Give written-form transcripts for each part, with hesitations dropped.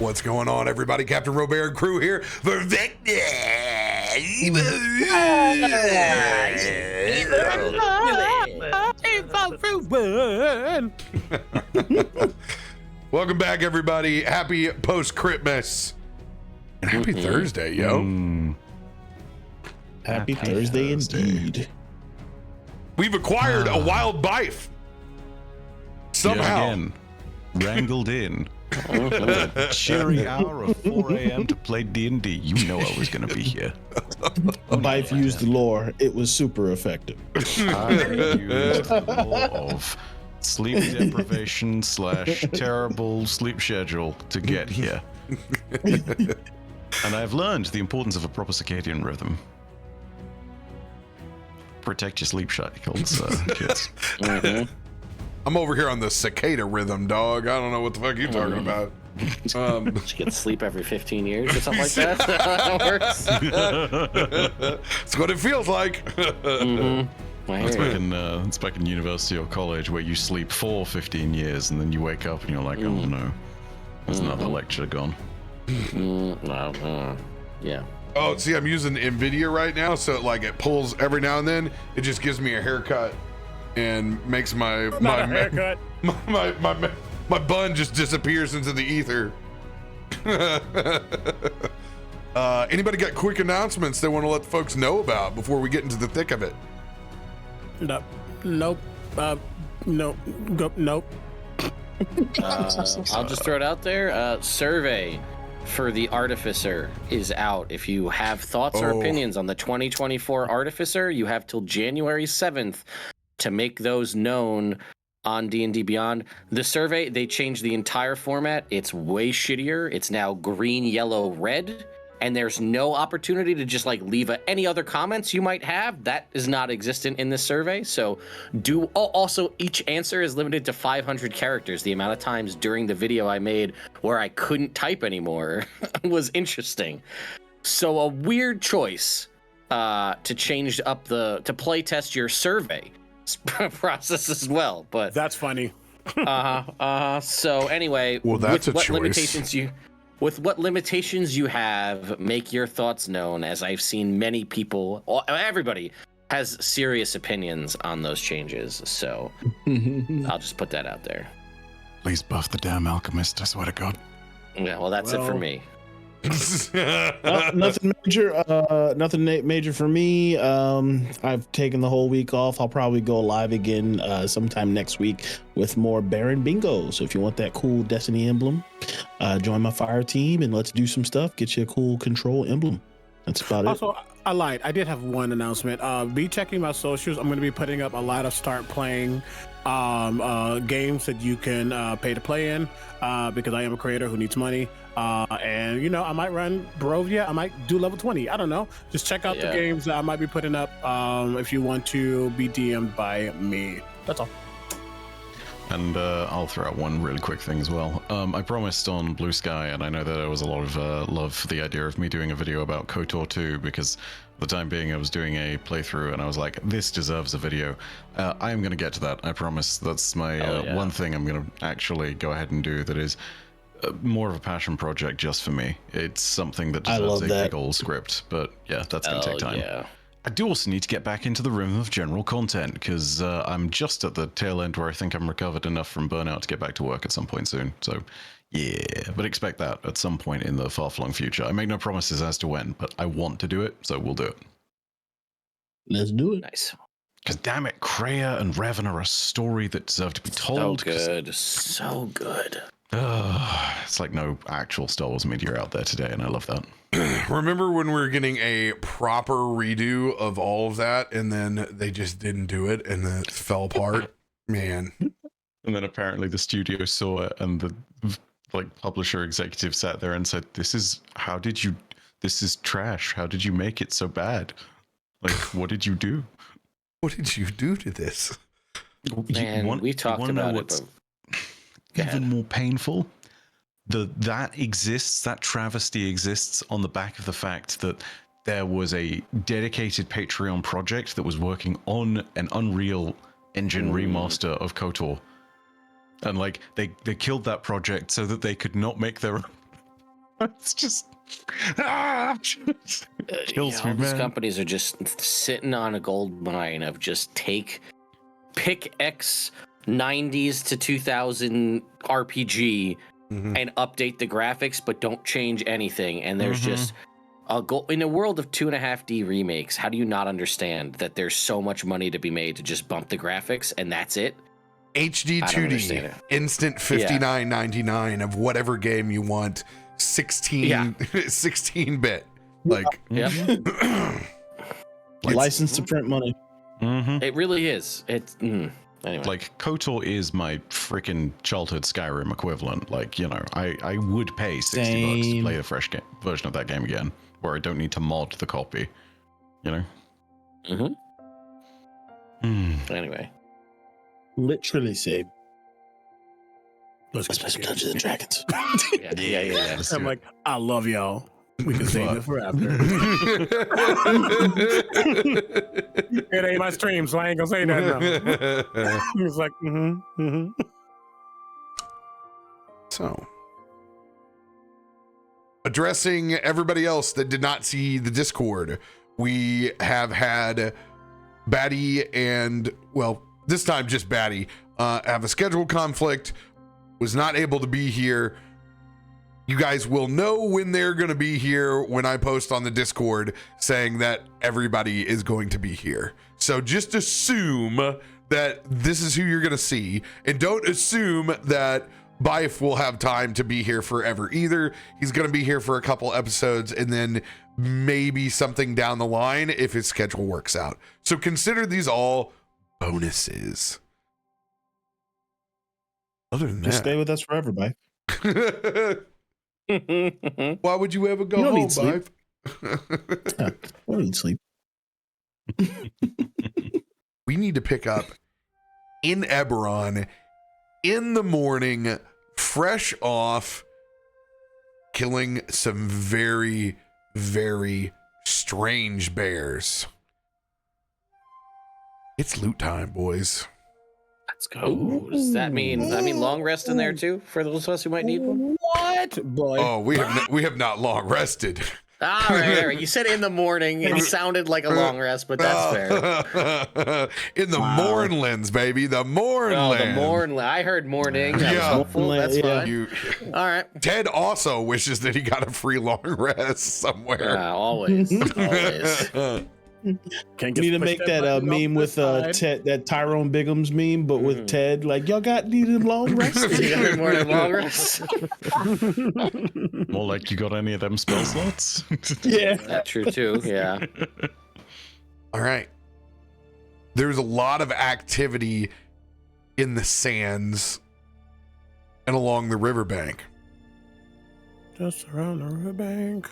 What's going on, everybody? CaptainRoBear and crew here for Vecna. Welcome back, everybody. Happy post-Christmas. And happy Thursday, yo. Happy Thursday indeed. We've acquired a wild bife. Somehow. Again, wrangled in. Cheery hour of 4 a.m. to play D&D. You know I was going to be here. Bife used the lore. It was super effective. I used the law of sleep deprivation / terrible sleep schedule to get here. And I've learned the importance of a proper circadian rhythm. Protect your sleep cycles, kids. I'm over here on the cicada rhythm, dog. I don't know what the fuck you're talking about. You get to sleep every 15 years or something like that. That's how it works. That's what it feels like. It's back in university or college where you sleep for 15 years and then you wake up and you're like, oh no, there's another lecture gone. Yeah. Oh, see, I'm using NVIDIA right now, so like it pulls every now and then. It just gives me a haircut and makes my haircut. My bun just disappears into the ether. Anybody got quick announcements they want to let the folks know about before we get into the thick of it? Nope. Nope. Nope. I'll just throw it out there. Survey for the Artificer is out. If you have thoughts or opinions on the 2024 Artificer, you have till January 7th to make those known on D&D Beyond. The survey, they changed the entire format. It's way shittier. It's now green, yellow, red, and there's no opportunity to just like leave any other comments you might have. That is not existent in this survey. So also each answer is limited to 500 characters. The amount of times during the video I made where I couldn't type anymore was interesting. So a weird choice to change up to play test your survey process as well, but that's funny. So anyway, well, that's a choice. With what limitations you have, make your thoughts known, as I've seen many people, everybody has serious opinions on those changes. So I'll just put that out there. Please buff the damn alchemist, I swear to God. Yeah, well, that's it for me. Nothing major for me. I've taken the whole week off. I'll probably go live again sometime next week with more Baron Bingo. So if you want that cool Destiny emblem, join my fire team and let's do some stuff. Get you a cool control emblem. That's about it. Also, I lied. I did have one announcement. Be checking my socials. I'm going to be putting up a lot of start playing games that you can pay to play in because I am a creator who needs money. And, you know, I might run Barovia. I might do level 20. I don't know. Just check out the games that I might be putting up if you want to be DM'd by me. That's all. And I'll throw out one really quick thing as well. I promised on Blue Sky, and I know that there was a lot of love for the idea of me doing a video about KOTOR 2, because for the time being I was doing a playthrough and I was like, this deserves a video. I am going to get to that, I promise. That's my one thing I'm going to actually go ahead and do that is more of a passion project just for me. It's something that deserves a big old script, but yeah, that's going to take time. Yeah. I do also need to get back into the rhythm of general content, because I'm just at the tail end where I think I'm recovered enough from burnout to get back to work at some point soon. So, yeah, but expect that at some point in the far-flung future. I make no promises as to when, but I want to do it, so we'll do it. Let's do it. Nice. Because damn it, Kreia and Revan are a story that deserve to be told. So good. It's like no actual Star Wars media out there today, and I love that. Remember when we were getting a proper redo of all of that, and then they just didn't do it, and then it fell apart? Man. And then apparently the studio saw it, and the publisher executive sat there and said, this is trash. How did you make it so bad? Like, what did you do? What did you do to this? Man, we talked about it. Even more painful, that travesty exists on the back of the fact that there was a dedicated Patreon project that was working on an Unreal Engine remaster of KOTOR, and like they killed that project so that they could not make their It's just kills me, These man. companies are just sitting on a gold mine of just pick X 90s to 2000 RPG and update the graphics, but don't change anything. And there's just in a world of 2.5D remakes. How do you not understand that there's so much money to be made to just bump the graphics and that's it? HD 2D, instant $59.99 of whatever game you want, 16-bit. Like, license to print money. It really is. It's anyway. Like KOTOR is my freaking childhood Skyrim equivalent. Like, you know, I would pay $60 to play the fresh version of that game again, where I don't need to mod the copy. You know. Anyway. Literally say. Let's play some Dungeons and Dragons. Yeah. I'm like, I love y'all. We can save it for after. It ain't my stream, so I ain't gonna say that now. He was like, So, addressing everybody else that did not see the Discord, we have had Baddie and, well, this time just Baddie, have a schedule conflict, was not able to be here. You guys will know when they're going to be here when I post on the Discord saying that everybody is going to be here. So just assume that this is who you're going to see, and don't assume that Bife will have time to be here forever either. He's going to be here for a couple episodes and then maybe something down the line if his schedule works out. So consider these all bonuses. Other than Just that, stay with us forever, Bife. Why would you ever go You don't home, need sleep. Bife? I don't need sleep. We need to pick up in Eberron in the morning, fresh off killing some very, very strange bears. It's loot time, boys. Let's go. Does that mean long rest in there too for those of us who might need one? what, boy? Oh, we have not long rested. All right. You said in the morning. It sounded like a long rest, but that's fair. In the Mournlands, baby. The Mournlands. Oh, the Mournlands. I heard morning. That was helpful. That's fine. All right. Ted also wishes that he got a free long rest somewhere. Always. We need to make that meme with Ted, that Tyrone Biggums meme, but with Ted. Like, y'all need a long rest? Long rest. More like, you got any of them spell slots? Yeah. That's true too. Yeah. All right. There's a lot of activity in the sands and along the riverbank. Just around the riverbank.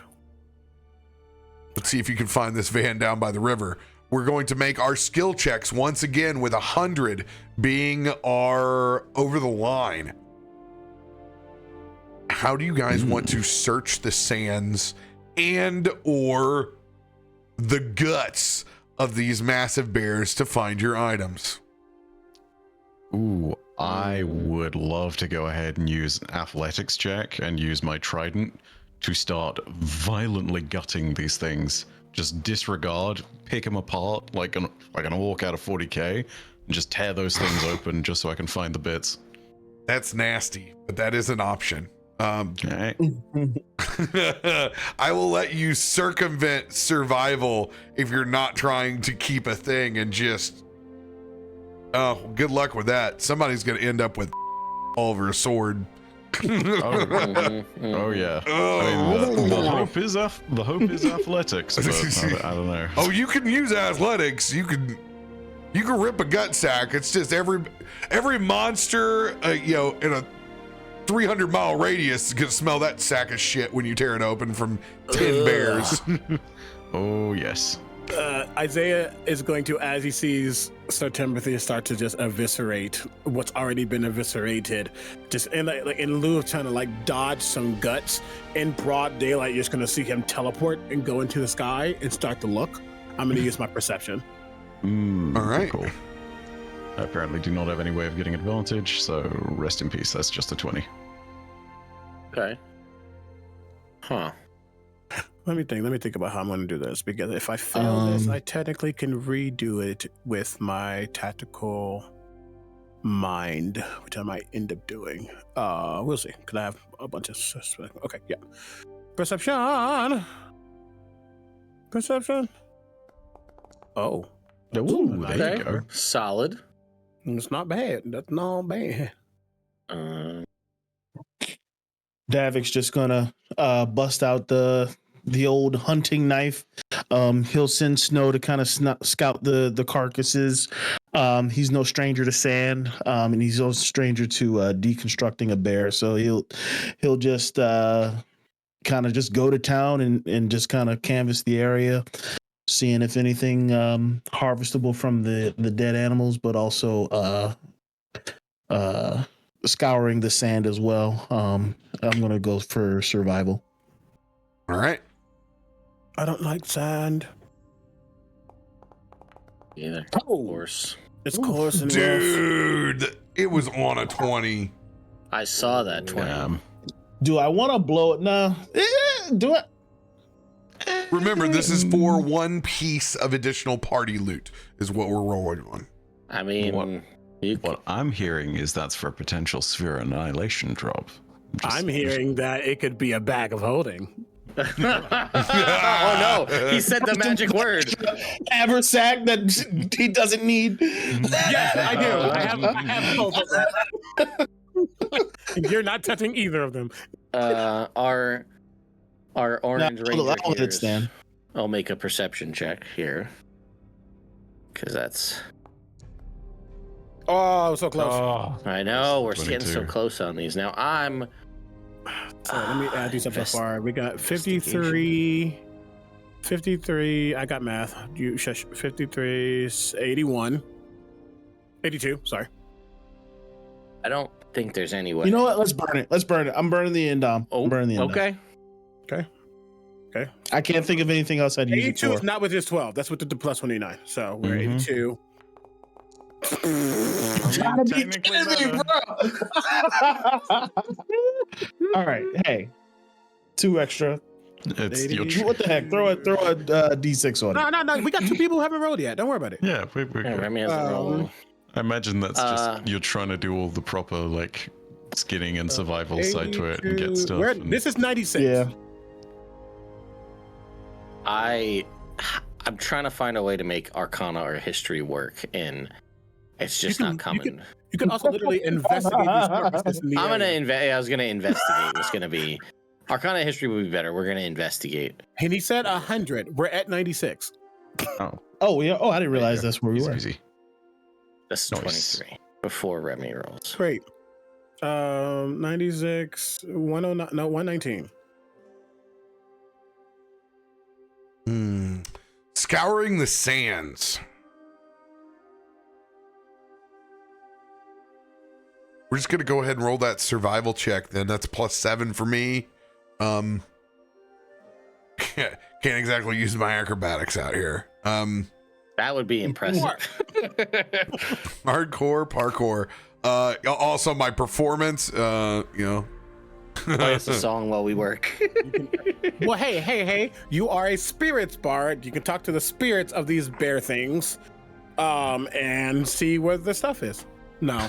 Let's see if you can find this van down by the river. We're going to make our skill checks once again with 100 being our over the line. How do you guys want to search the sands and or the guts of these massive bears to find your items? Ooh, I would love to go ahead and use an athletics check and use my trident to start violently gutting these things. Just disregard, pick them apart like an orc out of 40k, and just tear those things open just so I can find the bits. That's nasty, but that is an option. Okay. I will let you circumvent survival if you're not trying to keep a thing and just... Oh, good luck with that. Somebody's going to end up with all over a sword. Oh yeah. I mean, the hope is athletics, but I don't know. Oh, you can use athletics. You can rip a gut sack. It's just every monster, in a 300-mile radius is gonna smell that sack of shit when you tear it open from 10 bears. Oh yes. Isaiah is going to, as he sees Sir Timothy start to just eviscerate what's already been eviscerated, just in lieu of trying to dodge some guts in broad daylight, you're just going to see him teleport and go into the sky and start to look. I'm going to use my perception. All right. Cool. I apparently do not have any way of getting advantage, so rest in peace. That's just a 20. Okay. Huh. Let me think about how I'm going to do this, because if I fail this, I technically can redo it with my tactical mind, which I might end up doing. We'll see. Could I have a bunch of suspect? Okay, yeah. Perception. Oh. Ooh, there you go. Solid. It's not bad. That's not bad. Davik's just gonna bust out the old hunting knife. He'll send Snow to kind of scout the carcasses. He's no stranger to sand, and he's no stranger to deconstructing a bear. So he'll just kind of just go to town and just kind of canvass the area, seeing if anything harvestable from the dead animals, but also scouring the sand as well. I'm gonna go for survival. All right. I don't like sand. Either. Of course. It's coarse and rough. Dude, it was on a 20. I saw that 20. Do I want to blow it now? Do it. Remember, this is for one piece of additional party loot, is what we're rolling on. I mean, What I'm hearing is that's for a potential Sphere Annihilation drop. I'm hearing that it could be a bag of holding. oh no, he said the magic word. Haversack that he doesn't need. Yes, I do. I have both of them. You're not touching either of them. Our orange ranger I'll let it stand. I'll make a perception check here. Because that's... Oh, so close. I know, we're 22. getting so close on these. Now I'm... So let me add these up so far. We got 53. I got math. You shush. 53, 81. 82, sorry. I don't think there's any way. You know what? Let's burn it. I'm burning the end. I'm burning the end. Okay. I can't think of anything else I'd use it 82 for. is not with his 12. That's with the plus 29. So we're 82. Gotta be kidding me, bro. All right, hey, 2 extra. It's your What the heck? Throw a D6 on it. No. We got 2 people who haven't rolled yet. Don't worry about it. Yeah, we're Yeah, good. Remy has a roll. I imagine that's just you're trying to do all the proper like skinning and survival side to it and get stuff. This is 96. Yeah. I'm trying to find a way to make Arcana or History work, and it's just not coming. You can also literally investigate these carcasses in the area. I was gonna investigate. It's gonna be Arcana History would be better. We're gonna investigate. And he said 100. We're at 96. Oh yeah. Oh, I didn't realize that's where we were. Easy. This is Nice. 23 before Remy rolls. Great. 96, 109, no, 119. Scouring the sands. We're just gonna go ahead and roll that survival check then. That's +7 for me. Can't exactly use my acrobatics out here. That would be impressive. Hardcore parkour. Also my performance, Play us a song while we work. Well, hey, you are a spirits bard. You can talk to the spirits of these bear things and see where the stuff is. No.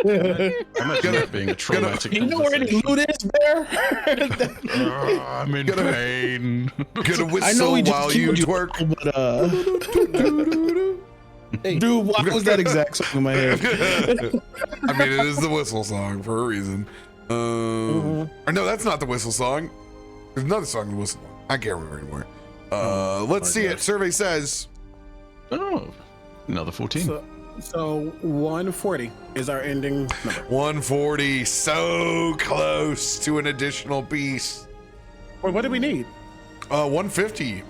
Imagine that being a traumatic You know where the loot is, bear? I'm in pain. Gonna I know whistle we just while you killed twerk. But dude, why was that exact song in my head? I mean, it is the whistle song for a reason. Or no, that's not the whistle song. There's another song, the whistle song. I can't remember anymore. Let's see it. Survey says. Oh, another 14. So 140 is our ending number. 140, so close to an additional piece. Well, what do we need? 150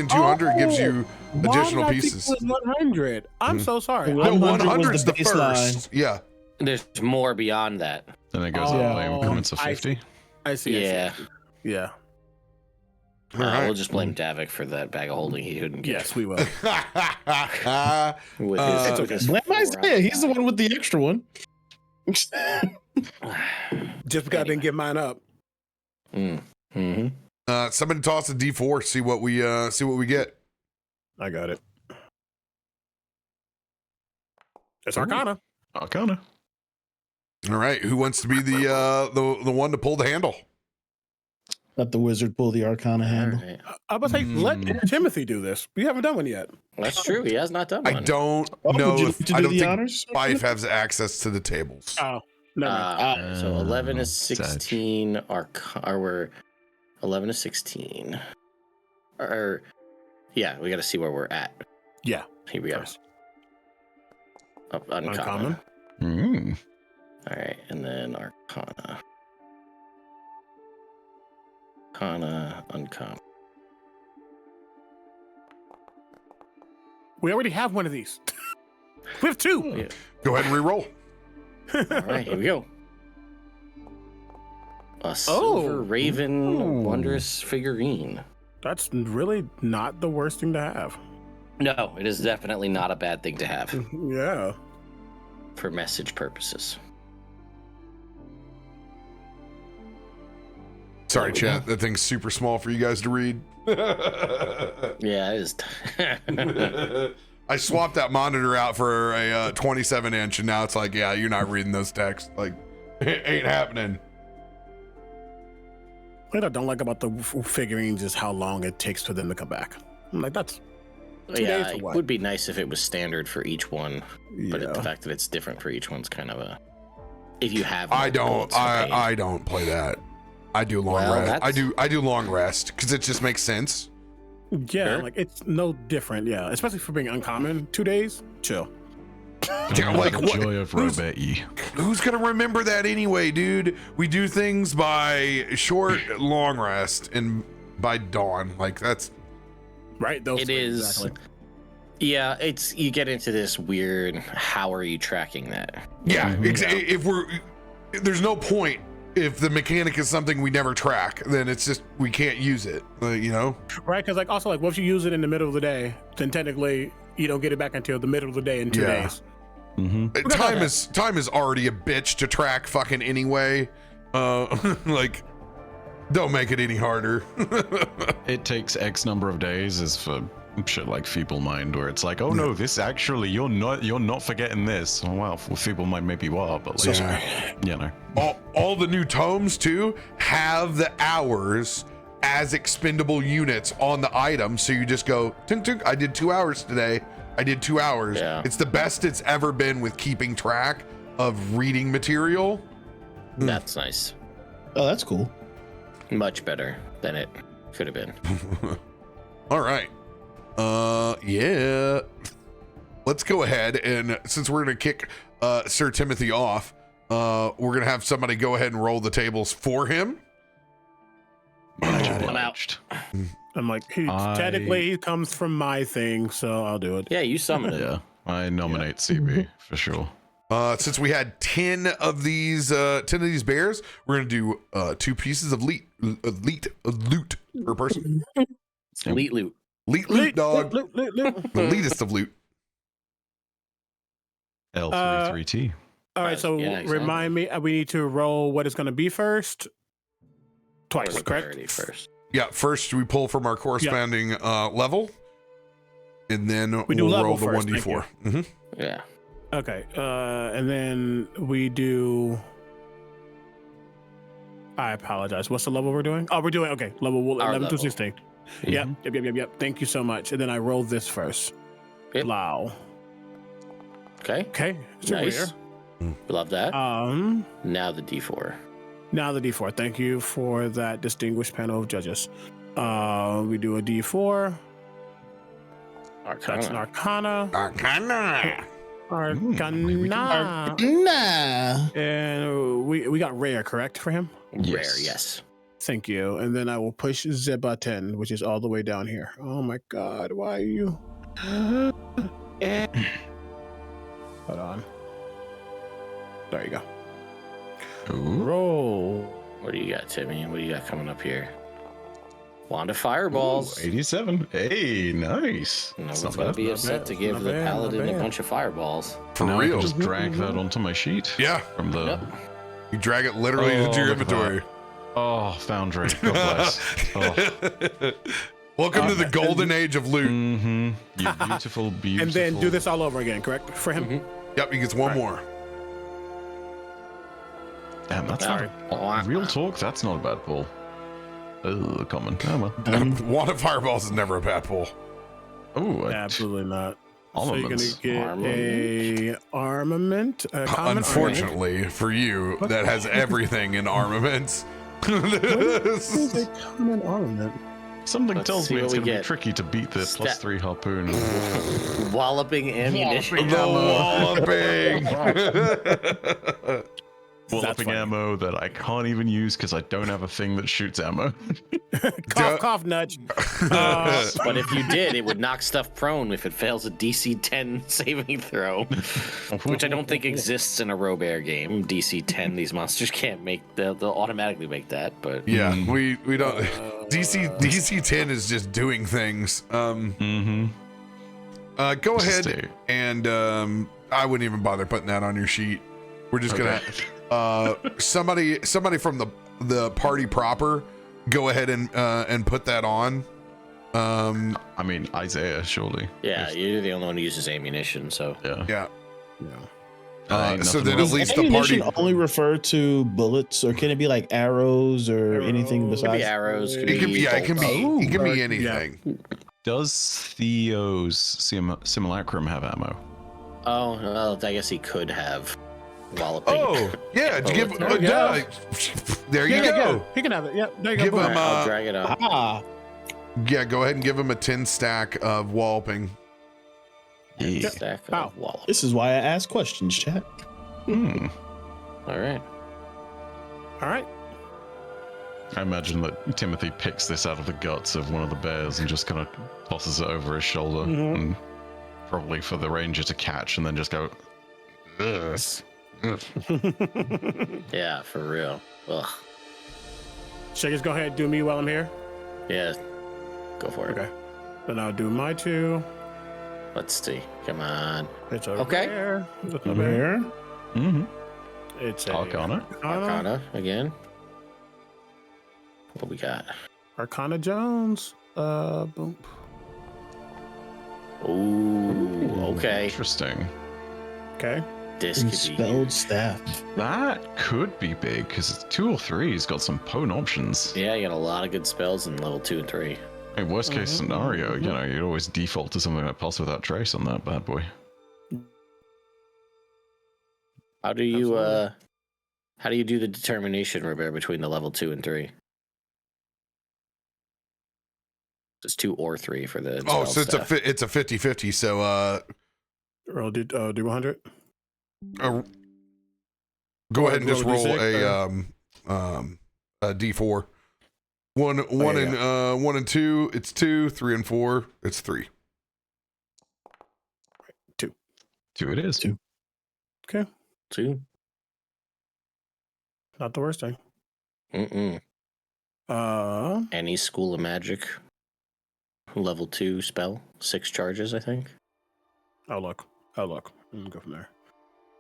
and 200 gives you additional pieces. 100. I'm so sorry. No, 100 is the baseline. first. Yeah. There's more beyond that. Then it goes up by increments of 50. I see. Yeah. Yeah. All right. We'll just blame Davik for that bag of holding he couldn't get. Yes, we will. With his Blame Isaiah. He's the one with the extra one. Just because I didn't get mine up. Mm-hmm. Somebody toss a D4. See what we get. I got it. It's Arcana. Arcana. All right. Who wants to be the one to pull the handle? Let the wizard pull the Arcana handle. Right. I was about to say, let Timothy do this. We haven't done one yet. That's true. He has not done one. I don't would know you if like to I do don't the think honors? Fife has access to the tables. Oh, no. So 11 is 16. We're 11 is 16. Or yeah, we got to see where we're at. Yeah. Here we go. Uncommon. Mm. All right, and then Arcana. Arcana, uncommon. We already have one of these. We have two. Yeah. Go ahead and re-roll. All right, here we go. A silver raven wondrous figurine. That's really not the worst thing to have. No, it is definitely not a bad thing to have Yeah. for message purposes. Sorry, chat. That thing's super small for you guys to read. Yeah, it is. I swapped that monitor out for a 27-inch, and now it's like, yeah, you're not reading those texts. Like, it ain't happening. What I don't like about the figurines is how long it takes for them to come back. I'm like, that's 2 Yeah, days or it what? would be nice if it was standard for each one, but Yeah. the fact that it's different for each one's kind of a. If you have, I multiple, don't. it's a pain. I don't play that. I do long Well, rest. that's- I do long rest because it just makes sense. Yeah, Sure. like it's no different. Yeah, especially for being uncommon. 2 days, chill. Yeah, like The what? joy of Who's, RoBear. who's gonna remember that anyway, dude? We do things by short, long rest, and by dawn. Like that's. Right? Those It three, is. exactly. Yeah, it's you get into this weird. How are you tracking that? Yeah, Yeah. if there's no point if the mechanic is something we never track, then it's just we can't use it. You know. Right? Because like also like, what if you use it in the middle of the day? Then technically you don't get it back until the middle of the day in 2 Yeah. days. Mm-hmm. Time is already a bitch to track fucking anyway. Like, don't make it any harder. It takes X number of days is for shit like Feeble Mind, where it's like, oh no, this actually you're not forgetting this. Oh, well, Feeble Mind maybe you are, but like, you know. all the new tomes too have the hours as expendable units on the item, so you just go tink, tink, I did 2 hours today. I did 2 hours. Yeah. It's the best it's ever been with keeping track of reading material. That's nice. Oh, that's cool. Much better than it could have been. All right. Yeah. Let's go ahead, and since we're gonna kick Sir Timothy off, we're gonna have somebody go ahead and roll the tables for him. I'm out. I'm like, technically he comes from my thing, so I'll do it. Yeah, you summoned it. Yeah, I nominate CB for sure. Since we had 10 of these bears, we're gonna do 2 pieces of loot per person. Elite loot. Loot, dog. Loot. The elitist of loot. L33T. All right, so Yeah, exactly. remind me, we need to roll what is going to be first. Twice, Order correct? priority first. Yeah, first we pull from our corresponding level, and then We do we'll level roll the first, 1d4. Mhm. Yeah. Okay, and then we do. I apologize. What's the level we're doing? Oh, we're doing okay. Level Our 11 to level. 16. Yep. Thank you so much. And then I roll this first. Yep. Wow. Okay. Okay. Super Nice. Love that. rare. Now the D4. Now the D4. Thank you for that distinguished panel of judges. We do a D4. That's an Arcana. Arcana. Arcana. Nah. And we got rare, correct, for him? Rare, yes. Thank you. And then I will push Zeba 10, which is all the way down here. Oh my God, why are you? Hold on. There you go. Ooh. Roll. What do you got, Timmy? What do you got coming up here? Wand of Fireballs. Ooh, 87. Hey, nice. No That's one's not gonna bad. be Not upset bad. to give Not the bad. Not paladin a bad. bunch of fireballs. For now I real. can just drag that onto my sheet. Yeah, From the Yep. you drag it literally into your look at inventory. Oh, Foundry. God bless. Oh. Welcome to the golden age of loot. Mm-hmm. You beautiful, beautiful. And then do this all over again, correct? For him? Mm-hmm. Yep, he gets one more. Damn, that's not real talk. That's not a bad pull. Oh, common. Oh, well. One of fireballs is never a bad pull. Oh, Absolutely not. Armaments. So you're gonna get a armament. A common Unfortunately for you, that has everything in armaments. armament. What is a common armament? Something Let's tells see me what it's we going to be get. tricky to beat the +3 harpoon. Walloping ammunition. Walloping ammo that I can't even use because I don't have a thing that shoots ammo. Cough, cough, nudge. But if you did, it would knock stuff prone if it fails a DC 10 saving throw, which I don't think exists in a RoBear game. DC 10, these monsters can't make. They'll automatically make that. But Yeah, we don't. DC 10 is just doing things. Go ahead and I wouldn't even bother putting that on your sheet. We're just gonna somebody from the party proper go ahead and put that on. I mean, Isaiah, surely. yeah, you're the only one who uses ammunition, so Yeah. Ain't So nothing then wrong. at least Does the party. ammunition only refer to bullets, or can it be like arrows or anything Arrows. could besides? be arrows. Could It can be. be Yeah, it can be. bolts. It can be Yeah. anything. Does Theo's simulacrum have ammo? Oh, well, I guess he could have walloping. Oh, yeah. Give. There we go. There you go. He can have it. Yeah, there you Give go. him, Boom. I'll drag it up. Ah, Yeah, go ahead and give him a 10 stack of walloping. Yeah. Stack Wow. of wallop. this is why I ask questions, chat. All right. All right. I imagine that Timothy picks this out of the guts of one of the bears and just kind of tosses it over his shoulder, and probably for the ranger to catch and then just go. Ugh. Yeah, for real. Ugh. Shakers, go ahead. Do me while I'm here. Yeah. Go for it. Okay. Then I'll do my two. Let's see. Come on. It's over Okay. there. It's over Over there. here. Mm-hmm. It's a Arcana. Arcana again. What we got? Arcana Jones. Boom. Ooh, okay. Interesting. Okay. This could be Spelled staff. That could be big because 2 or 3's got some pwn options. Yeah, you got a lot of good spells in level 2 and 3. Hey, worst case scenario, you know, you'd always default to something like Pulse Without Trace on that bad boy. How do you Absolutely. how do you do the determination, RoBear, between the level 2 and 3? It's 2 or 3 for the Oh, so spell staff. it's a 50-50. So Roll do 100. go ahead and just roll a roll D6, a D4. One and 2, it's 2. 3 and 4, it's 3. 2 it is. 2. Okay. 2. Not the worst thing. Mm-mm. Any school of magic. Level 2 spell. 6 charges, I think. I'll look. I'm gonna go from there.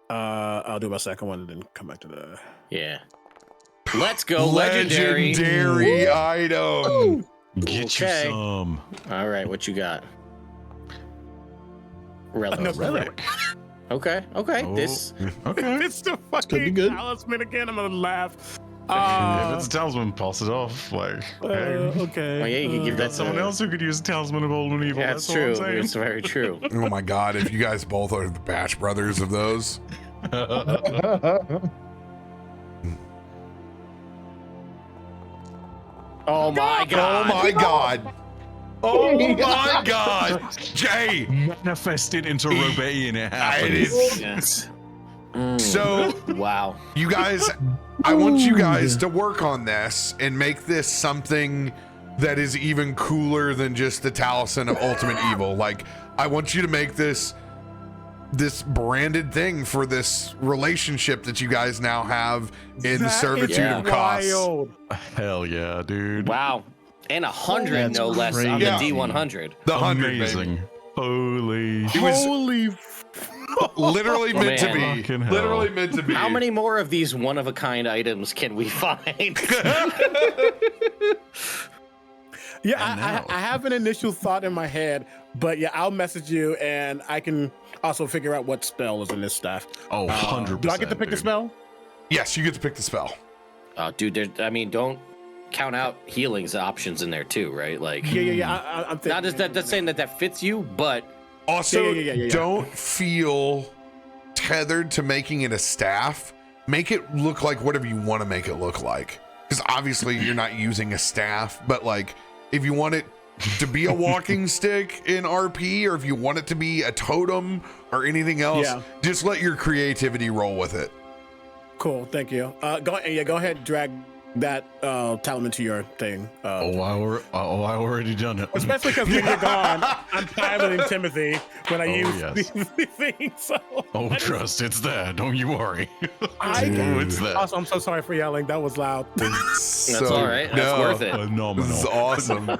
I'll do my second one and then come back to the. Yeah. Let's go, legendary. Legendary item. Get Okay. you some. All right, what you got? Relic. Another Relic. Okay. Oh, This. Okay. It's the could be fucking good. talisman again. I'm gonna laugh. If it's a talisman, pass it off. Like, hey. Okay. Oh, yeah, you can give that That's someone else who could use a talisman of old and evil. That's That's true. All I'm It's saying. very true. Oh my god, if you guys both are the Batch brothers of those. Oh my god. Oh my god. Oh my god. Jay. Manifested into RoBear, it It happens. is. Yes. So Wow. you guys, I want you guys to work on this and make this something that is even cooler than just the Talisman of Ultimate Evil. Like, I want you to make this branded thing for this relationship that you guys now have in That is Servitude of Costs. wild. Hell yeah, dude. Wow. And 100 That's no less on crazy. the D100. The 100, Amazing. baby. Holy. It was, Holy. Literally meant to Man. be. Fucking hell. Literally meant to be. How many more of these one-of-a-kind items can we find? Yeah, I have an initial thought in my head, but yeah, I'll message you and I can also figure out what spell is in this stuff. Oh, 100%. Do I get to pick the dude. spell? Yes, you get to pick the spell. Oh, dude, don't count out healing's options in there too, right? Like, Yeah. I'm thinking. not just that's saying that fits you, but Also, Yeah. don't feel tethered to making it a staff. Make it look like whatever you want to make it look like. Because obviously you're not using a staff, but like if you want it to be a walking stick in RP, or if you want it to be a totem or anything else, just let your creativity roll with it. Cool, thank you. Go ahead and drag that talisman to your thing. I already done it. Especially because when you're gone, I'm piloting Timothy when I use yes. these things. So Oh, trust, it's there. Don't you worry. it's there. Also, I'm so sorry for yelling. That was loud. that's all right. That's worth it. Phenomenal. This is awesome.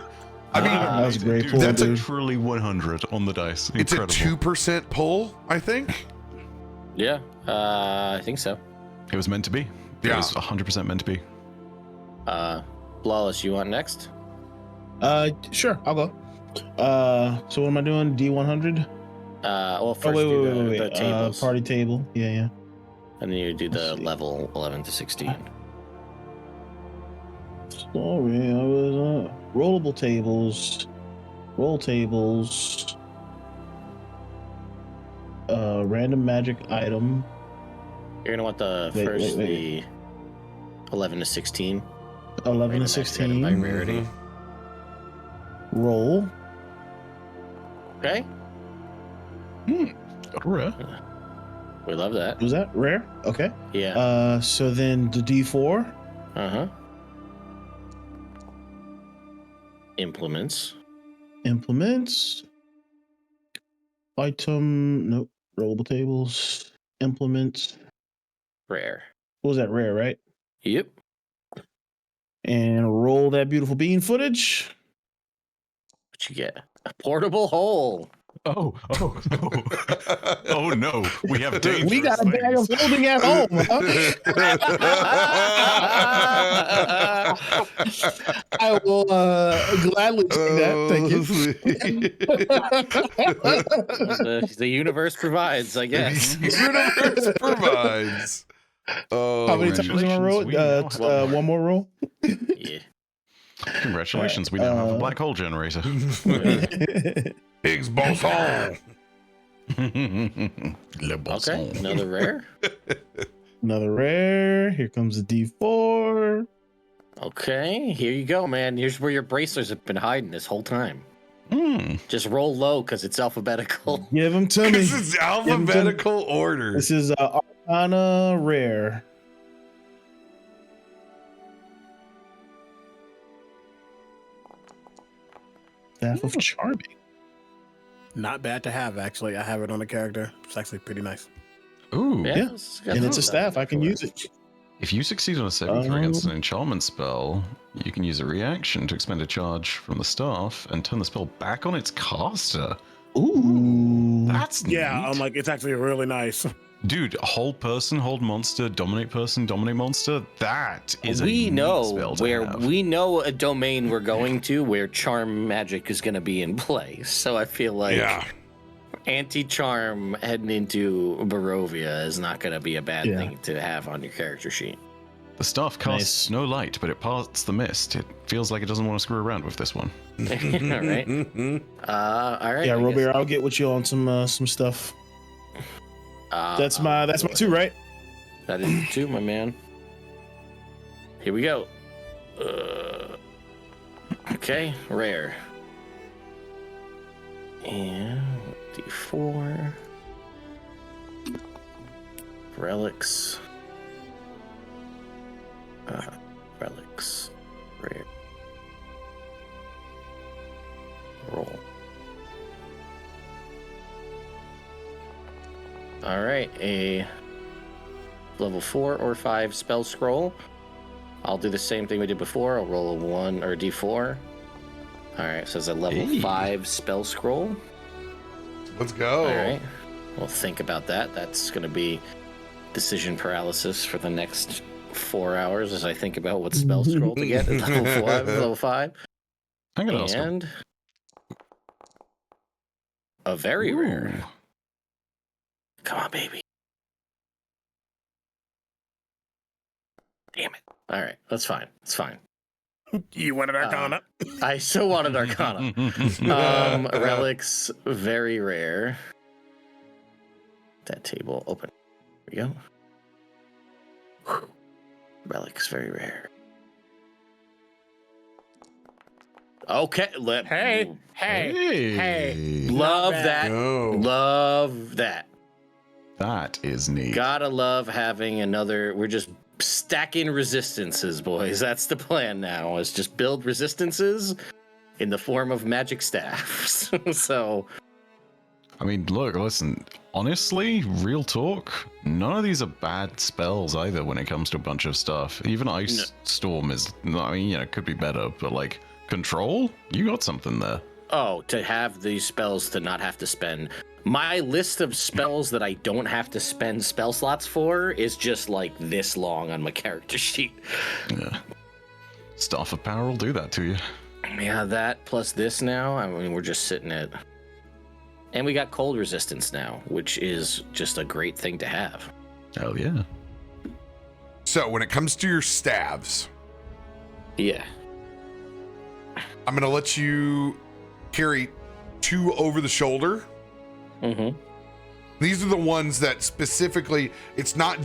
I mean, That was a great Dude, pull, that's a dude. truly 100 on the dice. it's a Incredible. 2% pull, I think. Yeah, I think so. It was meant to be. It Yeah. was 100% meant to be. Flawless, you want next? Sure, I'll go. So what am I doing? D100? Well, Oh, first wait, do wait. the tables, Party table. Yeah. and then you do the Let's see. level 11 to 16. Sorry, I was rollable tables. Roll tables. Random magic item. You're gonna want the Wait, first wait. the 11 to 16. 11 Random to magic 16. item by rarity. Roll. Okay, Rare. we love that. Was that rare? Okay. Yeah. So then the D4. Uh-huh. Implements. Implements. Item. Nope. Rollable tables. Implements. Rare. What was that? Rare, right? Yep. And roll that beautiful bean footage. What you get? A portable hole. Oh. Oh no, we have dangerous We got a bag of things. holding at home. I will gladly take that. Thank you. The universe provides, I guess. Universe provides. Oh, How many times am I roll? We now have- One more roll. Yeah. Congratulations, we now have a black hole generator. Higgs boson. Okay, another rare. Another rare. Here comes the D4. Okay, here you go, man. Here's where your bracers have been hiding this whole time. Hmm. Just roll low because it's alphabetical. Give them to me. This is alphabetical order. This is Arcana rare. Staff of Charming. Not bad to have, actually. I have it on a character. It's actually pretty nice. Ooh. Yeah. got And it's a some staff. I can use it. If you succeed on a saving throw against an enchantment spell, you can use a reaction to expend a charge from the staff and turn the spell back on its caster. Ooh. That's Yeah, neat. like it's actually really nice. Dude, hold person, hold monster, dominate person, dominate monster. That is We a know neat spell to where have. we know a domain we're going to where charm magic is going to be in play. So I feel like Yeah. anti-charm heading into Barovia is not going to be a bad Yeah. thing to have on your character sheet. The staff casts no light, but it parts the mist. It feels like it doesn't want to screw around with this one. All right. All right. Yeah, I RoBear, guess, I'll get with you on some stuff. That's I'll my do it. 2, right? That is 2, my man. Here we go. Okay, rare. And D4. Relics. Relics. Rare. Roll. All right, a level 4 or 5 spell scroll. I'll do the same thing we did before. I'll roll a 1 or a D4. All right, so it's a level 5 spell scroll. Let's go. All right. we'll think about that. That's going to be decision paralysis for the next 4 hours as I think about what spell scroll to get at level 5. I'm gonna ask him. And a very rare. Come on, baby. Damn it. All right, that's fine. It's fine. You wanted Arcana? I so wanted Arcana. Relics, very rare. That table open. There we go. Whew. Relics, very rare. Okay, hey. Love that. No. Love that. That is neat. Gotta love having another. We're just stacking resistances, boys. That's the plan now, is just build resistances in the form of magic staffs. So, I mean, look, listen, honestly, real talk, none of these are bad spells either when it comes to a bunch of stuff. Even Ice Storm is, I mean, it could be better, but like, Control? You got something there. oh, to have these spells to not have to spend. My list of spells that I don't have to spend spell slots for is just like this long on my character sheet. Yeah. Staff of Power will do that to you. Yeah, that plus this now. I mean, we're just sitting at. And we got cold resistance now, which is just a great thing to have. Hell yeah. So when it comes to your staves, Yeah. I'm going to let you carry 2 over the shoulder. Mm-hmm. These are the ones that specifically, it's not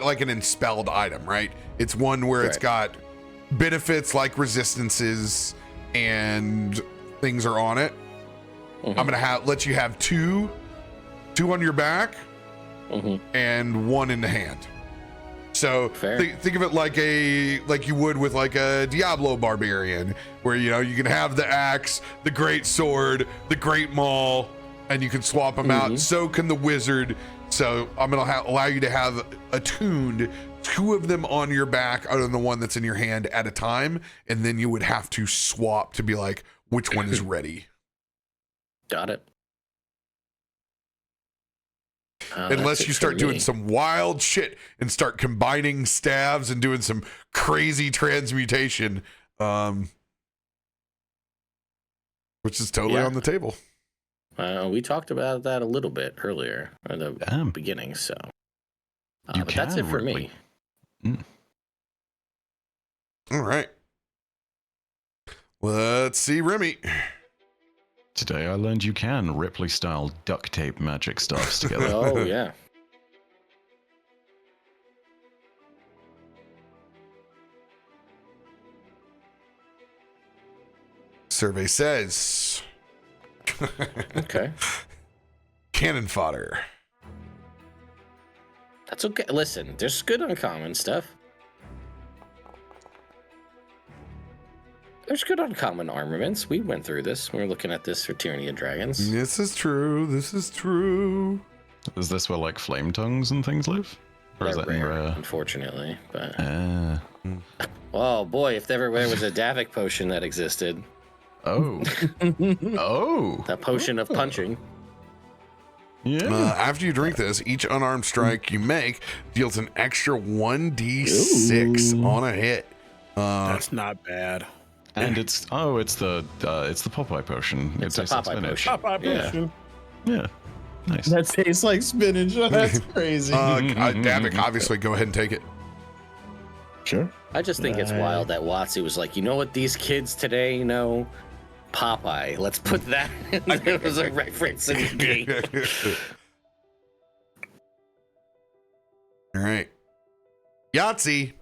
like an enspelled item, right? It's one where it's got benefits like resistances and things are on it. Mm-hmm. I'm going to let you have 2 on your back and 1 in the hand. So think of it like you would with like a Diablo Barbarian, where you can have the axe, the great sword, the great maul, and you can swap them out. So can the wizard. So I'm gonna allow you to have attuned 2 of them on your back, other than the one that's in your hand, at a time, and then you would have to swap to be like which one is ready. Got it. Unless you start doing some wild shit and start combining staves and doing some crazy transmutation, which is totally on the table. We talked about that a little bit earlier at the beginning, so but that's it for me. All right. Let's see, Remy. Today I learned you can Ripley-style duct tape magic staffs together. Oh, yeah. Survey says. Okay. Cannon fodder. That's okay. Listen, there's good uncommon stuff. There's good uncommon armaments. We went through this. We were looking at this for Tyranny of Dragons. This is true. This is true. Is this where like flame tongues and things live? Or is that rare, unfortunately. But oh boy, if there was a Davik potion that existed. Oh. Oh. That potion of punching. Yeah. After you drink this, each unarmed strike you make deals an extra 1d6 on a hit. That's not bad. And it's the Popeye potion. It's a Popeye potion. Popeye potion. Yeah. Nice. That tastes like spinach. That's crazy. Davik, obviously, go ahead and take it. Sure. I just think it's wild that Watsy was like, you know what these kids today know? Popeye. Let's put that in there as a reference in the game. All right. Yahtzee.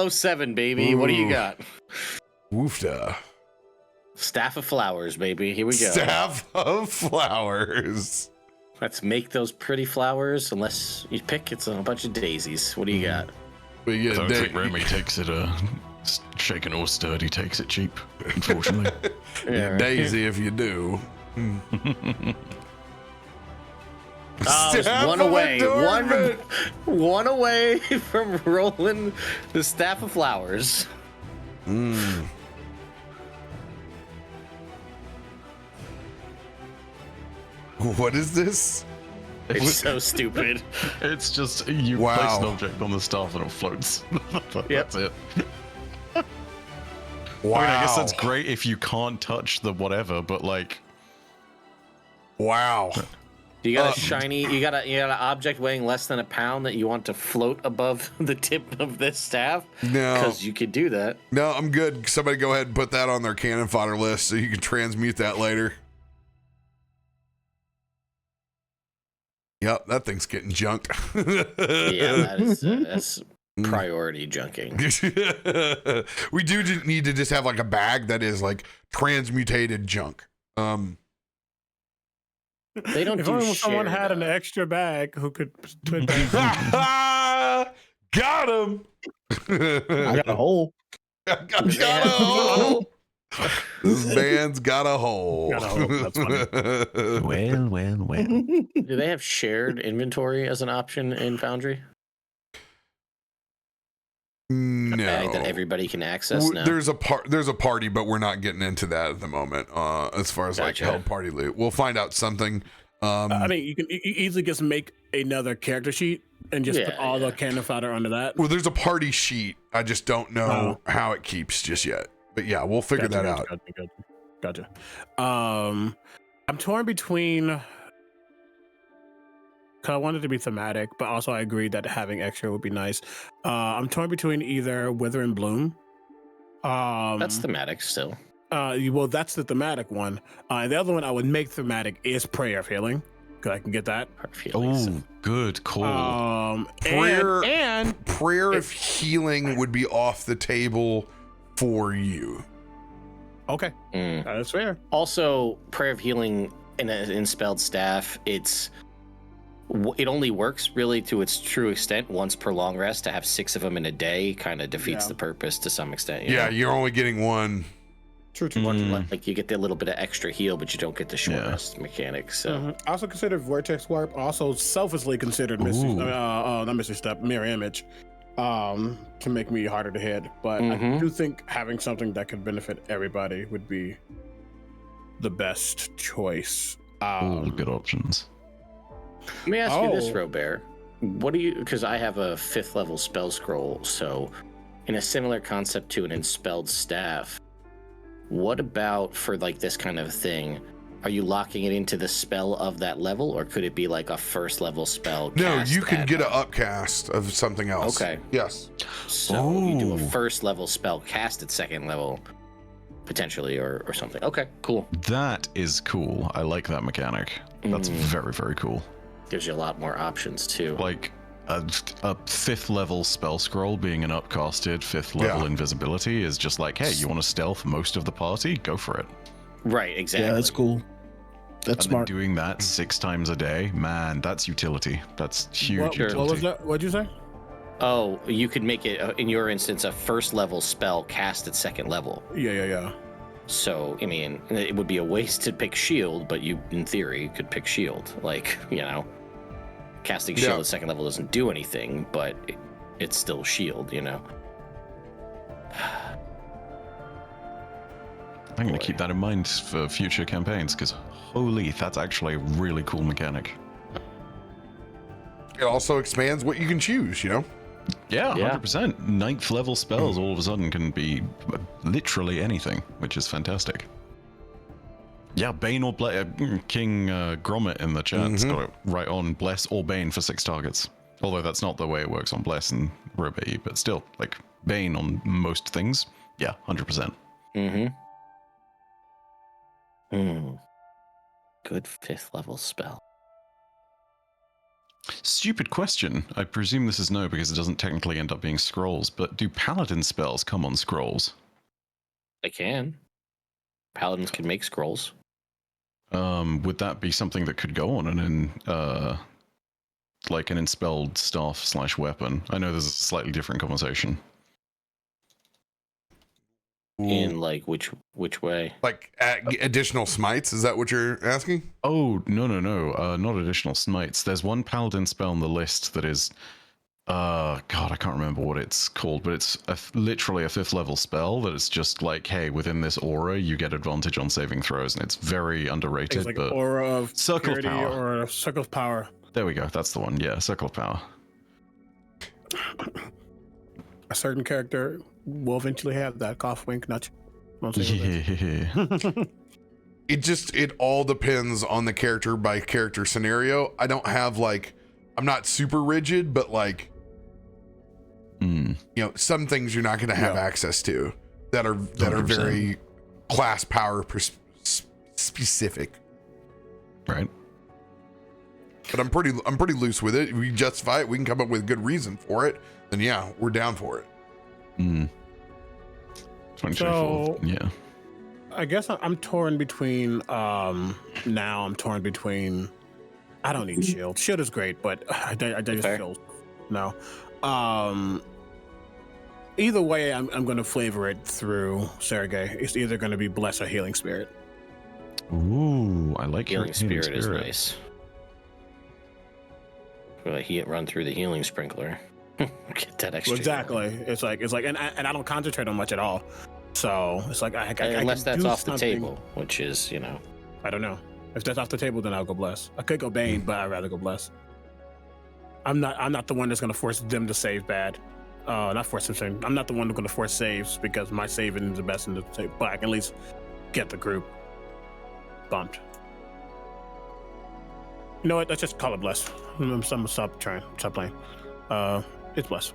007, baby. What do you got? Woofda. Staff of Flowers, baby. Here we go. Staff of Flowers. Let's make those pretty flowers. Unless you pick, it's a bunch of daisies. What do you got? But yeah, I don't think Remy takes it shaken or stirred. He takes it cheap, unfortunately. Yeah, Daisy if you do. One away. One away from rolling the Staff of Flowers. What is this? It's so stupid. It's just you Wow. place an object on the staff and it floats. That's it. Wow. I mean, I guess that's great if you can't touch the whatever, but like, wow. You got a shiny, you got an object weighing less than a pound that you want to float above the tip of this staff. No. Because you could do that. No, I'm good. Somebody go ahead and put that on their cannon fodder list so you can transmute that later. Yep, that thing's getting junked. Yeah, that's priority junking. We do need to just have like a bag that is like transmutated junk. They don't If do only shared, someone had an extra bag who could put Got him. I got a hole. got a hole. This man's got a hole. Got a hole. That's funny. well. Do they have shared inventory as an option in Foundry? A bag that No. everybody can access now? There's a party, but we're not getting into that at the moment. As far as like Gotcha. held party loot, we'll find out something. I mean, you can easily just make another character sheet and just put all the cannon fodder under that. Well, there's a party sheet. I just don't know how it keeps just yet. But yeah, we'll figure that out. Gotcha. I'm torn between. Cause I wanted to be thematic, but also I agreed that having extra would be nice. I'm torn between either Wither and Bloom. That's thematic still. Well, that's the thematic one. And the other one I would make thematic is Prayer of Healing, because I can get that. Oh, good call. Prayer of Healing would be off the table for you. Okay, that's fair. Also, Prayer of Healing in Spelled Staff, it only works really to its true extent once per long rest. To have 6 of them in a day kind of defeats the purpose to some extent. You know? You're only getting one. True. Like you get the little bit of extra heal, but you don't get the short rest mechanic. So I also considered Vortex Warp. Also selfishly considered not Mystery Step, Mirror Image, to make me harder to hit. But I do think having something that could benefit everybody would be the best choice. All good options. let me ask you this, RoBear. What do you? Because I have a 5th level spell scroll, so in a similar concept to an Enspelled Staff. What about for like this kind of thing? Are you locking it into the spell of that level, or could it be like a 1st level spell? No, cast you can at get an upcast of something else. Okay. Yes. So you do a 1st level spell cast at 2nd level, potentially, or something. Okay, cool. That is cool. I like that mechanic. That's very, very cool. Gives you a lot more options too. Like a 5th level spell scroll being an upcasted 5th level invisibility is just like, hey, you want to stealth most of the party? Go for it. Right, exactly. Yeah, that's cool. That's And smart. doing that 6 times a day, man, that's utility. That's huge What utility. was that? What'd you say? Oh, you could make it, in your instance, a 1st level spell cast at 2nd level. Yeah. So, I mean, it would be a waste to pick shield, but you, in theory, could pick shield. Like, you know, casting shield at 2nd level doesn't do anything, but it's still shield, you know? I'm going to keep that in mind for future campaigns, because holy, that's actually a really cool mechanic. It also expands what you can choose, you know? Yeah, 100%. 9th level spells all of a sudden can be literally anything, which is fantastic. Yeah, Bane or King Grommet in the chat's got it right on Bless or Bane for 6 targets. Although that's not the way it works on Bless and RoBear, but still, like, Bane on most things, yeah, 100%. Good 5th level spell. Stupid question. I presume this is no because it doesn't technically end up being scrolls, but do paladin spells come on scrolls? They can. Paladins can make scrolls. Would that be something that could go on like an Enspelled staff / weapon? I know there's a slightly different conversation. In like which way? Like additional smites? Is that what you're asking? Oh, no, not additional smites. There's one paladin spell on the list that is God, I can't remember what it's called, but it's literally a 5th level spell that it's just like, hey, within this aura, you get advantage on saving throws, and it's very underrated. It's like but aura of Circle of security Power. or Circle of Power. There we go. That's the one. Yeah, Circle of Power. A certain character will eventually have that cough, wink, nudge. Yeah. It all depends on the character by character scenario. I don't have like, I'm not super rigid, but like, you know, some things you're not going to have access to that are 100%. very class power specific. Right. But I'm pretty loose with it. If we justify it, we can come up with good reason for it. Then yeah, we're down for it. 2024. So- Yeah. I guess I'm torn between. Now I'm torn between. I don't need shield. Shield is great, but I just Fair. feel no. Either way, I'm going to flavor it through Sergei. It's either going to be Bless or Healing Spirit. Ooh, I like Healing your Spirit is nice. Well, run through the healing sprinkler. Get that extra. Exactly. It's like, and I don't concentrate on much at all. So it's like I Unless can that's do off the something. table, which is, you know. I don't know. If that's off the table, then I'll go Bless. I could go Bane, but I'd rather go Bless. I'm not the one that's gonna force them to save bad. Not force them saving. I'm not the one who's gonna force saves because my saving is the best in the table. But I can at least get the group bumped. You know what? Let's just call it Bless. I'm gonna stop playing. It's Bless.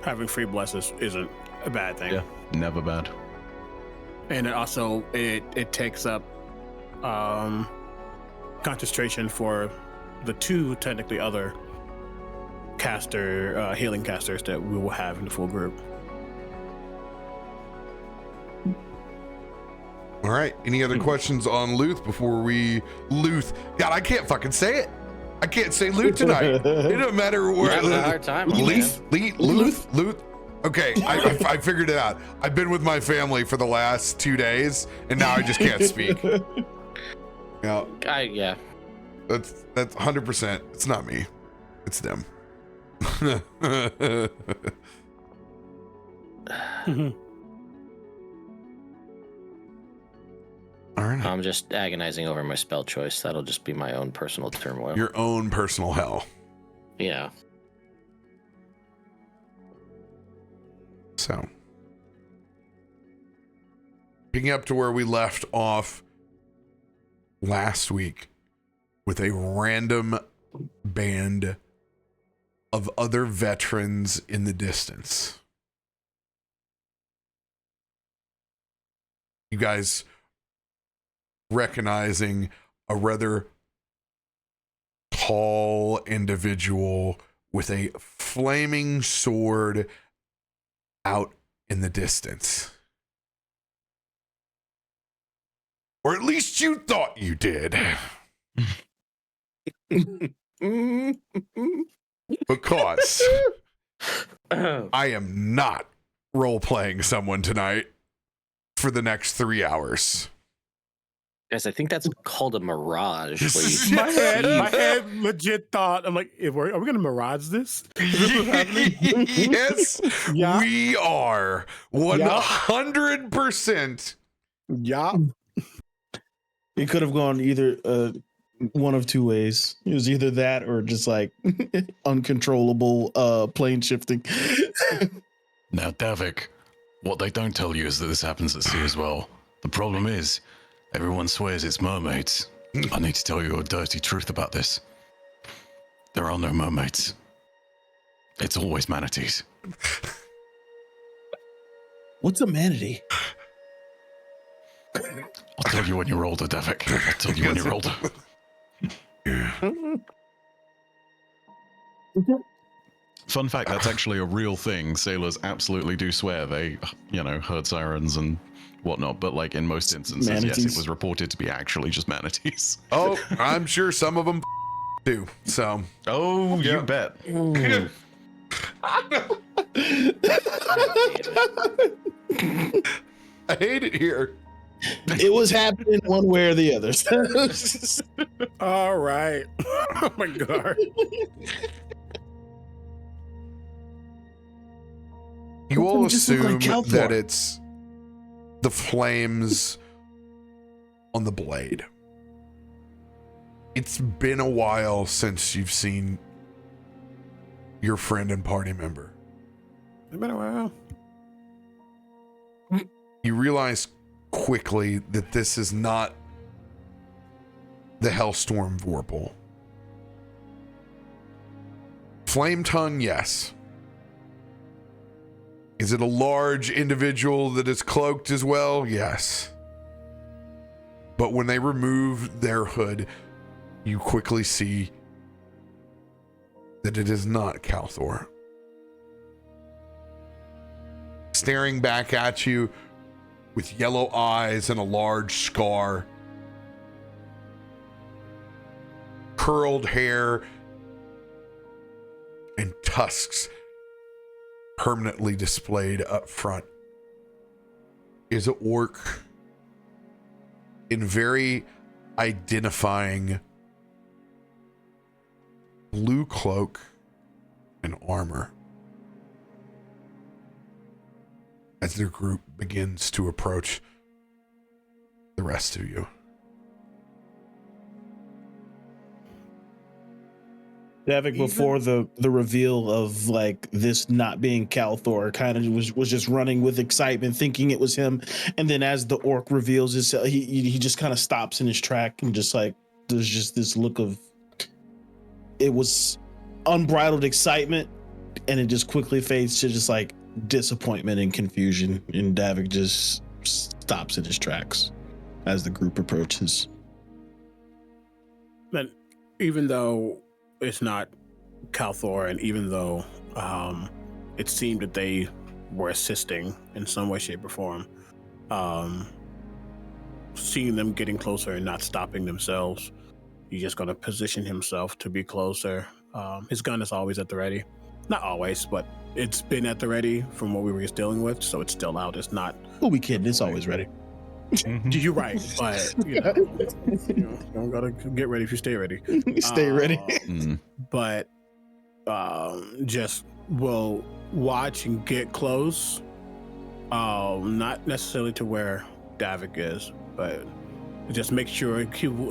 Having free blesses isn't a bad thing. Yeah, never bad. And it also it takes up concentration for the two technically other healing casters that we will have in the full group. All right. Any other questions on Luth before we Luth? God, I can't fucking say it. I can't say Luth tonight. It doesn't matter You're where. having a hard time. Luth. Okay, I figured it out. I've been with my family for the last 2 days, and now I just can't speak. Yeah, Yeah. that's 100%. It's not me. It's them. All right. I'm just agonizing over my spell choice. That'll just be my own personal turmoil. Your own personal hell. Yeah. So, picking up to where we left off last week with a random band of other veterans in the distance. You guys recognizing a rather tall individual with a flaming sword out in the distance. Or at least you thought you did. Because I am not role-playing someone tonight for the next 3 hours. Guys, I think that's called a mirage. Where you My head legit thought, I'm like, are we going to mirage this? Is this what's happening? Yes, Yeah. we are 100%. Yeah. It could have gone either one of two ways. It was either that or just like uncontrollable plane shifting. Now, Davik, what they don't tell you is that this happens at sea as well. The problem is, everyone swears it's mermaids. I need to tell you a dirty truth about this. There are no mermaids. It's always manatees. What's a manatee? I'll tell you when you're older, Davik. I'll tell you when you're older. Fun fact, that's actually a real thing. Sailors absolutely do swear. They, heard sirens and whatnot, but like in most instances, Manatees. yes, it was reported to be actually just manatees. Oh, I'm sure some of them do. So, Oh, you bet. I hate it here. It was happening one way or the other. All right. Oh my god. You all Just look assume like Kalthorr. that it's the flames on the blade. It's been a while since you've seen your friend and party member. It's been a while. You realize quickly that this is not the Hellstorm Vorpal. Flame Tongue, yes. Is it a large individual that is cloaked as well? Yes. But when they remove their hood, you quickly see that it is not Kalthorr. Staring back at you with yellow eyes and a large scar, curled hair, and tusks permanently displayed up front, is an orc in very identifying blue cloak and armor as their group begins to approach the rest of you. Davik, before the reveal of like this not being Kalthorr, kind of was just running with excitement, thinking it was him. And then as the orc reveals himself, he just kind of stops in his track and just like there's just this look of, it was unbridled excitement, and it just quickly fades to just like disappointment and confusion. And Davik just stops in his tracks as the group approaches. But even though it's not Kalthorr, and even though it seemed that they were assisting in some way, shape, or form, seeing them getting closer and not stopping themselves, he's just going to position himself to be closer. His gun is always at the ready. Not always, but it's been at the ready from what we were just dealing with, so it's still out. It's not... Who we kidding? It's always ready. You're right, but you don't gotta get ready if you stay ready. Stay ready. But just will watch and get close. Not necessarily to where Davik is, but just make sure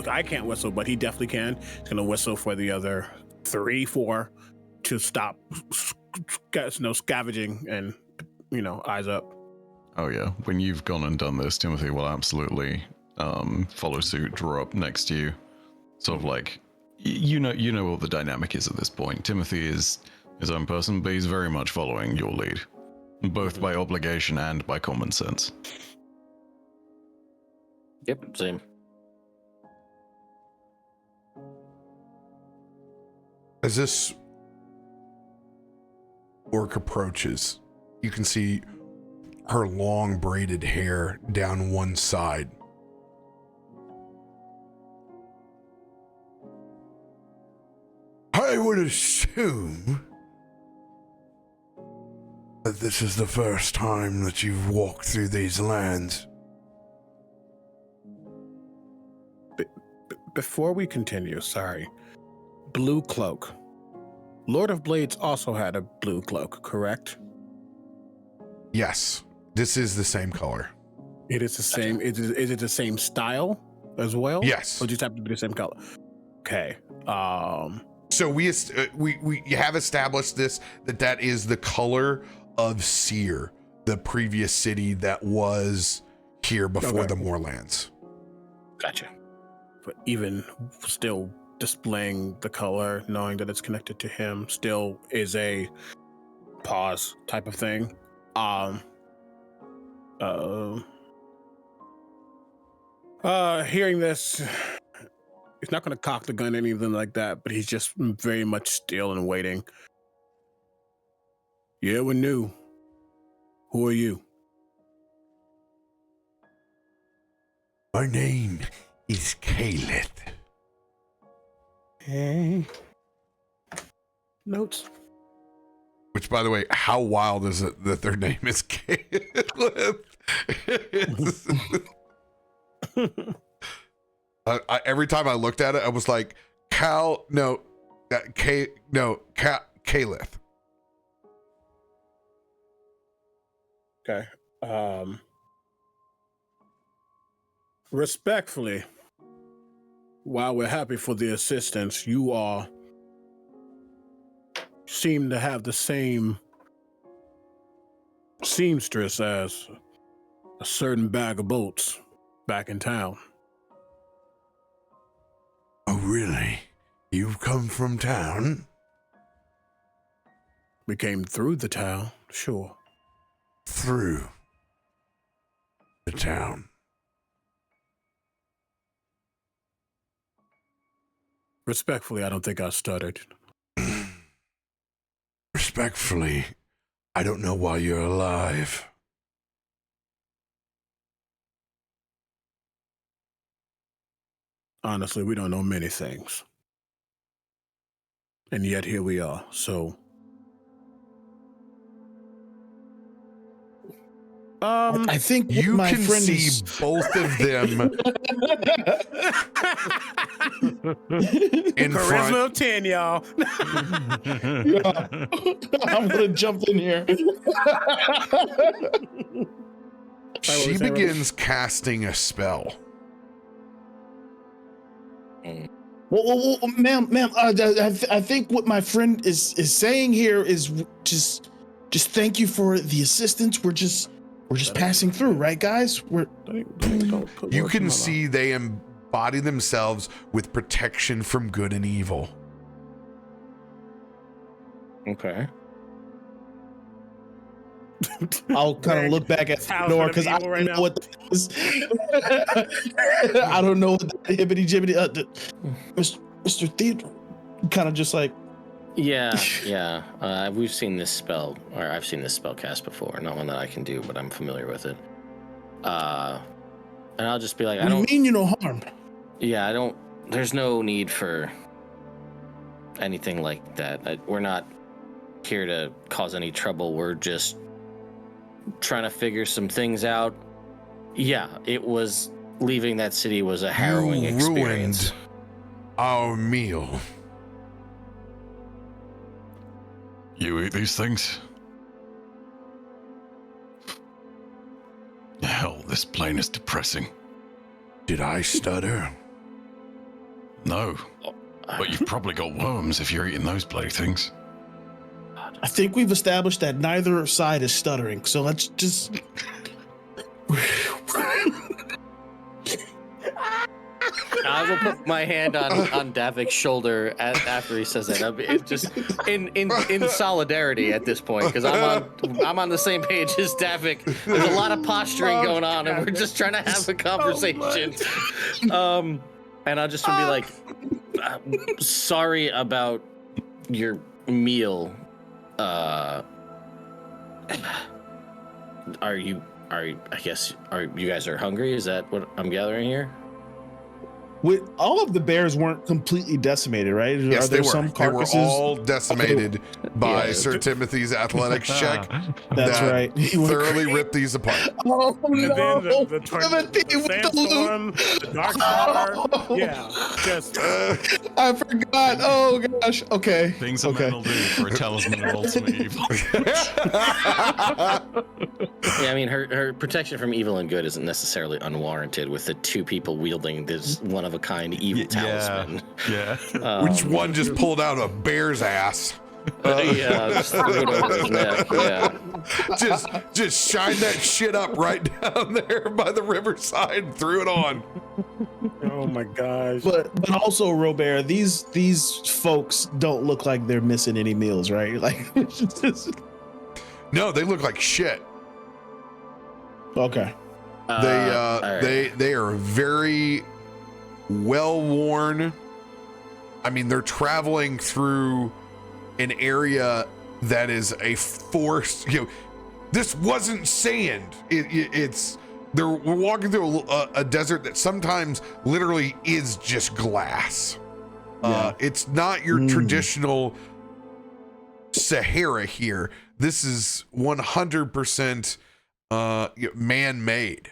I can't whistle, but he definitely can. He's gonna whistle for the other 3, 4 to stop, scavenging and eyes up. Oh yeah, when you've gone and done this, Timothy will absolutely follow suit, draw up next to you. Sort of like, you know what the dynamic is at this point. Timothy is his own person, but he's very much following your lead, both by obligation and by common sense. Yep, same. As this orc approaches, you can see her long braided hair down one side. I would assume that this is the first time that you've walked through these lands. Before we continue, sorry. Blue cloak. Lord of Blades also had a blue cloak, correct? Yes, this is the same color. It is the same. Is it the same style as well? Yes. Or just have to be the same color? Okay. So we have established that is the color of Seer, the previous city that was here before the Mournlands. Gotcha. But even still displaying the color, knowing that it's connected to him, still is a pause type of thing. Hearing this, he's not going to cock the gun or anything like that, but he's just very much still and waiting. Yeah, we're new. Who are you? My name is Caleth. Hey. Notes. Which, by the way, how wild is it that their name is Caleth? Every time I looked at it, I was like, Calith. Okay. Respectfully, while we're happy for the assistance, you all seem to have the same seamstress as a certain bag of bolts back in town. Oh, really? You've come from town? We came through the town, sure. Through the town. Respectfully, I don't think I stuttered. Respectfully, I don't know why you're alive. Honestly, we don't know many things. And yet here we are, so... I think You my can friend see is... both of them in Charisma front. of 10, y'all. I'm gonna jump in here. She begins casting a spell. Well, ma'am, I think what my friend is saying here is just thank you for the assistance. We're just passing through, right, guys? You can see they embody themselves with protection from good and evil. Okay. I'll kind of look back at Theodore because I don't know what that is. I don't know what the hibbity jibbity. Mr. Theodore, kind of just like. Yeah. We've seen this spell, or I've seen this spell cast before. Not one that I can do, but I'm familiar with it. And I'll just be like, I don't mean you no harm. Yeah, I don't. There's no need for anything like that. We're not here to cause any trouble. We're just trying to figure some things out. Yeah, it was leaving that city was a harrowing experience. Ruined our meal. You eat these things? Hell, this plane is depressing. Did I stutter? No, but you've probably got worms if you're eating those bloody things. I think we've established that neither side is stuttering, so let's just. I will put my hand on Davik's shoulder after he says that. It just in solidarity at this point, because I'm on the same page as Davik. There's a lot of posturing going on, and we're just trying to have a conversation. And I'll just be like, sorry about your meal. Are you guys are hungry? Is that what I'm gathering here? With all of the bears weren't completely decimated, right? Yes, Are there they were. some carcasses? They were all decimated by Sir Timothy's athletics check. That's right. Thoroughly ripped these apart. Oh And no! then the sandstorm, the dark star. Yeah, just I forgot. Oh gosh. Okay. Things a man will do for a talisman of ultimate evil. Yeah, I mean, her protection from evil and good isn't necessarily unwarranted with the two people wielding this one-of-a-kind evil talisman. Yeah. Which one just pulled out a bear's ass? Yeah, just threw it over his neck. Yeah. Just shine that shit up right down there by the riverside and threw it on. oh my gosh. But also, RoBear, these folks don't look like they're missing any meals, right? Like, No, they look like shit. okay. They are very well worn. I mean, they're traveling through an area that is a forest. This wasn't sand. We're walking through a desert that sometimes literally is just glass. Yeah. It's not your traditional Sahara here. This is 100% man-made.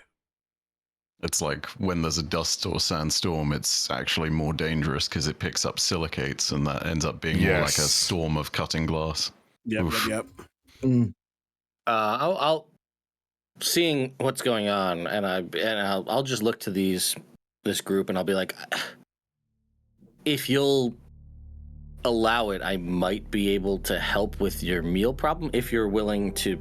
It's like when there's a dust or sandstorm, it's actually more dangerous because it picks up silicates, and that ends up being more like a storm of cutting glass. Yep. I'll seeing what's going on, and I'll just look to this group, and I'll be like, if you'll allow it, I might be able to help with your meal problem if you're willing to,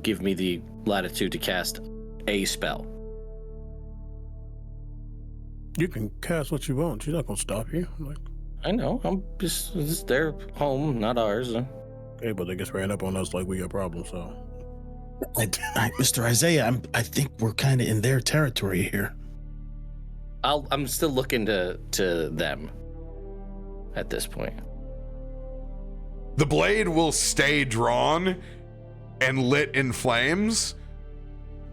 give me the latitude to cast a spell. You can cast what you want. She's not gonna stop you. I know. This is their home, not ours. Hey, but they just ran up on us like we got problems. So, Mr. Isaiah, I think we're kind of in their territory here. I'm still looking to them at this point. The blade will stay drawn and lit in flames.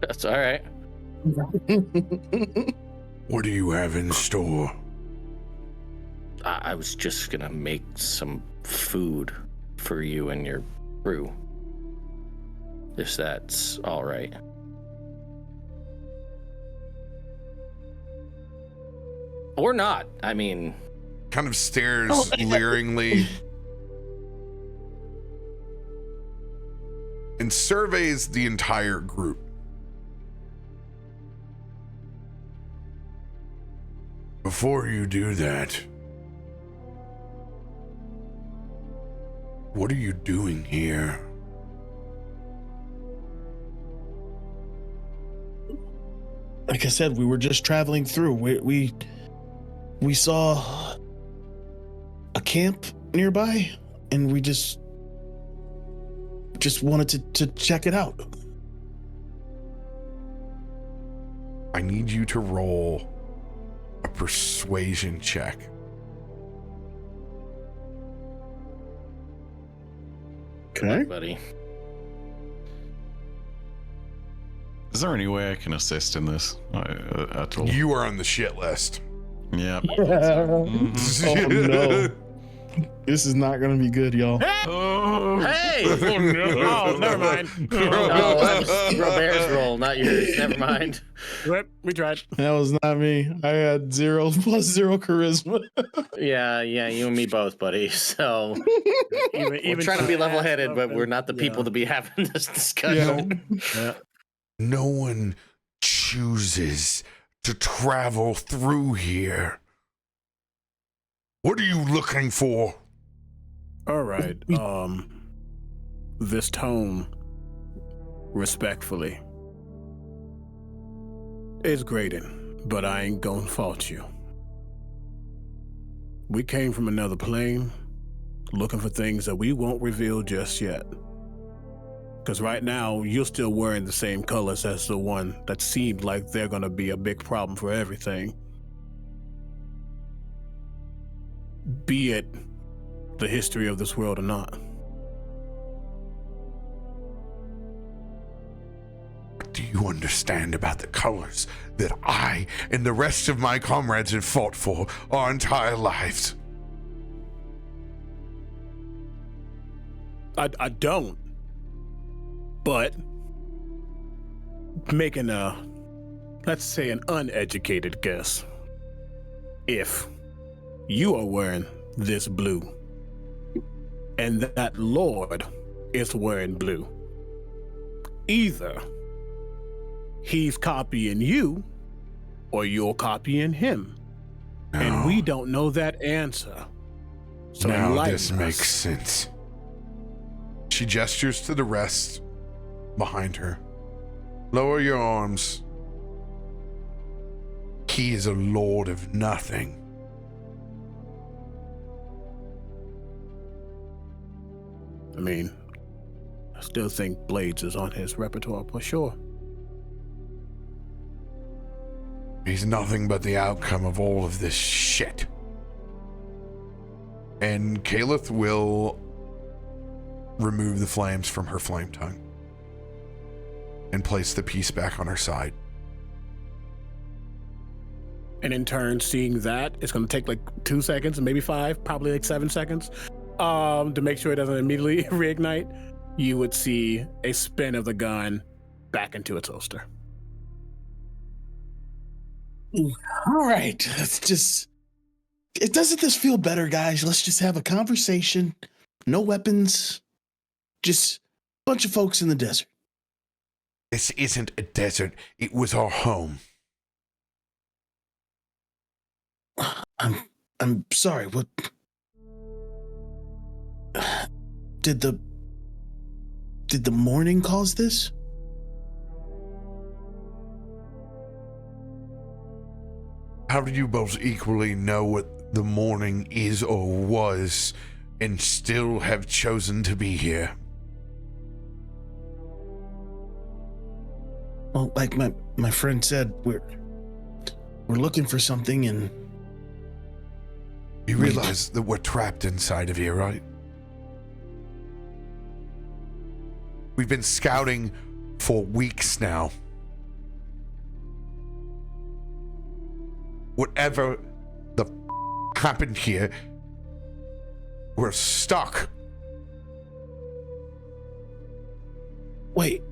That's all right. What do you have in store? I was just gonna make some food for you and your crew, if that's all right. Or not. I mean, kind of stares leeringly and surveys the entire group. Before you do that, what are you doing here? Like I said, we were just traveling through. We saw a camp nearby, and we just wanted to check it out. I need you to roll a persuasion check. Okay, buddy. Is there any way I can assist in this at all? You are on the shit list. Yeah. Oh no. This is not gonna be good, y'all. Hey! oh no! Oh, never mind. RoBear's roll, not yours. Never mind. Yep, we tried. That was not me. I had 0 + 0 charisma. Yeah, you and me both, buddy. So Even we're trying to be level-headed, but we're not the people to be having this discussion. Yeah. No one chooses to travel through here. What are you looking for? All right. This tone, respectfully, is grating, but I ain't gonna fault you. We came from another plane, looking for things that we won't reveal just yet. Because right now, you're still wearing the same colors as the one that seemed like they're gonna be a big problem for everything. Be it the history of this world or not. What do you understand about the colors that I and the rest of my comrades have fought for our entire lives? I don't. But making let's say an uneducated guess. If you are wearing this blue, and that Lord is wearing blue, either he's copying you, or you're copying him. No. And we don't know that answer. So now enlighten this us. makes sense. She gestures to the rest behind her. Lower your arms. He is a lord of nothing. I mean, I still think Blades is on his repertoire for sure. He's nothing but the outcome of all of this shit. And Kalith will remove the flames from her flame tongue and place the piece back on her side. And in turn, seeing that, it's going to take like 2 seconds, maybe 5, probably like 7 seconds, to make sure it doesn't immediately reignite. You would see a spin of the gun back into its holster. All right. Doesn't this feel better, guys? Let's just have a conversation. No weapons. Just a bunch of folks in the desert. This isn't a desert. It was our home. I'm sorry. What did the morning cause this? How do you both equally know what the morning is or was and still have chosen to be here? Well, like my friend said, we're looking for something, and you realize that we're trapped inside of here, right? We've been scouting for weeks now. Whatever the happened here, we're stuck. Wait,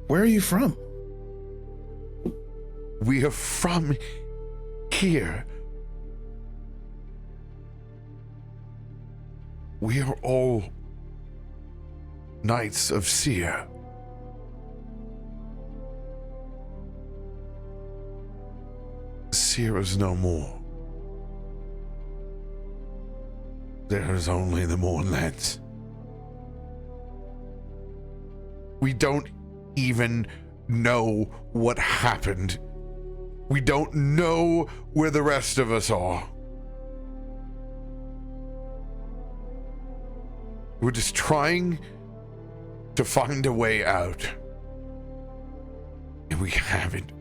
where are you from? We are from here. We are all Knights of Seer. Seer is no more. There is only the Mournlands. We don't even know what happened. We don't know where the rest of us are. We're just trying to find a way out. And we haven't.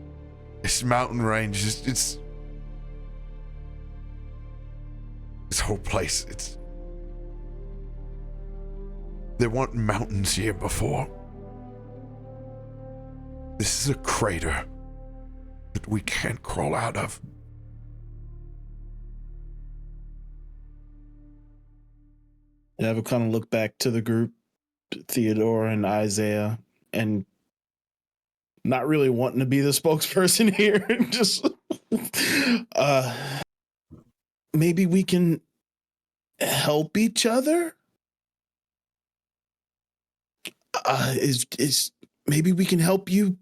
This mountain range is, it's this whole place, there weren't mountains here before. This is a crater that we can't crawl out of. And I would kind of look back to the group, Theodore and Isaiah, and not really wanting to be the spokesperson here. Just maybe we can help each other. Is maybe we can help you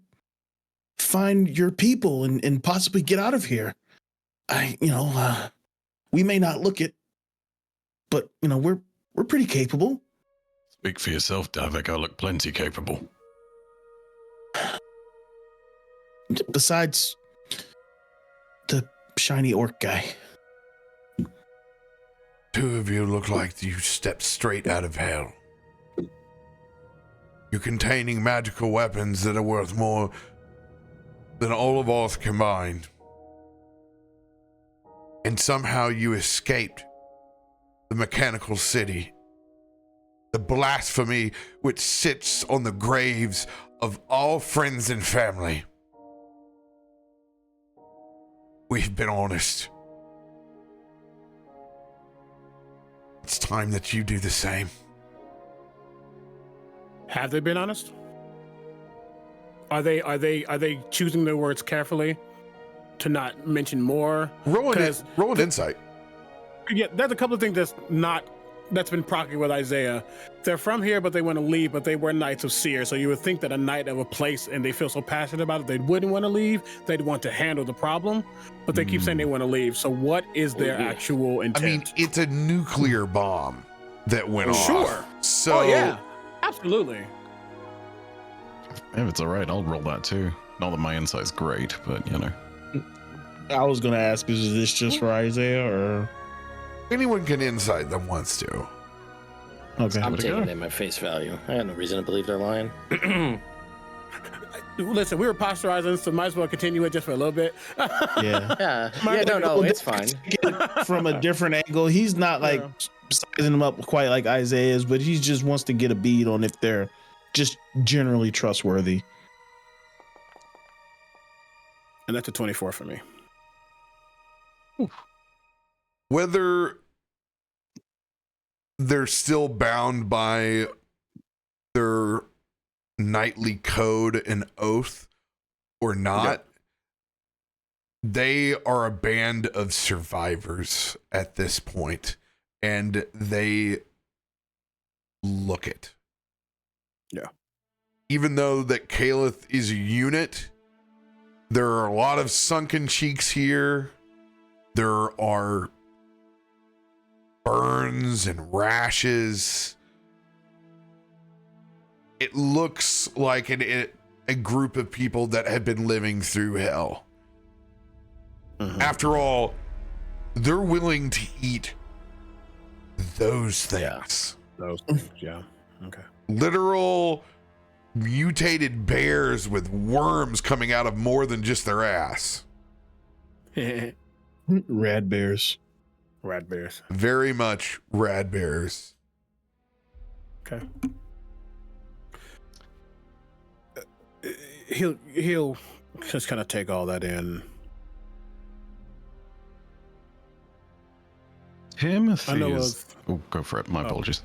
find your people and possibly get out of here. We may not look it, but we're pretty capable. Speak for yourself, Davik. I look plenty capable. Besides the shiny orc guy. Two of you look like you stepped straight out of hell. You're containing magical weapons that are worth more than all of ours combined. And somehow you escaped the mechanical city. The blasphemy which sits on the graves of all friends and family. We've been honest. It's time that you do the same. Have they been honest? Are they choosing their words carefully to not mention more? Roll an insight. Yeah, there's a couple of things that's been proccing with Isaiah. They're from here, but they want to leave, but they were Knights of Seer. So you would think that a knight of a place, and they feel so passionate about it, they wouldn't want to leave. They'd want to handle the problem, but they keep saying they want to leave. So what is their actual intent? I mean, it's a nuclear bomb that went off. Sure. So, oh, yeah. Absolutely. If it's all right, I'll roll that too. Not that my insight's great, but I was going to ask, is this just for Isaiah or? Anyone can insight that wants to. Okay. I'm taking them at face value. I had no reason to believe they're lying. Listen, we were posturizing, so might as well continue it just for a little bit. Yeah. No, it's fine. From a different angle, he's not like sizing them up quite like Isaiah is, but he just wants to get a bead on if they're just generally trustworthy. And that's a 24 for me. Whether they're still bound by their knightly code and oath or not, they are a band of survivors at this point, and they look it. Yeah. Even though that Kalith is a unit, there are a lot of sunken cheeks here. There are burns and rashes. It looks like a group of people that have been living through hell. After all, they're willing to eat those things. Yeah. Okay. Literal mutated bears with worms coming out of more than just their ass. Rad bears. Rad bears. Very much rad bears. Okay. He'll just kind of take all that in. Timothy I know is... Oh, go for it. My apologies.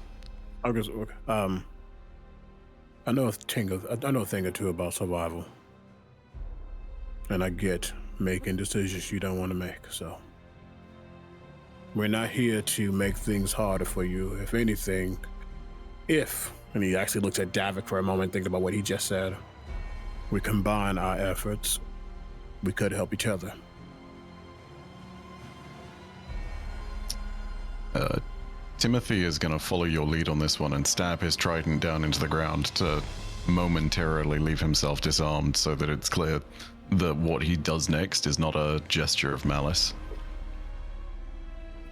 I know a thing or two about survival, and I get making decisions you don't want to make. So we're not here to make things harder for you. If anything, and he actually looks at Davik for a moment, thinking about what he just said. We combine our efforts, we could help each other. Timothy is going to follow your lead on this one and stab his trident down into the ground to momentarily leave himself disarmed so that it's clear that what he does next is not a gesture of malice.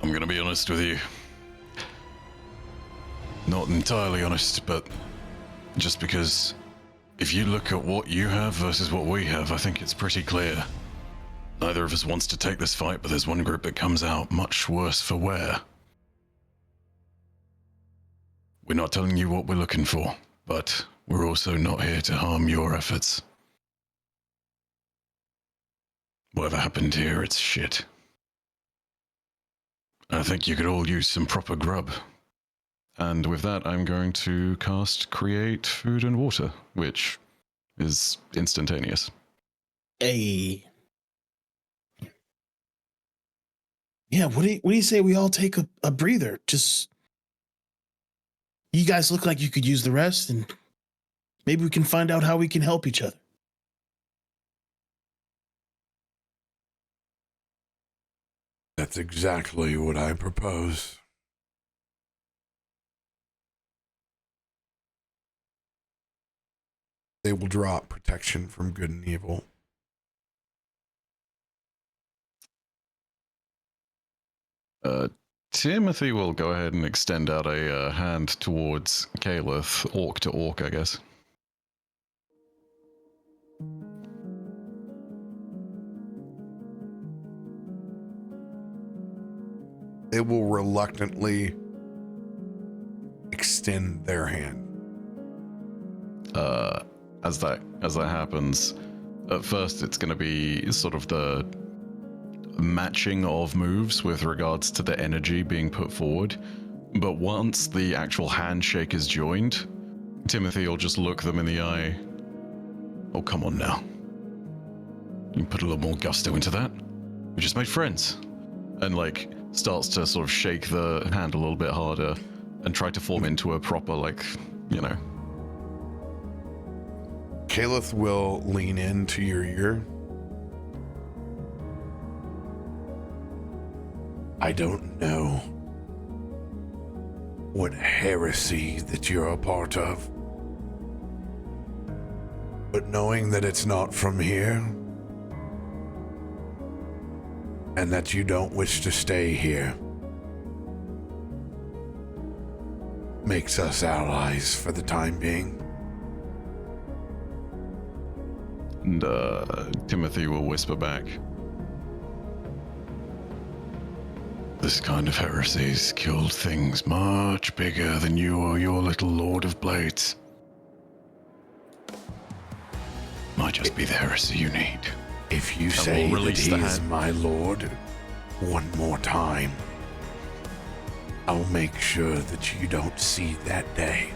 I'm going to be honest with you. Not entirely honest, but just because if you look at what you have versus what we have, I think it's pretty clear. Neither of us wants to take this fight, but there's one group that comes out much worse for wear. We're not telling you what we're looking for, but we're also not here to harm your efforts. Whatever happened here, it's shit. I think you could all use some proper grub. And with that, I'm going to cast Create Food and Water, which is instantaneous. Hey. Yeah, what do you say we all take a breather? Just... You guys look like you could use the rest, and maybe we can find out how we can help each other. That's exactly what I propose. They will drop protection from good and evil. Timothy will go ahead and extend out a hand towards Kalith, orc to orc, I guess. They will reluctantly extend their hand. As that happens, at first it's going to be sort of the matching of moves with regards to the energy being put forward, but once the actual handshake is joined, Timothy will just look them in the eye. Oh, come on now. You put a little more gusto into that. We just made friends. And starts to sort of shake the hand a little bit harder and try to form into a proper, Kalith will lean into your ear. I don't know what heresy that you're a part of, but knowing that it's not from here and that you don't wish to stay here makes us allies for the time being. And Timothy will whisper back. This kind of heresy's killed things much bigger than you or your little Lord of Blades. Might just be the heresy you need. If you say that he is my lord one more time, I'll make sure that you don't see that day.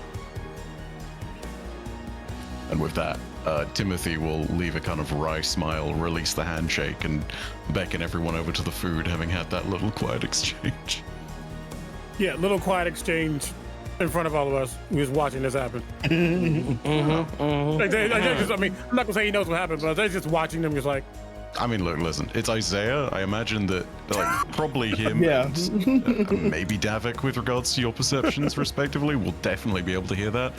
And with that, Timothy will leave a kind of wry smile, release the handshake, and beckon everyone over to the food, having had that little quiet exchange. Yeah, little quiet exchange in front of all of us. We was watching this happen. Like I mean, I'm not gonna say he knows what happened, but they're just watching them, just like. I mean, look, listen, it's Isaiah. I imagine that, like, probably him Yeah. and maybe Davik, with regards to your perceptions, respectively, will definitely be able to hear that.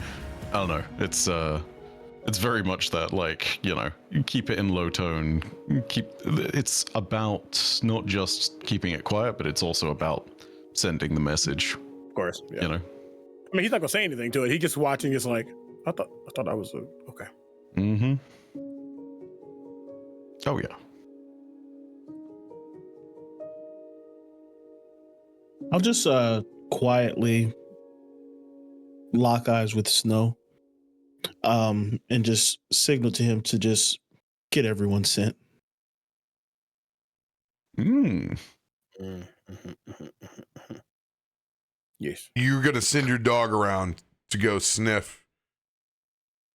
I don't know. It's very much that, like, you know, you keep it in low tone. It's about not just keeping it quiet, but it's also about sending the message. Of course, yeah. You know. I mean, he's not gonna say anything to it. He's just watching. It's like, I thought I was okay. Mm-hmm. Oh yeah. I'll just quietly lock eyes with Snow, and just signal to him to just get everyone sent. Yes. You're gonna send your dog around to go sniff.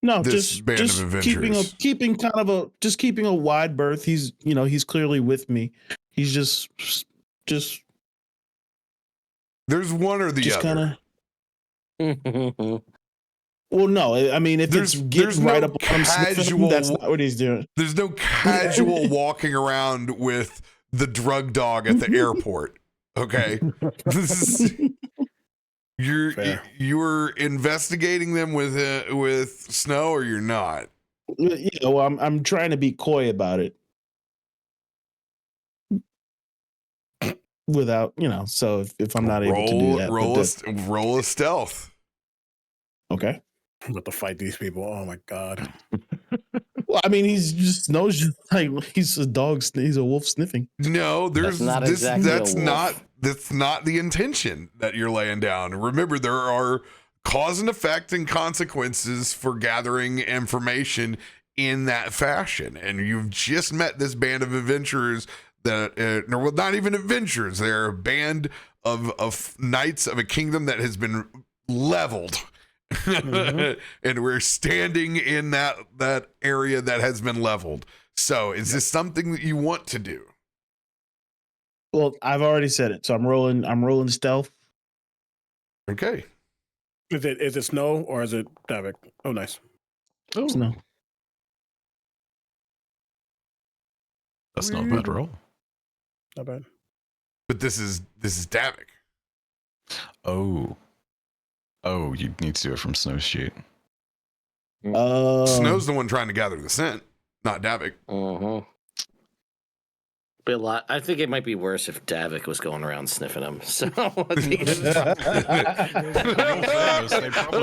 No, This just band of adventurers. keeping a wide berth. He's clearly with me. He's just There's one or the just other. kind of. Well, no, I mean, if There's it's getting right no up on sniffing, casual- that's not what he's doing. There's no casual walking around with the drug dog at the airport. Okay, this is you're investigating them with Snow, or you're not. Well, I'm trying to be coy about it, without So if I'm not able to do that, roll a stealth. Okay. I'm about to fight these people. Oh my god. Well, I mean, Snow's just like he's a dog. He's a wolf sniffing. No, That's not the intention that you're laying down. Remember, there are cause and effect and consequences for gathering information in that fashion. And you've just met this band of adventurers that, well, not even adventurers. They're a band of knights of a kingdom that has been leveled. Mm-hmm. And we're standing in that area that has been leveled. So is this something that you want to do? Well, I've already said it, so I'm rolling stealth. Okay. Is it Snow or is it Davik? Oh, nice. Oh, Snow. That's not bad at all. Not bad. But this is Davik. Oh, you need to do it from Snow's sheet. Snow's the one trying to gather the scent, not Davik. Be a lot. I think it might be worse if Davik was going around sniffing them. So They probably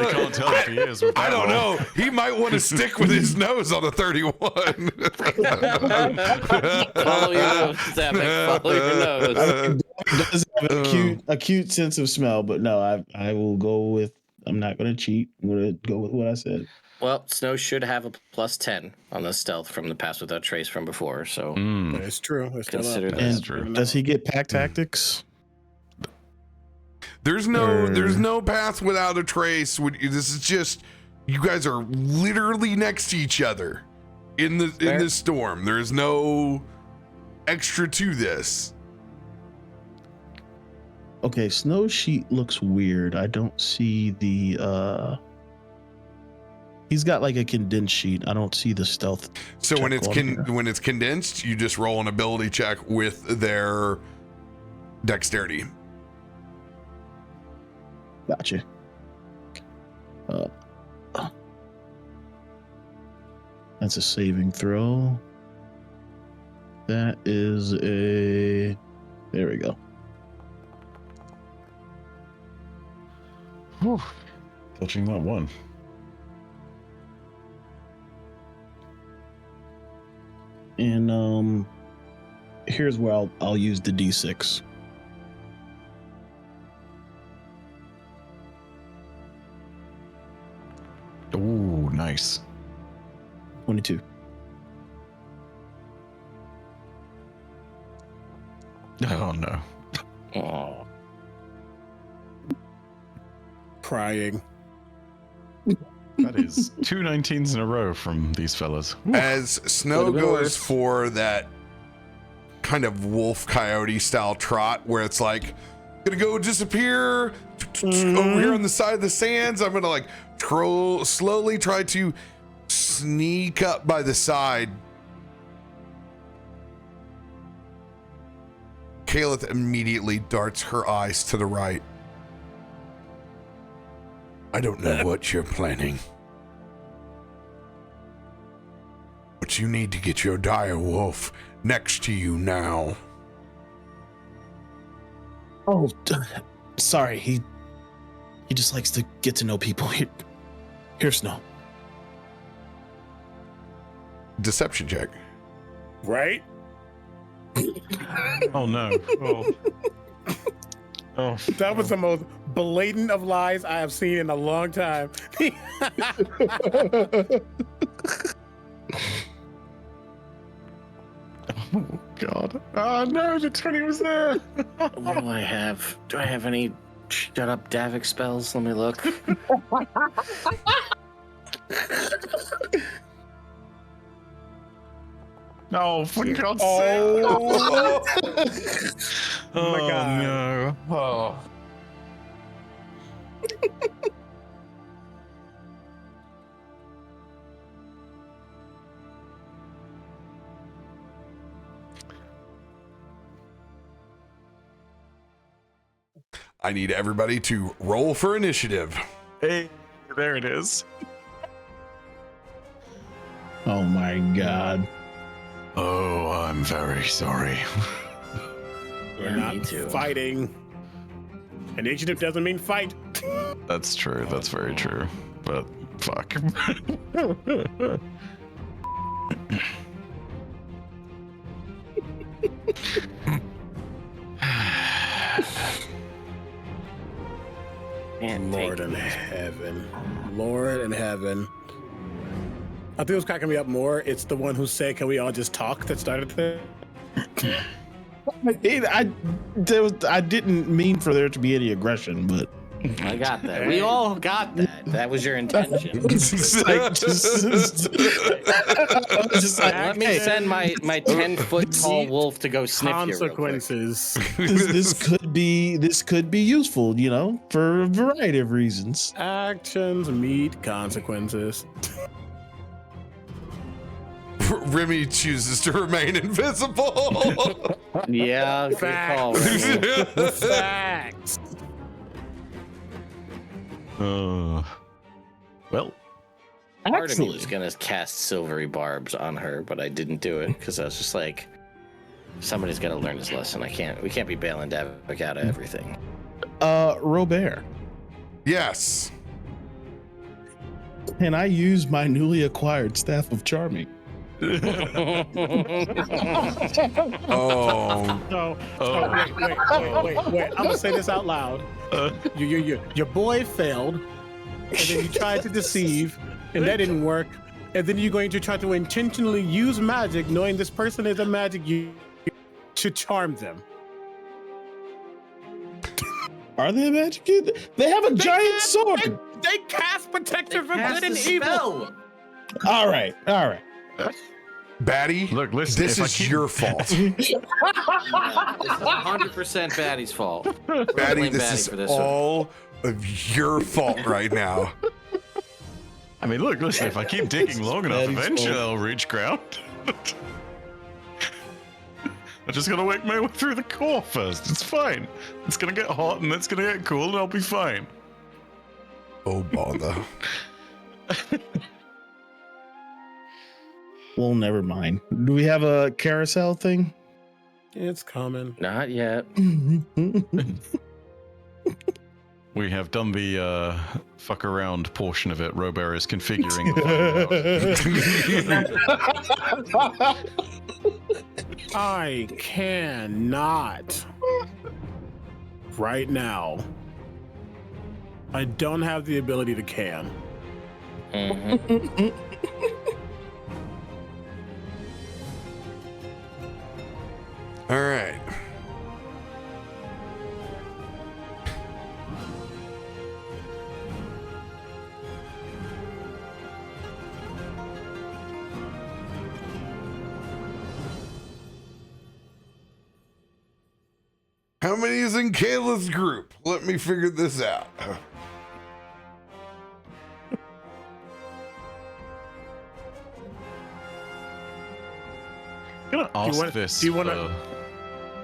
can't tell if he is. I don't know. He might want to stick with his nose on a 31. Follow your nose, Davik. Follow your nose. I mean, Davik does have a cute sense of smell, but no, I will go with. I'm not going to cheat. I'm going to go with what I said. Well, Snow should have a +10 on the stealth from the Pass Without Trace from before, so It's true. It's consider that. And true. does he get pack tactics? There's no path without a trace. This is just, you guys are literally next to each other in this storm. There's no extra to this. Okay, Snow sheet looks weird. I don't see the he's got like a condensed sheet. I don't see the stealth. So when check it's on here. when it's condensed, you just roll an ability check with their dexterity. Gotcha. That's a saving throw. That is a. There we go. Whew. Touching that one. And here's where I'll use the D6. Ooh, nice. 22. Oh no. Oh, Crying. That is 2 19s in a row from these fellas. As Snow Could've been goes worse. for that kind of wolf coyote style trot where it's like, gonna go disappear over here on the side of the sands. I'm gonna like slowly try to sneak up by the side. Kalith immediately darts her eyes to the right. I don't know what you're planning, but you need to get your dire wolf next to you now. Oh, sorry. He just likes to get to know people. Here, Snow. Deception check. Right? Oh no. Oh. Oh. That was the most blatant of lies I have seen in a long time. Oh God. Oh no, the 20 was there. What do I have? Do I have any shut up Davik spells? Let me look. No, for God's sake. Oh, Oh my God. no. Oh. I need everybody to roll for initiative. Hey, there it is. Oh my God. Oh, I'm very sorry. we're Yeah, not me too. fighting. Initiative doesn't mean fight. That's true. That's very true. But fuck. Can't Lord take in these. heaven. Lord in heaven. I think what's cracking me up more, it's the one who said, can we all just talk that started the I didn't mean for there to be any aggression, but I got that. We all got that. That was your intention. just like, Let me hey, send my 10-foot tall wolf to go sniff you real quick. consequences. this could be useful, for a variety of reasons. Actions meet consequences. Remy chooses to remain invisible. Yeah, good call, Remy. Facts. Well, Part of me was Actually, gonna cast silvery barbs on her, but I didn't do it because I was just like, somebody's gotta learn this lesson. We can't be bailing Davik out of everything. RoBear, Yes. can I use my newly acquired Staff of Charming? Oh. No. Wait. I'm gonna say this out loud. Your boy failed, and then you tried to deceive, and that didn't work. And then you're going to try to intentionally use magic, knowing this person is a magic you to charm them. Are they a magic kid? They have a giant sword. They cast protection for Cast good and a evil. spell. All right. Baddie, look, listen. this if I is keep- your fault. It's 100% Baddie's fault. Baddie, Blame this Baddie is for this one. all of your fault right now. I mean, look, listen. If I keep digging long enough, Daddy's eventually fault. I'll reach ground. I just gotta work my way through the core first. It's fine. It's gonna get hot and it's gonna get cool and I'll be fine. Oh, bother. Well, never mind. Do we have a carousel thing? It's coming. Not yet. We have done the fuck around portion of it. RoBear is configuring the I cannot right now. I don't have the ability to can. Mhm. All right. How many is in Kayla's group? Let me figure this out. I'm gonna ask this. Do you want to?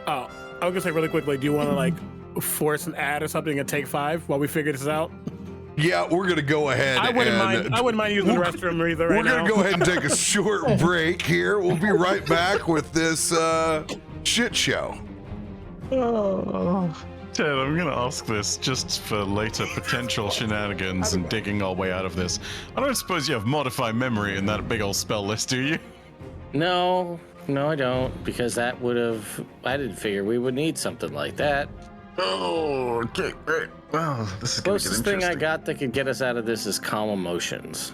Oh, I was gonna say really quickly. Do you want to like force an ad or something and take 5 while we figure this out? Yeah, we're gonna go ahead. I wouldn't mind using the restroom either. We're gonna go ahead and take a short break here. We'll be right back with this shit show. Ted, I'm gonna ask this just for later potential shenanigans and digging our way out of this. I don't suppose you have modify memory in that big old spell list, do you? No, I don't, because that would have. I didn't figure we would need something like that. Oh, okay, great. Well, this is gonna get Closest thing interesting. I got that could get us out of this is calm emotions.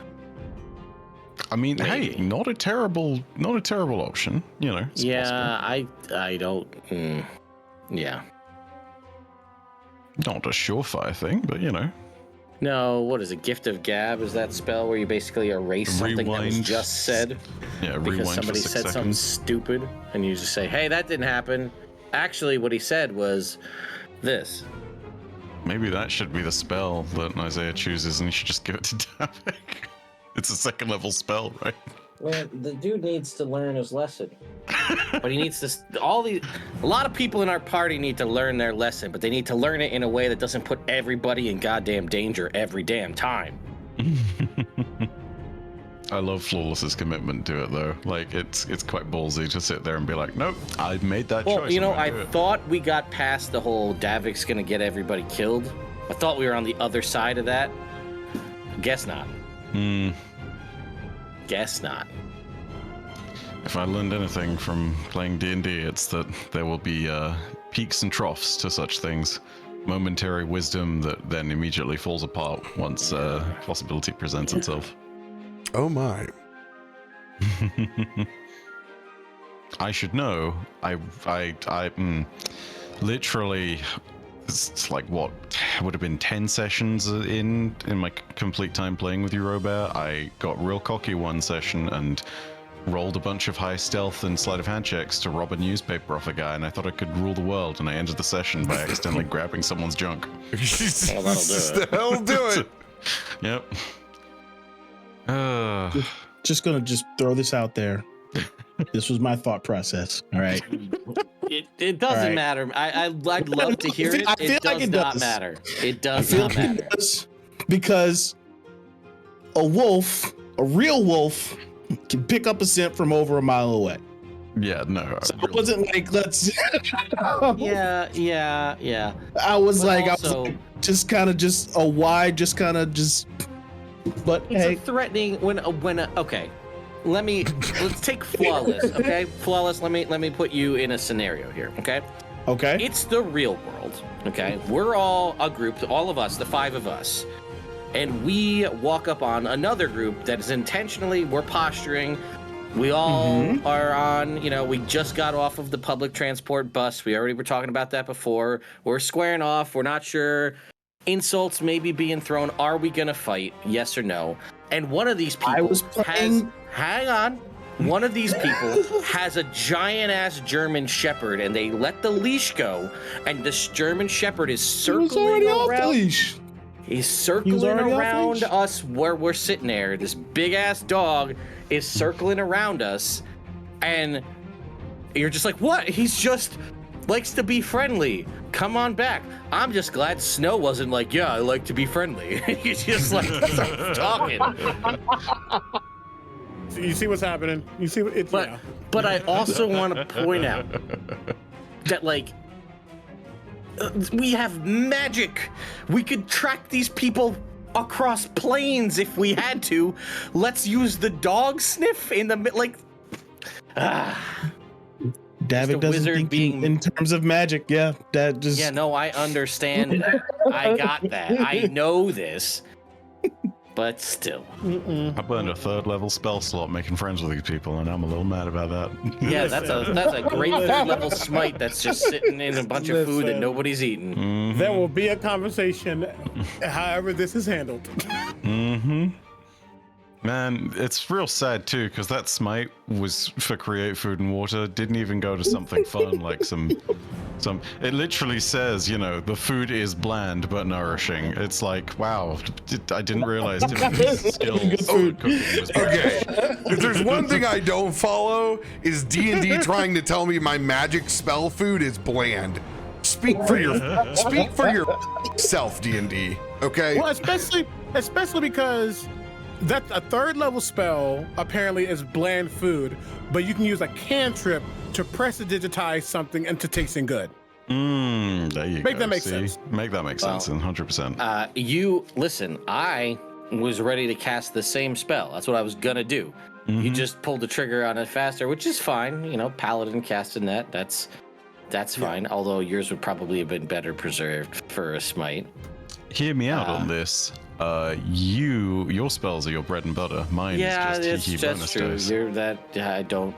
I mean, Maybe. hey, not a terrible option. You know. It's Yeah, I don't. Yeah. not a surefire thing, but you know. No, what is it? Gift of Gab is that spell where you basically erase something that was Rewind. just said Yeah, because rewind somebody for 6 said something seconds. stupid, and you just say, "Hey, that didn't happen." Actually, what he said was this. Maybe that should be the spell that Isaiah chooses, and you should just give it to Davik. It's a 2nd level spell, right? Well, the dude needs to learn his lesson. But he needs to. A lot of people in our party need to learn their lesson, but they need to learn it in a way that doesn't put everybody in goddamn danger every damn time. I love Flawless's commitment to it, though. Like, it's quite ballsy to sit there and be like, nope, I've made that choice. Well, you know, I'm gonna do I it." thought we got past the whole Davik's gonna get everybody killed. I thought we were on the other side of that. Guess not. Guess not. If I learned anything from playing D&D, it's that there will be peaks and troughs to such things. Momentary wisdom that then immediately falls apart once possibility presents itself. Oh my. I should know. Literally, it's like what would have been 10 sessions in my complete time playing with you, RoBear. I got real cocky one session and rolled a bunch of high stealth and sleight of hand checks to rob a newspaper off a guy, and I thought I could rule the world, and I ended the session by accidentally grabbing someone's junk. Well, that'll do it. That'll do it. Yep. Just gonna throw this out there. This was my thought process. All right. It doesn't All right. matter. I'd love to hear it. I feel It like does it not does. matter. It I does feel not like matter. it does because a wolf, a real wolf, can pick up a scent from over a mile away. Yeah, no. So it wasn't like let's. Yeah. I was But like, also- just kind of just a why, just kind of just. But It's hey, a threatening okay. Let's take Flawless, okay? Flawless, let me put you in a scenario here, okay? okay. It's the real world, okay? We're all a group, all of us, the 5 of us. And we walk up on another group that is intentionally, we're posturing. We all are on, we just got off of the public transport bus. We already were talking about that before. We're squaring off. We're not sure. Insults maybe being thrown. Are we going to fight? Yes or no? And one of these people hang on. One of these people has a giant ass German Shepherd, and they let the leash go. And this German Shepherd is circling off the around. leash. He's circling already off around leash? us where we're sitting there. This big ass dog is circling around us, and you're just like, what? He's just likes to be friendly. Come on back. I'm just glad Snow wasn't like, yeah, I like to be friendly. He's just like, stop talking. So you see what's happening. You see what it's. But I also want to point out that we have magic. We could track these people across planes if we had to. Let's use the dog sniff in the Davik doesn't wizard think being- in terms of magic. Yeah, that just. Yeah, no, I understand that. I got that. I know this. But still. I burned a 3rd level spell slot making friends with these people, and I'm a little mad about that. Yeah, that's a great 3rd level smite that's just sitting in a bunch of food that Listen. nobody's eating. There will be a conversation, however this is handled. Man, it's real sad too, because that smite was for create food and water. Didn't even go to something fun like some. It literally says, you know, the food is bland but nourishing. It's like, wow, I didn't realize Timothy's skills for cooking was bad. Okay, if there's one thing I don't follow is D&D trying to tell me my magic spell food is bland. Speak for yourself, D&D. Okay. Well, especially because that a 3rd level spell apparently is bland food, but you can use a cantrip to prestidigitize something into tasting good. There you go. Make that make sense. Make that make sense, 100%. You listen. I was ready to cast the same spell. That's what I was gonna do. You just pulled the trigger on it faster, which is fine. You know, Paladin casting that. That's fine. Although yours would probably have been better preserved for a smite. Hear me out on this. Your spells are your bread and butter. Mine is just that's true. dice. You're that. I don't.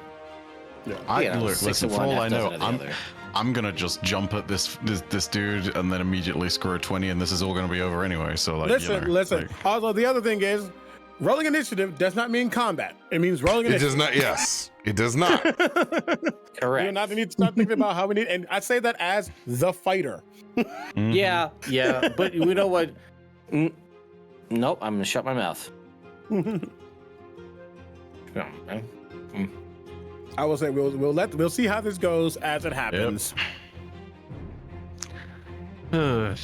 Look, listen. For all I know, I'm I'm gonna just jump at this dude and then immediately score a 20, and this is all gonna be over anyway. So like, listen. Like, also, the other thing is, rolling initiative does not mean combat. It means rolling initiative. It does not. Yes, it does not. Correct. You not need to start thinking about how we need, and I say that as the fighter. Yeah, but you know what? Nope, I'm gonna shut my mouth. I will say we'll see how this goes as it happens. Yep.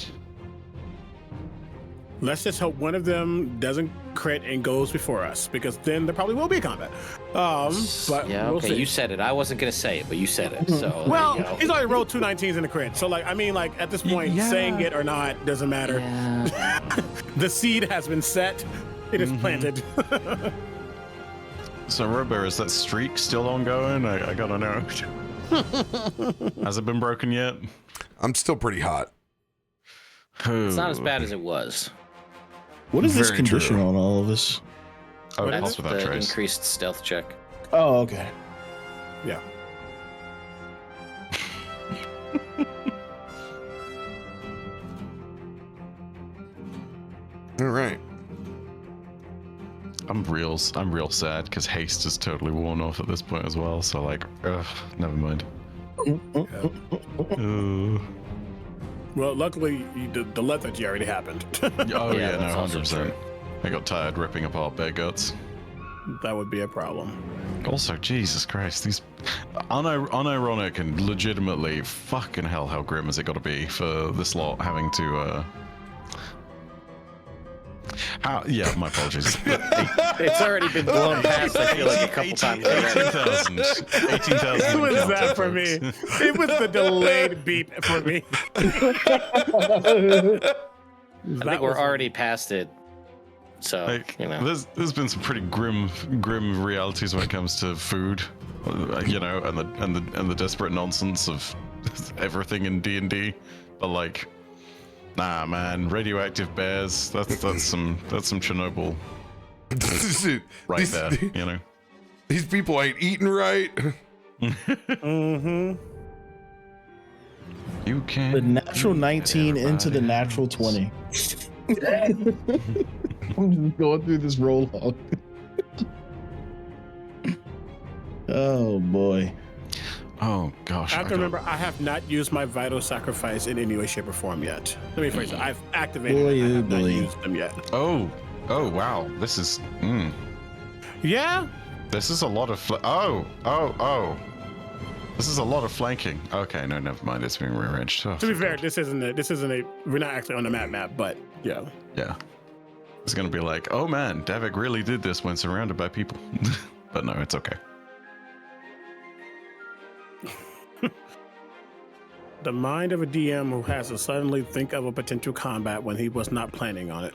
Let's just hope one of them doesn't crit and goes before us, because then there probably will be combat. But yeah, we'll okay, see. you said it. I wasn't gonna say it, but you said it. So Well, there you go. he's already rolled 2 19s in the crit, so like, I mean, like at this point, saying it or not doesn't matter. Yeah. The seed has been set. It is planted. So RoBear, is that streak still ongoing? I gotta know. Has it been broken yet? I'm still pretty hot. It's not as bad as it was. What is this Very condition true. on all of us? Oh, it That's helps without the trace. increased stealth check. Oh, okay. Yeah. All right. I'm real sad because haste is totally worn off at this point as well. So like, never mind. Well, luckily, the lethargy already happened. Oh yeah, no, that's also 100%. true. I got tired ripping apart bear guts. That would be a problem. Also, Jesus Christ, these unironic and legitimately fucking hell, how grim has it got to be for this lot having to yeah, my apologies. It's already been blown past, I feel like, a couple times already. 18,000. It was that for me. It was the delayed beep for me. I think we're already past it. So, Like, you know. there's been some pretty grim realities when it comes to food, you know, and the desperate nonsense of everything in D&D. But like, nah, man, radioactive bears. That's some Chernobyl right there. You know, These people ain't eating right. Mm-hmm. you can. The natural 19 into the natural 20. I'm just going through this roll log. Oh boy. Oh gosh. I have to remember, I have not used my vital sacrifice in any way, shape, or form yet. Let me phrase it. I've activated it. I have not used them yet. Oh wow. This is. Yeah. This is a lot of. This is a lot of flanking. Okay, no, never mind. It's being rearranged. Oh, To be fair, this isn't a. We're not actually on the map, but yeah. yeah. It's gonna be like, oh man, Davik really did this when surrounded by people. But no, it's okay. The mind of a DM who has to suddenly think of a potential combat when he was not planning on it.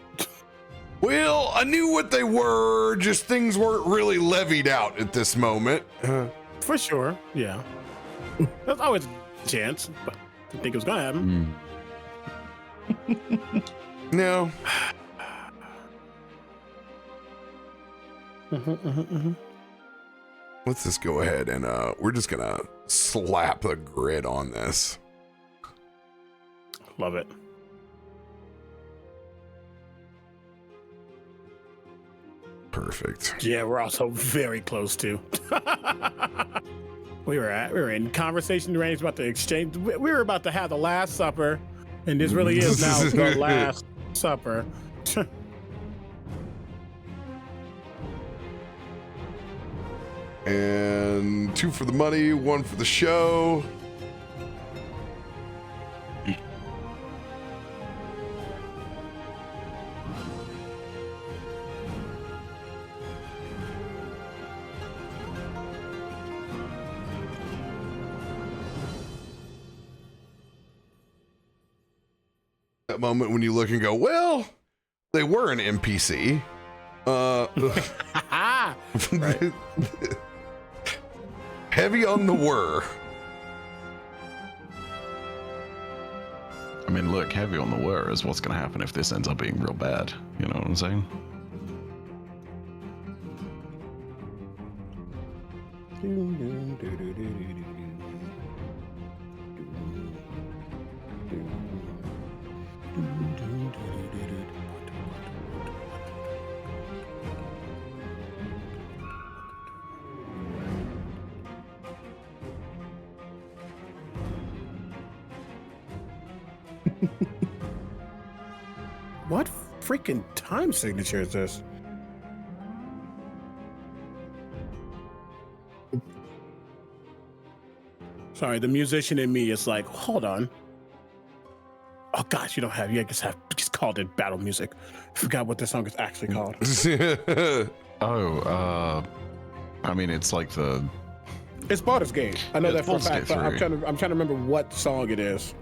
Well, I knew what they were, just things weren't really levied out at this moment. For sure, yeah. There's always a chance, but I didn't think it was gonna happen. No. Let's just go ahead and we're just gonna slap the grid on this. Love it. Perfect. Yeah, we're also very close to. we were in conversation range about to exchange. We were about to have the Last Supper, and this really is now the Last Supper. And 2 for the money, 1 for the show. That moment when you look and go, well, they were an NPC. Right. Heavy on the were. I mean, look, heavy on the were is what's going to happen if this ends up being real bad. You know what I'm saying? What freaking time signature is this? Sorry, the musician in me is like, hold on. Oh gosh, you just called it battle music. Forgot what this song is actually called. I mean, it's like It's Baldur's Gate. I know Yeah, that for a Baldur's fact. Gate But I'm 3. trying to remember what song it is.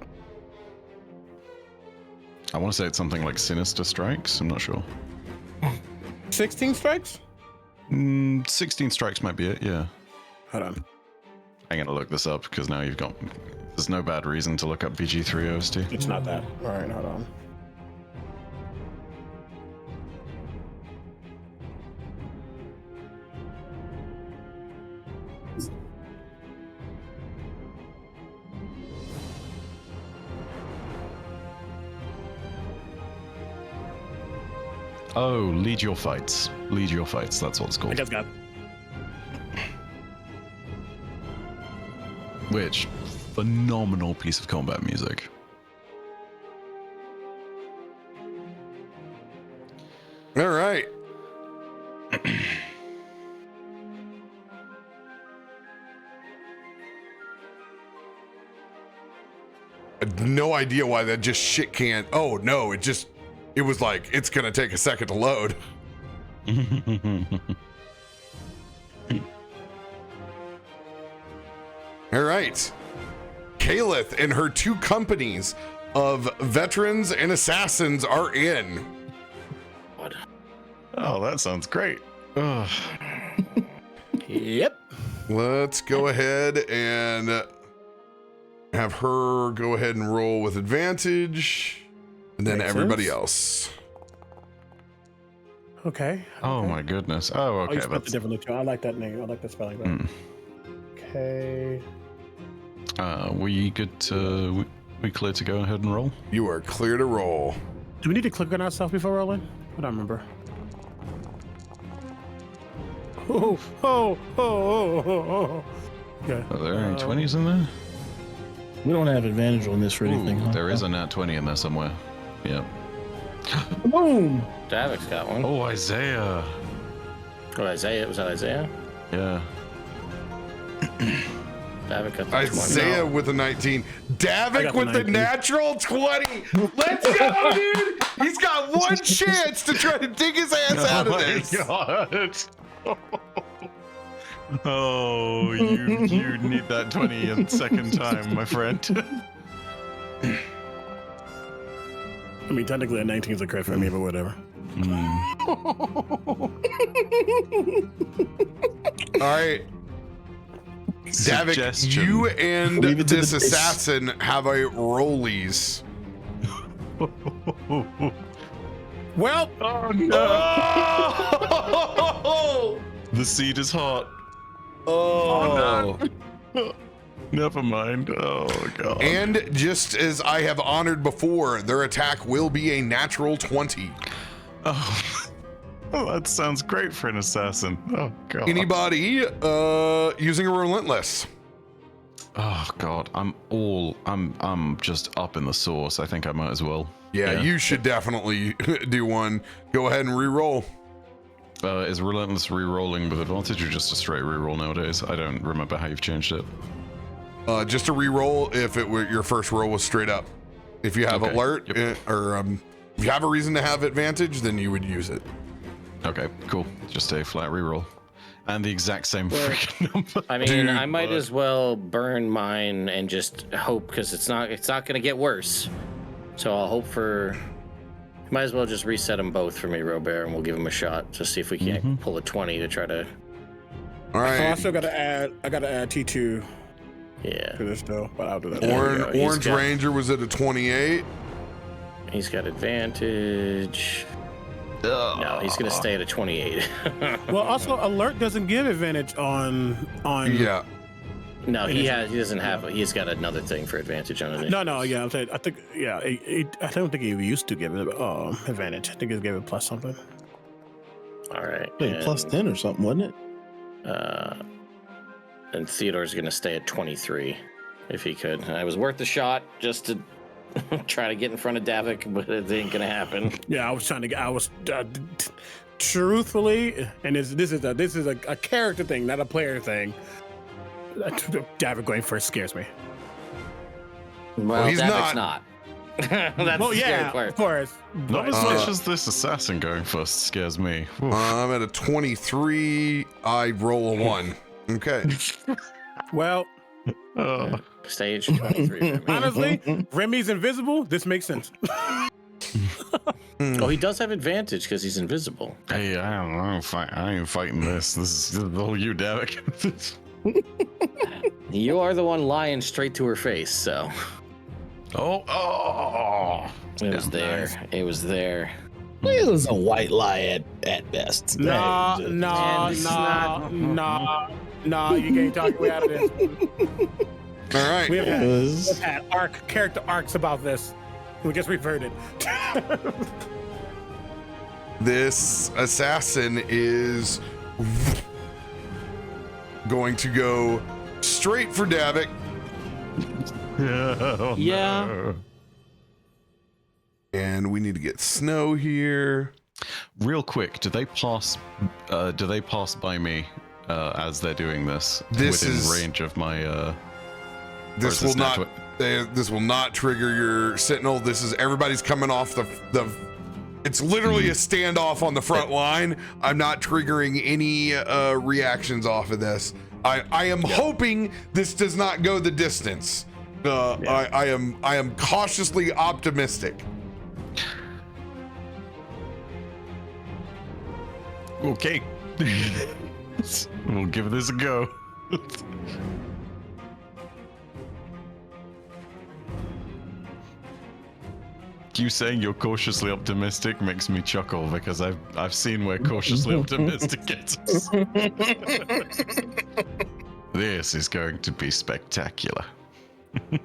I want to say it's something like Sinister Strikes. I'm not sure. 16 Strikes? 16 Strikes might be it, yeah. Hold on. I'm going to look this up because now there's no bad reason to look up VG3 OST. It's not that. All right, hold on. Oh, Lead Your Fights. Lead Your Fights, that's what it's I called. just got. Which, phenomenal piece of combat music. All right. No idea why that just shit can't. Oh no, it was like it's gonna take a second to load. All right. Kalith and her 2 companies of veterans and assassins are in. Oh, that sounds great. Ugh. Yep. Let's go ahead and have her go ahead and roll with advantage, and then Makes everybody sense. else. Okay. Oh my goodness. Oh, Oh, okay. you spelled it That's, differently too. I like that name. I like that spelling. Better. Okay. we good to, we clear to go ahead and roll? You are clear to roll. Do we need to click on ourselves before rolling? I don't remember. Oh, oh, oh, oh, oh, oh. Okay. Are there any 20s in there? We don't have advantage on this for anything. Ooh, Huh? there is a nat 20 in there somewhere. Yep. Boom. Davik's got one. Oh, Isaiah. Oh, Isaiah. Was that Isaiah? Yeah. Davik got the Isaiah 20. with a 19. I Davik got the with the 19. natural 20. Let's go, dude. He's got one chance to try to dig his ass out of this. God. Oh, you need that 20 in second time, my friend. I mean, technically, a 19 is a crit for me, but whatever. All right. Davik, Suggestion. you and Leave it to this the dice. assassin have a rollies. Well, Oh no! Oh! The seed is hot. Oh. Never mind. Oh god. And just as I have honored before, their attack will be a natural 20. Oh. That sounds great for an assassin. Oh god. Anybody using a relentless? Oh god, I'm just up in the sauce. I think I might as well. Yeah, you should definitely do one. Go ahead and re-roll. Is relentless re-rolling with advantage or just a straight re-roll nowadays? I don't remember how you've changed it. Just a re-roll if it were your first roll was straight up. If you have alert or if you have a reason to have advantage, then you would use it. Okay, cool. Just a flat re-roll. And the exact same freaking number. I mean, I might as well burn mine and just hope, because it's not going to get worse. So I'll hope for. Might as well just reset them both for me, RoBear, and we'll give them a shot to see if we can't pull a 20 to try to. All right. I also got to add T2. Yeah. To this though, but I'll do that. Orange Ranger was at a 28. He's got advantage. No, he's gonna stay at a 28. Well, also alert doesn't give advantage on. Yeah. No, he doesn't have. He's got another thing for advantage on it. No, yeah, I'm saying. I think, yeah, I don't think he used to give it advantage. I think he gave it plus something. All right. Wait, plus 10 or something, wasn't it? And Theodore's gonna stay at 23, if he could. And it was worth the shot just to try to get in front of Davik, but it ain't gonna happen. Yeah, I was truthfully, and this is a character thing, not a player thing. Davik going first scares me. Well, he's Davik's not. That's well, the scary yeah, part. of course. Not as much as this assassin going first scares me. I'm at a 23. I roll a 1. Okay. Well, Stage 23. honestly, Remy's invisible. This makes sense. Oh, he does have advantage because he's invisible. Hey, I don't know. I ain't fighting this. This is all you, Davik. You are the one lying straight to her face, so. Oh. It was there. Nice. It was there. It was a white lie at best. No, you can't talk your way out of this. All right. We've had character arcs about this. We just reverted. This assassin is going to go straight for Davik. Yeah. No. And we need to get snow here. Real quick, do they pass by me as they're doing this? This within is range of my. This will not. This will not trigger your sentinel. This is everybody's coming off the. It's literally a standoff on the front line. I'm not triggering any reactions off of this. I am hoping this does not go the distance. I am cautiously optimistic. Okay. We'll give this a go. You saying you're cautiously optimistic makes me chuckle because I've seen where cautiously optimistic gets us. This is going to be spectacular.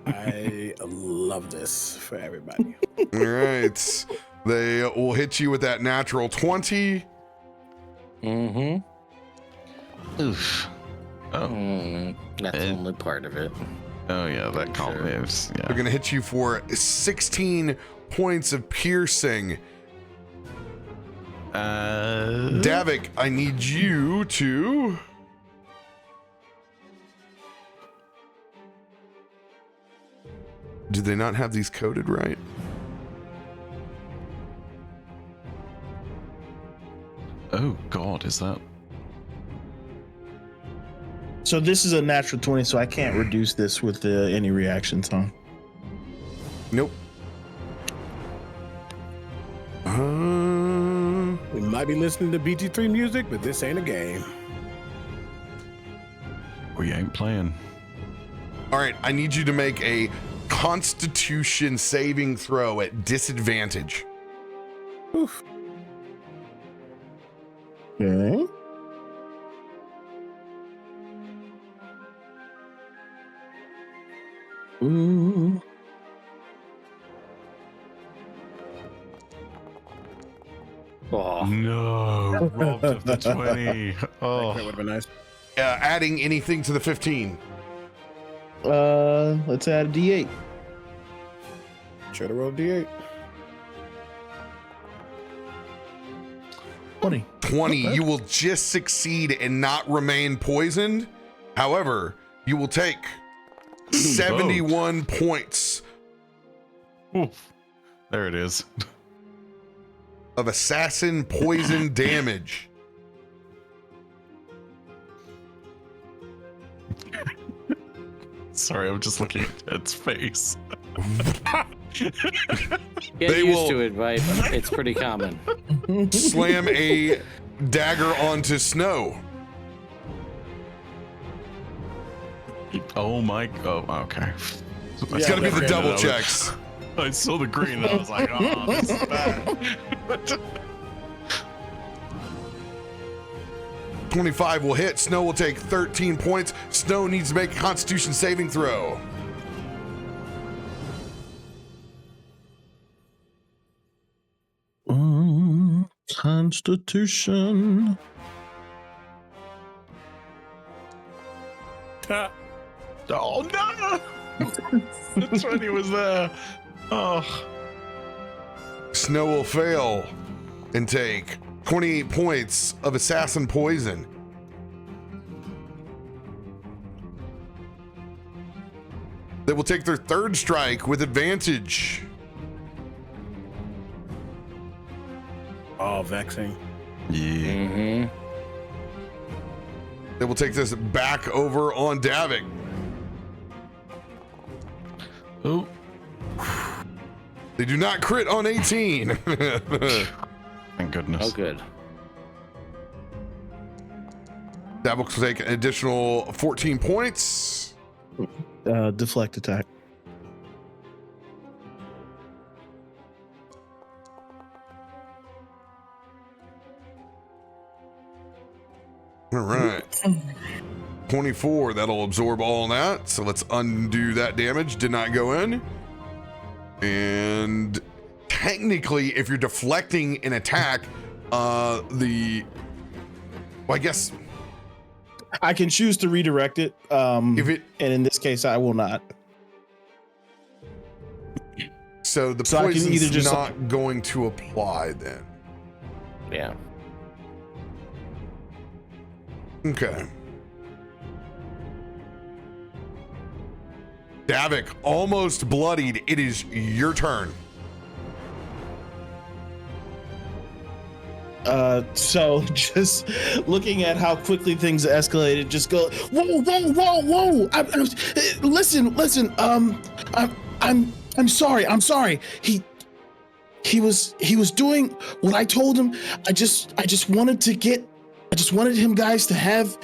I love this for everybody. All right. They will hit you with that natural 20. Mm-hmm. Oof. Oh. That's only part of it. Oh yeah, that can't be. They're Yeah. going to hit you for 16 points of piercing. Davik, I need you to... Did they not have these coded right? Oh God, is that? So this is a natural 20, so I can't reduce this with any reactions, huh? Nope. We might be listening to BT3 music, but this ain't a game. We ain't playing. All right, I need you to make a Constitution saving throw at disadvantage. Oof. Okay. Ooh. Oh, No, robbed of the 20. That Oh, would have been nice. Adding anything to the 15. Let's add a D8. Should have rolled D8. 20. 20. Okay. You will just succeed and not remain poisoned. However, you will take 71 points oof. There it is. of assassin poison damage. Sorry, I'm just looking at Ted's face. get They used will- to it, Vipe. It's pretty common. Slam a dagger onto Snow. Oh my. Oh, okay. It's got to be the double checks. I saw the green and I was like, oh, this is bad. 25 will hit. Snow will take 13 points. Snow needs to make a Constitution saving throw. Constitution. Oh no! The 20 was there. Oh. Snow will fail and take 28 points of assassin poison. They will take their third strike with advantage. Oh, vexing. Yeah. Mm-hmm. They will take this back over on Davik. Oh. They do not crit on 18. Thank goodness. Oh, good. Davik will take an additional 14 points. Deflect attack. All right. 24, that'll absorb all that. So let's undo that damage. Did not go in. And technically, if you're deflecting an attack, well, I guess I can choose to redirect it. if it, And in this case, I will not. so the So I can poison's either just- not going to apply then. Yeah. Okay. Davik, almost bloodied. It is your turn. So just looking at how quickly things escalated, just go, whoa, whoa, whoa, whoa. Listen. I'm sorry. He was doing what I told him. I just wanted him guys to have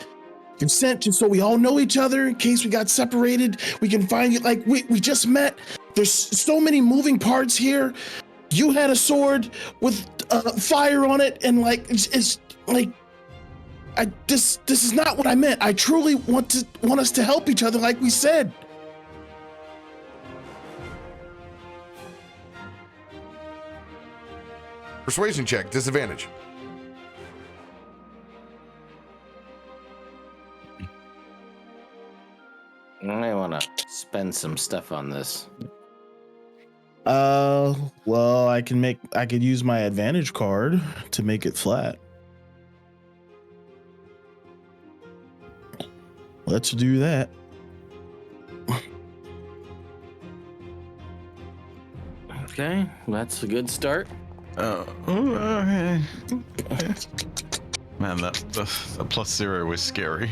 consent just so we all know each other in case we got separated. We can find it. Like we just met. There's so many moving parts here. You had a sword with fire on it, and like it's like this is not what I meant. I truly want us to help each other, like we said. Persuasion check, disadvantage. I want to spend some stuff on this. Well, I could use my advantage card to make it flat. Let's do that. Okay, that's a good start. Okay. Man, that plus 0 was scary.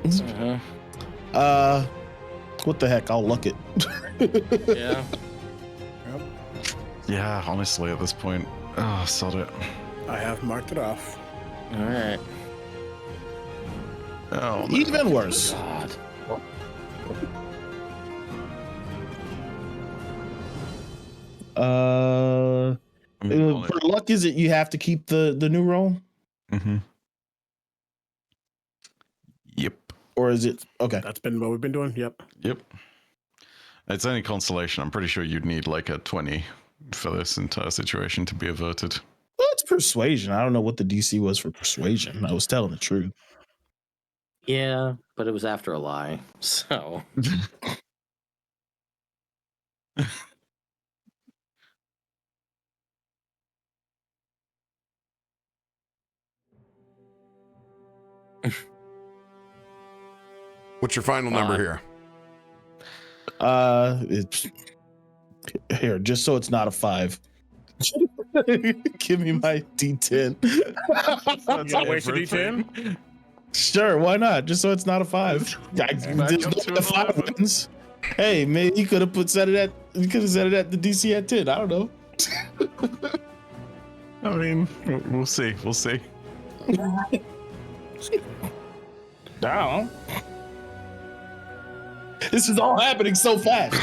Uh-huh. What the heck? I'll luck it. Yeah. Yeah, honestly, at this point, sod it. I have marked it off. All right. Oh, no. Even worse. God. For luck, is it you have to keep the new roll, Mm-hmm. Yep. or is it okay? That's been what we've been doing. Yep. Yep. It's only consolation. I'm pretty sure you'd need like a 20 for this entire situation to be averted. What? What's persuasion? I don't know what the DC was for persuasion. I was telling the truth. Yeah, but it was after a lie. So What's your final number here? It's here, just so it's not a 5. Give me my D10. You gotta waste your D10? Sure, why not? Just so it's not a 5. There's no the 5 wins. Hey, maybe you could have set it at the DC at 10. I don't know. I mean, we'll see. We'll see. Down. This is all happening so fast.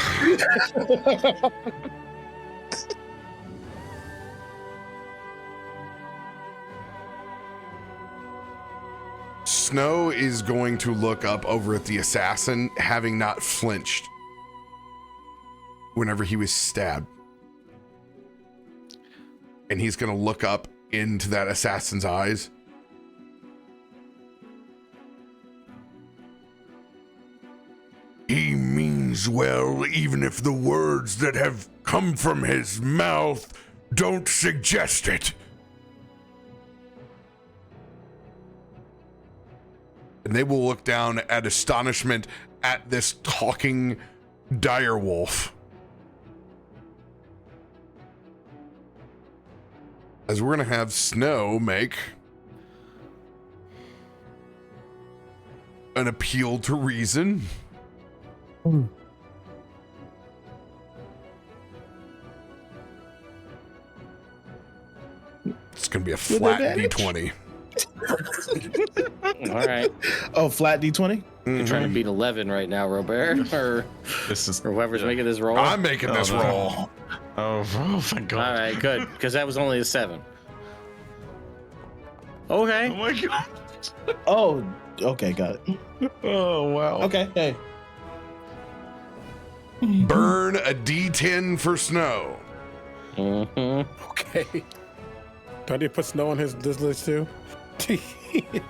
Snow is going to look up over at the assassin, having not flinched whenever he was stabbed. And he's going to look up into that assassin's eyes. He means well, even if the words that have come from his mouth don't suggest it. And they will look down at astonishment at this talking direwolf. As we're going to have Snow make an appeal to reason. It's going to be a flat D20. all right. Oh, flat D20? You're trying to beat 11 right now, RoBear, or whoever's making this roll. I'm making this roll. Oh, thank God. All right, good, because that was only a 7. Okay. Oh my God. Oh, okay, got it. Oh, wow. Okay, hey. Burn a D10 for Snow. Mm-hmm. Okay. Do I need to put Snow on this list too?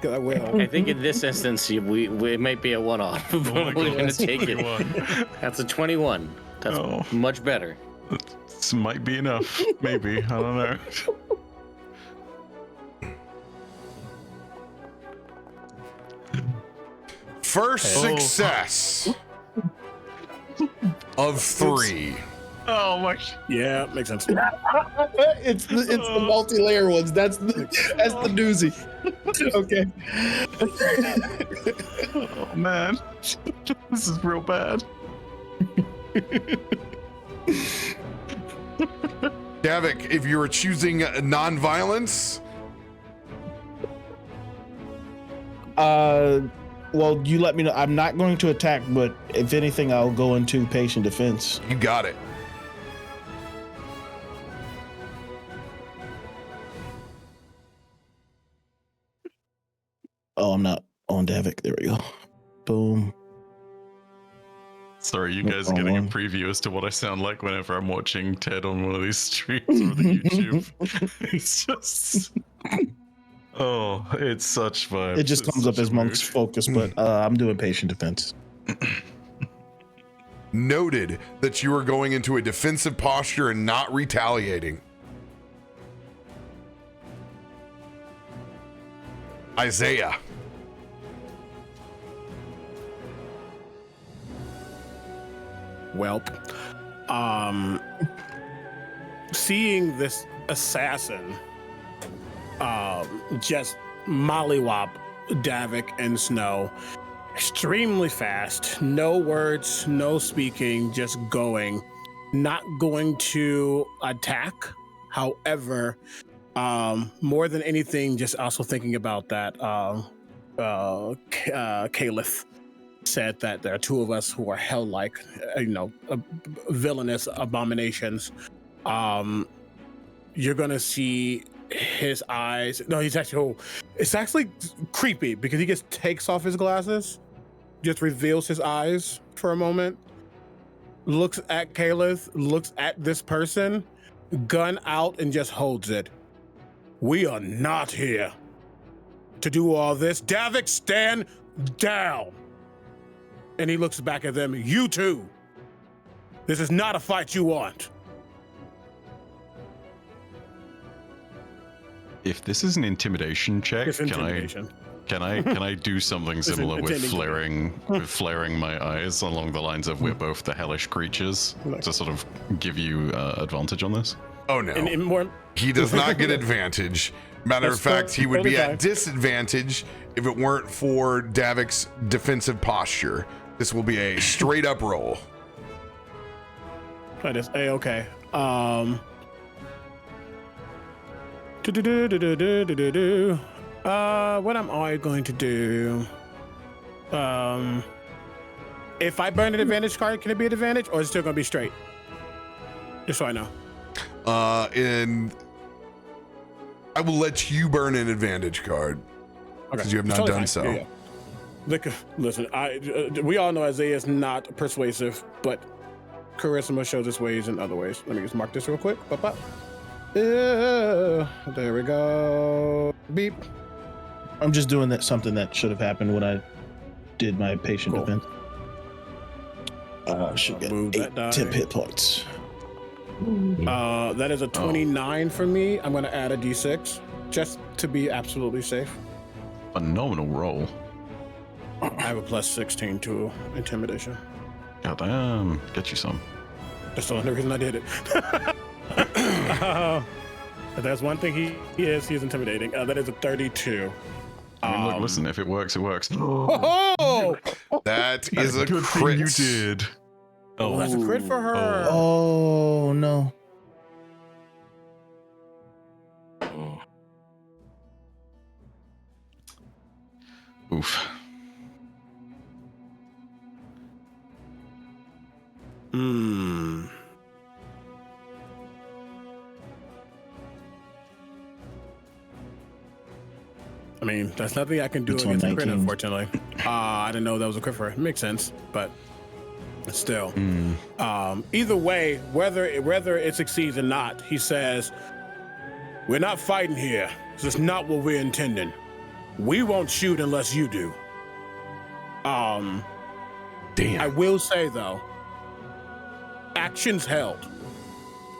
I will. I think in this instance, we might be a one-off. Oh my We're God, going that's to take it. 21. That's a 21. That's Oh. much better. This might be enough. Maybe. I don't know. First success of 3. Oh my. Yeah, makes sense. It's the multi-layer ones. That's the doozy. Okay. Oh man. This is real bad. Davik, if you were choosing non-violence, well, you let me know. I'm not going to attack, but if anything, I'll go into patient defense. you got it. Oh, I'm not on Davik. There we go. Boom. Sorry, you guys are getting a preview as to what I sound like whenever I'm watching Ted on one of these streams or the YouTube. It's just... Oh, it's such vibes. It just comes up as Monk's focus, but I'm doing patient defense. Noted that you are going into a defensive posture and not retaliating. Isaiah. Welp. Seeing this assassin just mollywop Davik and Snow extremely fast, no words, no speaking, just going, not going to attack. However, more than anything, just also thinking about that Caliph said that there are two of us who are hell-like, villainous abominations. You're gonna see his eyes. No, it's actually creepy because he just takes off his glasses, just reveals his eyes for a moment, looks at Caliph, looks at this person, gun out, and just holds it. We are not here to do all this. Davik, stand down. And he looks back at them. You too. This is not a fight you want. If this is an intimidation check, It's intimidation. can I do something similar with flaring my eyes along the lines of we're both the hellish creatures to sort of give you advantage on this? Oh no. And more, He does not get advantage. Matter of fact, he would be at disadvantage if it weren't for Davik's defensive posture. This will be a straight up roll. that is A-okay. What am I going to do? If I burn an advantage card, can it be an advantage, or is it still going to be straight? Just so I know. And I will let you burn an advantage card because you have not done so. Yeah. Look, listen, we all know Isaiah is not persuasive, but charisma shows its ways in other ways. Let me just mark this real quick. There we go. Beep. I'm just doing something that should have happened when I did my patient defense. Should get move that 10 hit points. That is a 29 for me. I'm going to add a d6 just to be absolutely safe. Phenomenal roll. I have a plus 16 to intimidation. God damn, get you some. That's the only reason I did it. If there's one thing he's intimidating. That is a 32. I mean, look, listen, if it works, it works. Oh! That is a good crit. thing you did. Oh, that's a crit for her. Oh no. Oof. I mean, that's nothing I can do It's against a crit, 119. unfortunately. I didn't know that was a crit for her. Makes sense, but still. Either way, whether it succeeds or not, he says, we're not fighting here. This is not what we're intending. We won't shoot unless you do. Damn. I will say, though, actions held.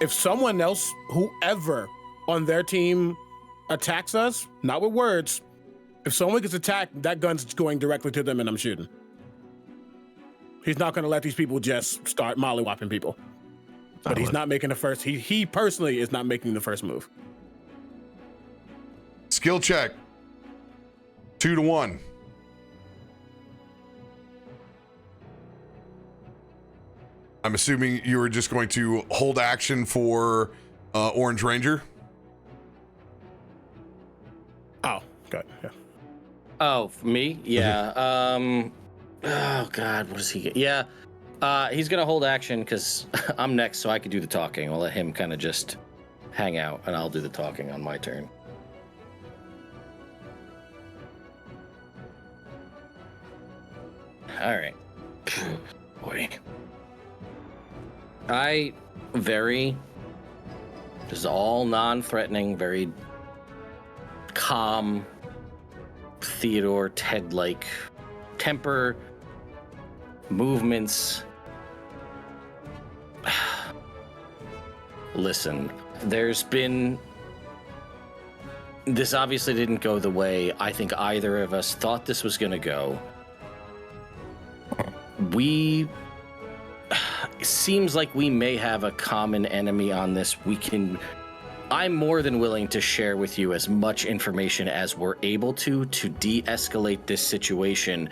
If someone else, whoever on their team attacks us, not with words, if someone gets attacked, that gun's going directly to them and I'm shooting. He's not going to let these people just start mollywopping people. But he's not making the first, he personally is not making the first move. Skill check. 2 to 1. I'm assuming you were just going to hold action for Orange Ranger. Oh, good. Yeah. Oh, for me? Yeah. Oh God, what does he get? Yeah. He's gonna hold action because I'm next, so I could do the talking. I'll let him kind of just hang out, and I'll do the talking on my turn. All right. Boy. Just all non-threatening, very calm, Theodore, Ted-like temper, movements. Listen, this obviously didn't go the way I think either of us thought this was going to go. It seems like we may have a common enemy on this. I'm more than willing to share with you as much information as we're able to de-escalate this situation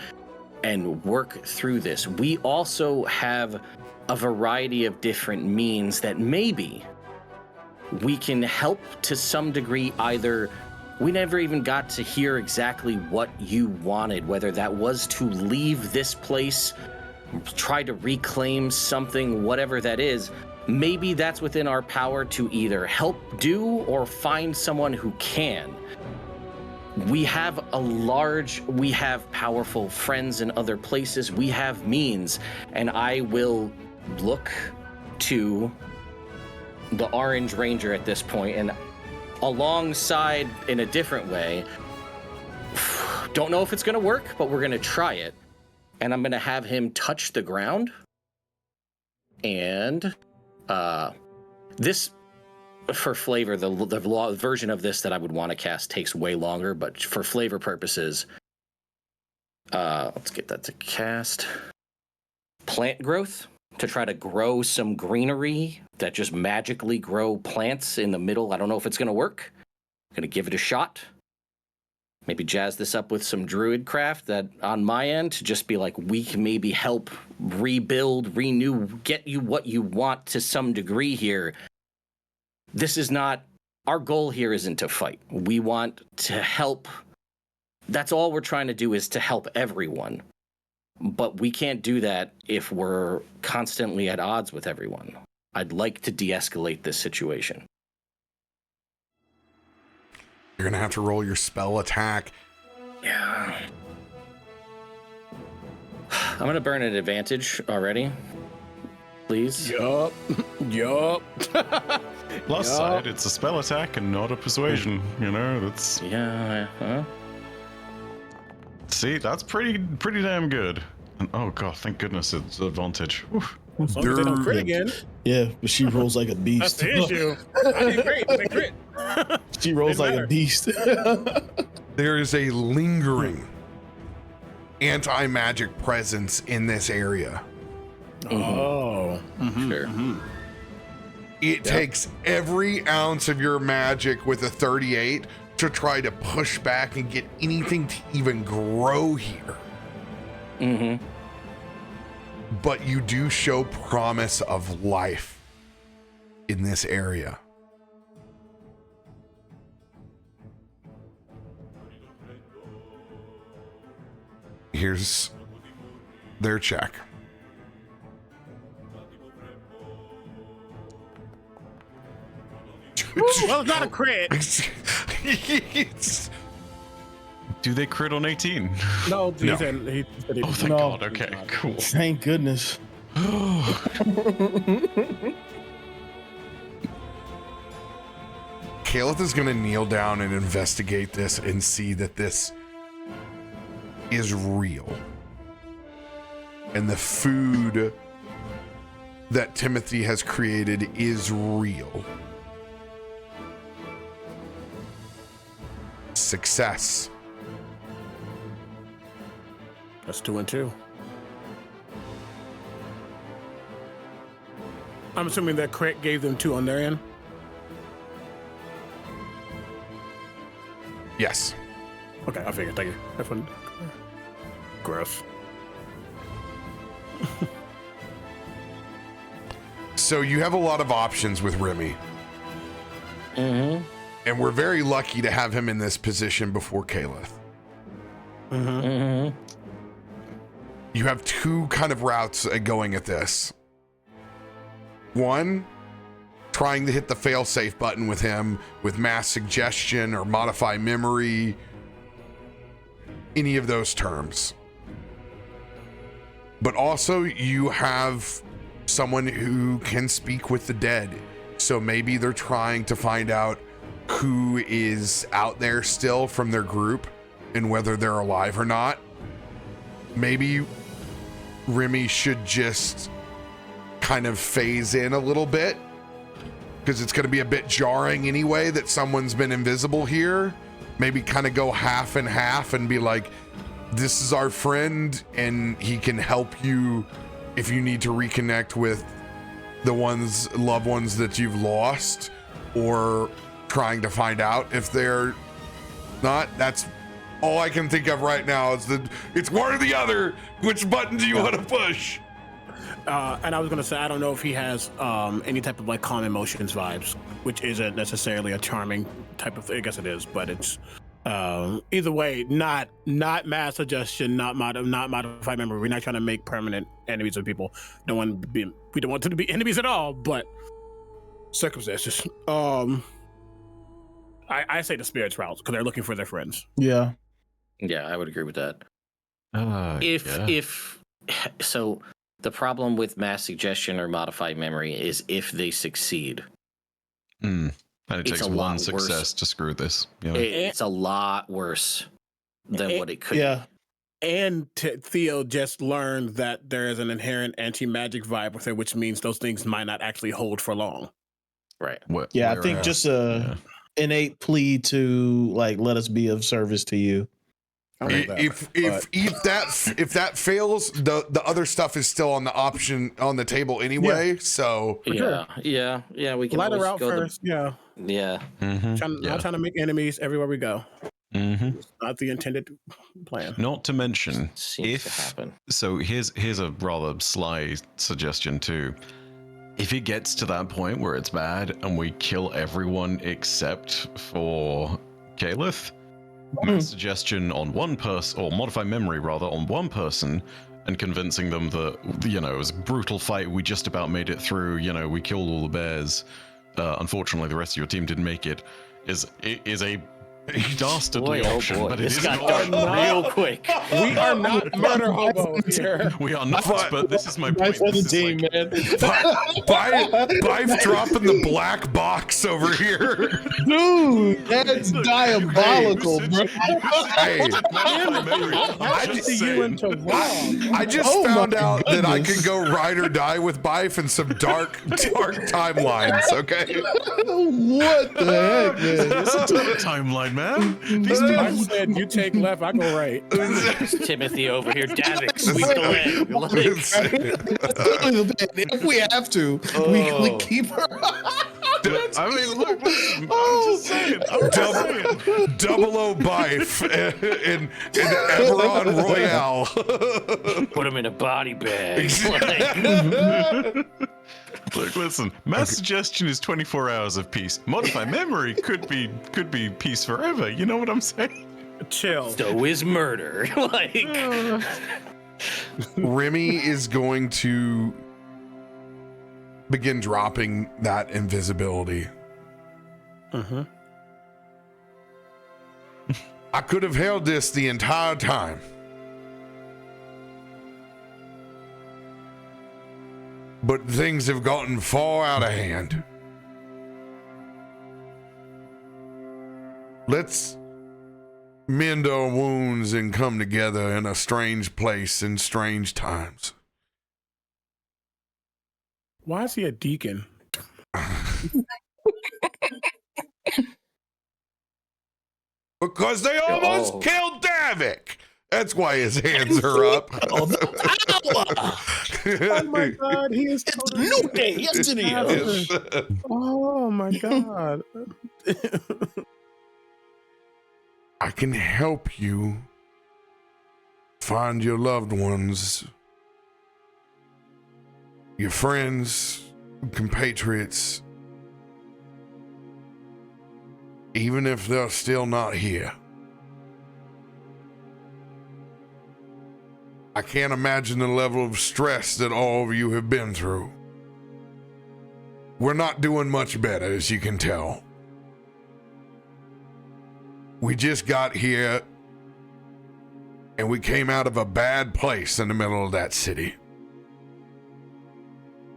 and work through this. We also have a variety of different means that maybe we can help to some degree. Either we never even got to hear exactly what you wanted, whether that was to leave this place, try to reclaim something, whatever that is. Maybe that's within our power to either help do or find someone who can. We have powerful friends in other places. We have means, and I will look to the Orange Ranger at this point, and alongside in a different way. Don't know if it's going to work, but we're going to try it. And I'm going to have him touch the ground. And this, for flavor, the version of this that I would want to cast takes way longer, but for flavor purposes, let's get that to cast. Plant growth, to try to grow some greenery that just magically grow plants in the middle. I don't know if it's going to work. I'm going to give it a shot. Maybe jazz this up with some druid craft that on my end to just be like, we can maybe help rebuild, renew, get you what you want to some degree here. This is not, our goal here isn't to fight. We want to help. That's all we're trying to do, is to help everyone. But we can't do that if we're constantly at odds with everyone. I'd like to de-escalate this situation. You're going to have to roll your spell attack. Yeah. I'm going to burn an advantage already. Please. Yup. Plus side, it's a spell attack and not a persuasion. You know, that's... Yeah. Huh? See, that's pretty damn good. And, oh god, thank goodness it's advantage. Oof. As long as they don't crit again. Yeah, but she rolls like a beast. That's the issue. I did great. They crit. She rolls like a beast. There is a lingering anti-magic presence in this area. Oh. Sure. It takes every ounce of your magic with a 38 to try to push back and get anything to even grow here. Mm-hmm. But you do show promise of life in this area. Here's their check. Well, it's not a crit. Do they crit on 18? No, he No. said he Oh, thank No. god. Okay, cool. Thank goodness. Kalith is going to kneel down and investigate this and see that this is real. And the food that Timothy has created is real. Success. That's 2 and 2. I'm assuming that crit gave them 2 on their end. Yes. Okay, I figured. Thank you. That's fun. Gross. So you have a lot of options with Remy. Mm-hmm. And we're very lucky to have him in this position before Kalith. Mm-hmm. You have 2 kind of routes going at this. One, trying to hit the fail-safe button with him with mass suggestion or modify memory, any of those terms. But also you have someone who can speak with the dead. So maybe they're trying to find out who is out there still from their group and whether they're alive or not. Maybe Remy should just kind of phase in a little bit, because it's going to be a bit jarring anyway that someone's been invisible here. Maybe kind of go half and half and be like, this is our friend and he can help you if you need to reconnect with the loved ones that you've lost, or trying to find out if they're not. That's all I can think of right now, is that it's one or the other. Which button do you want to push? And I was gonna say, I don't know if he has any type of like calm emotions vibes, which isn't necessarily a charming type of thing. I guess it is, but it's either way, not mass suggestion, not modified memory. We're not trying to make permanent enemies of people. We don't want them to be enemies at all, but circumstances. I say the spirits route because they're looking for their friends. Yeah. Yeah, I would agree with that. So the problem with mass suggestion or modified memory is if they succeed. And it It's takes a one lot success worse. to screw this. You know? It's a lot worse than what it could Yeah. And Theo just learned that there is an inherent anti-magic vibe with it, which means those things might not actually hold for long. be. Right. Yeah, I think just a innate plea to like let us be of service to you. If that fails, the other stuff is still on the option on the table anyway. So We can Light her always out go first. Yeah. Not trying to make enemies everywhere we go. It's not the intended plan. Not to mention, Seems to happen. So here's a rather sly suggestion too. If it gets to that point where it's bad and we kill everyone except for Goliath, mass suggestion on one person, or modify memory rather, on one person, and convincing them that, you know, it was a brutal fight, we just about made it through, you know, we killed all the bears. Unfortunately, the rest of your team didn't make it, is a dastardly option, but this it got is dark real quick. We are not murder hobos here. We are not, but this is my point. For the This is team, like- man. Bive dropping the black box over here. Dude, that's diabolical, bro. Hey, I just see you into wrong. I just Oh found my out that I goodness. could go ride or die with Bife in some dark timelines. Okay. What the heck, man? This is a timeline, man. These I dudes. said you take left, I go right. Timothy over here, Davik, sweep the leg. If we have to, we keep her. I mean, look, listen, I'm just saying. Double O Bife in Eberron Royale. Put him in a body bag. Look, listen. Mass suggestion is 24 hours of peace. Modify memory could be peace forever. You know what I'm saying? Chill. So is murder. Remy is going to begin dropping that invisibility. I could have held this the entire time. But things have gotten far out of hand. Let's mend our wounds and come together in a strange place in strange times. Why is he a deacon? Because they almost killed Davik. That's why his hands are up. Oh my god, he is totally New day, yes it is. Oh my god. I can help you find your loved ones, your friends, compatriots, even if they're still not here. I can't imagine the level of stress that all of you have been through. We're not doing much better, as you can tell. We just got here and we came out of a bad place in the middle of that city.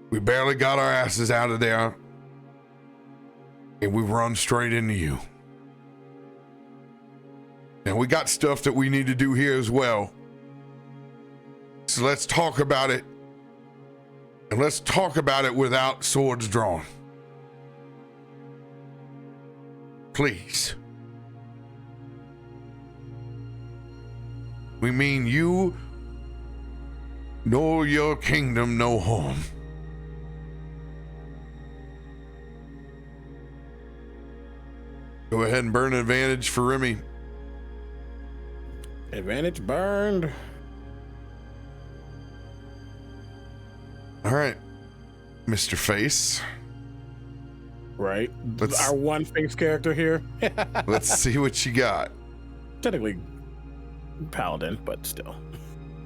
We barely got our asses out of there and we run straight into you. Now we got stuff that we need to do here as well. So let's talk about it. And let's talk about it without swords drawn. Please. We mean you nor your kingdom no harm. Go ahead and burn an advantage for Remy. Advantage burned. All right, Mr. Face. Right. Let's- Our one face character here. Let's see what you got. Technically paladin, but still.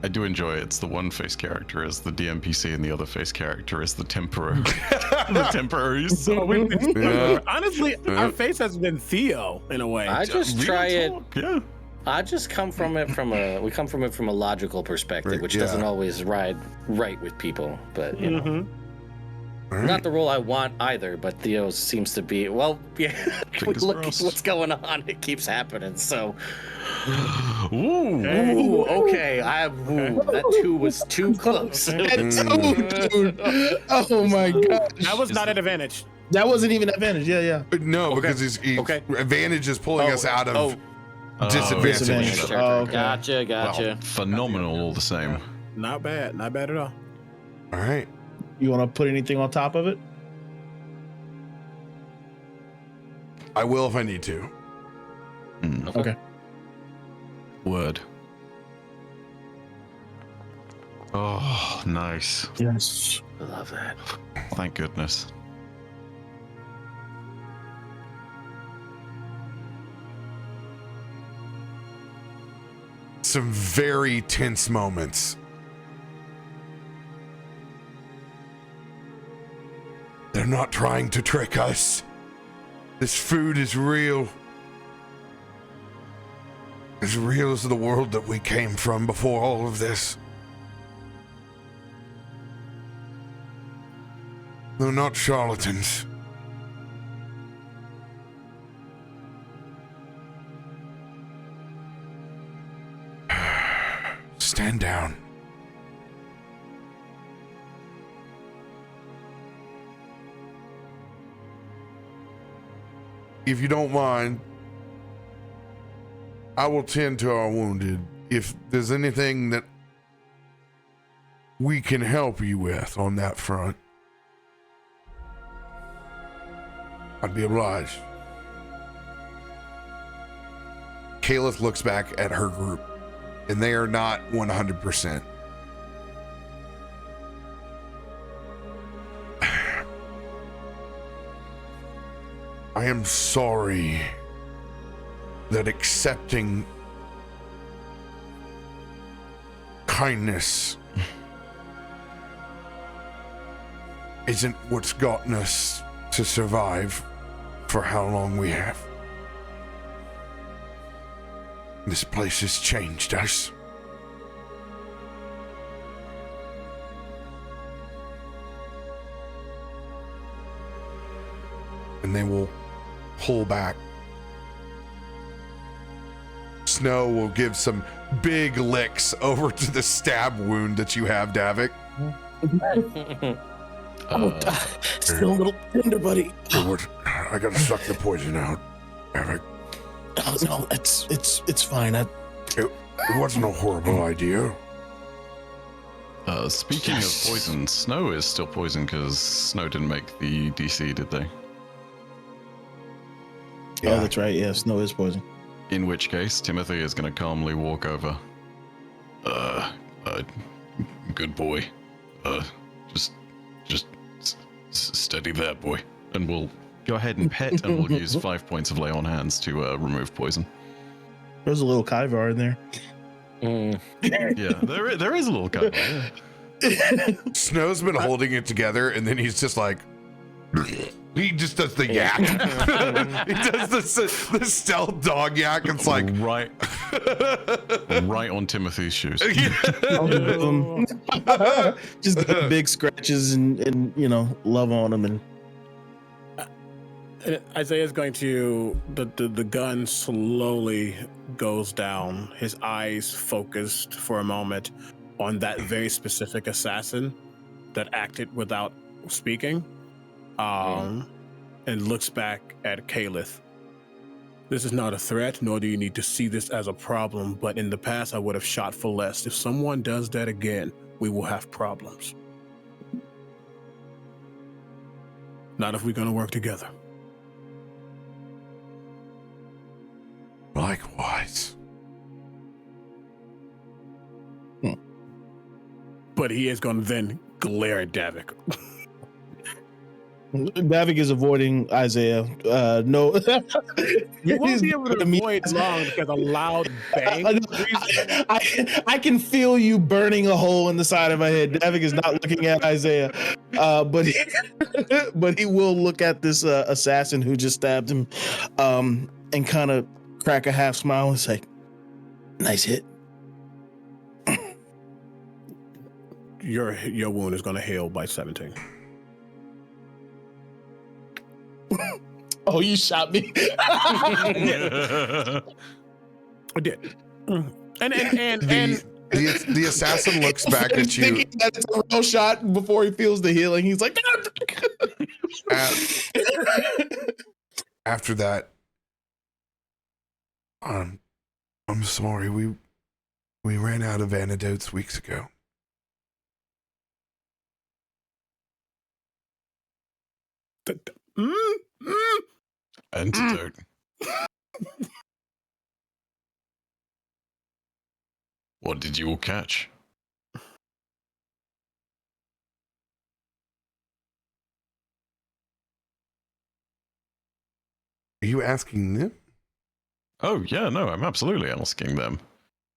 I do enjoy it. It's the one face character as the DMPC and the other face character is the temporary. The temporary. So Yeah. honestly, our face has been Theo in a way. I just Real try it. talk, yeah. I just come from it from a logical perspective, which Yeah. doesn't always ride right with people. But you know, All right. Not the role I want either, but Theo seems to be. Well, yeah. Fingers Look crossed. what's going on. It keeps happening. So, Ooh. ooh, okay. That 2 was too close. Dude. Oh my gosh. That was not an advantage. That wasn't even advantage. Yeah. No, Okay. because he's Okay. advantage is pulling us out of disadvantage. disadvantage. Oh, okay. Gotcha. Well, phenomenal all the same. Not bad. Not bad at all. All right. You want to put anything on top of it? I will if I need to. Okay. Word. Oh, nice. Yes. I love that. Thank goodness. Some very tense moments. They're not trying to trick us. This food is real. As real as the world that we came from before all of this. They're not charlatans. Stand down. If you don't mind, I will tend to our wounded. If there's anything that we can help you with on that front, I'd be obliged. Kalith looks back at her group, and they are not 100%. I am sorry that accepting kindness isn't what's gotten us to survive for how long we have. This place has changed us. And they will pull back. Snow will give some big licks over to the stab wound that you have, Davik. Still a little tender, buddy. I gotta suck the poison out, Davik. Oh, no, it's fine. It wasn't a horrible idea. Speaking of poison, Snow is still poisoned because Snow didn't make the DC, did they? Oh, that's right. Yeah, snow is poison. In which case, Timothy is going to calmly walk over. Good boy. Just steady there, boy. And we'll go ahead and pet, and we'll use 5 points of lay on hands to remove poison. There's a little Kyvar in there. Yeah, there is a little guy. Yeah. Snow's been holding it together, and then he's just like, he just does the yak. He does the stealth dog yak. It's like right on Timothy's shoes. Just get big scratches and love on them. And Isaiah's going to the gun slowly goes down. His eyes focused for a moment on that very specific assassin that acted without speaking. And looks back at Kalith. This is not a threat, nor do you need to see this as a problem, but in the past I would have shot for less. If someone does that again, we will have problems. Not if we're going to work together. likewise. But he is going to then glare at Davik. Davik is avoiding Isaiah. No, You won't be able to avoid long because a loud bang. I can feel you burning a hole in the side of my head. Davik is not looking at Isaiah, but he will look at this assassin who just stabbed him, and kind of crack a half smile and say, "Nice hit." Your wound is going to heal by 17. Oh, you shot me. I did. And the assassin looks back at you. Thinking that it's a real shot before he feels the healing. He's like, After that, I'm sorry. We ran out of antidotes weeks ago. Antidote. What did you all catch? Are you asking them? Oh yeah, no, I'm absolutely asking them.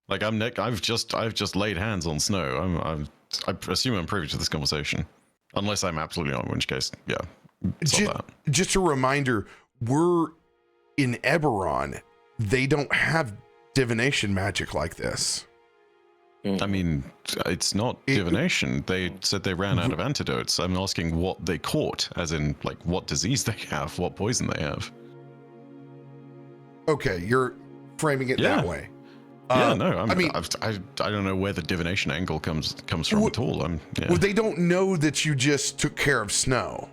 Like I've just laid hands on Snow. I assume I'm privy to this conversation, unless I'm absolutely not. In which case, yeah. Just a reminder: we're in Eberron. They don't have divination magic like this. I mean, it's not divination. They said they ran out of antidotes. I'm asking what they caught, as in, like, what disease they have, what poison they have. Okay, you're framing it that way. Yeah, no, I don't know where the divination angle comes from at all. Well, they don't know that you just took care of Snow.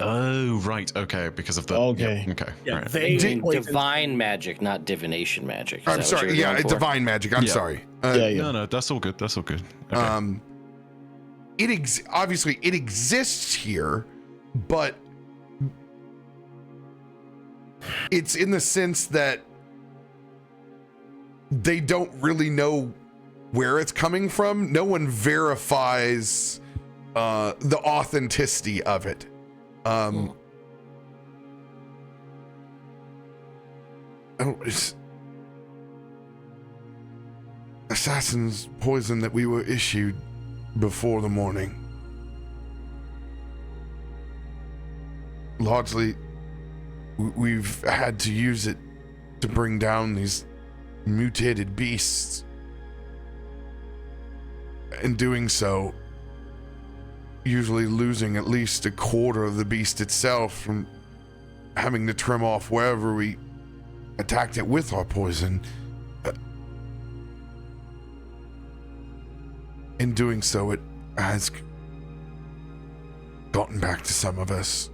Oh, right. Okay, because of the. Okay. Yeah, okay. Yeah, Right. they Divine magic, not divination magic. Is I'm that what sorry. you were Yeah, going for? divine magic. I'm sorry. No, that's all good. That's all good. Okay. Obviously it exists here, but it's in the sense that they don't really know where it's coming from. No one verifies the authenticity of it. It's assassin's poison that we were issued before the morning. Largely, we've had to use it to bring down these mutated beasts. In doing so, usually losing at least a quarter of the beast itself from having to trim off wherever we attacked it with our poison. In doing so, it has gotten back to some of us.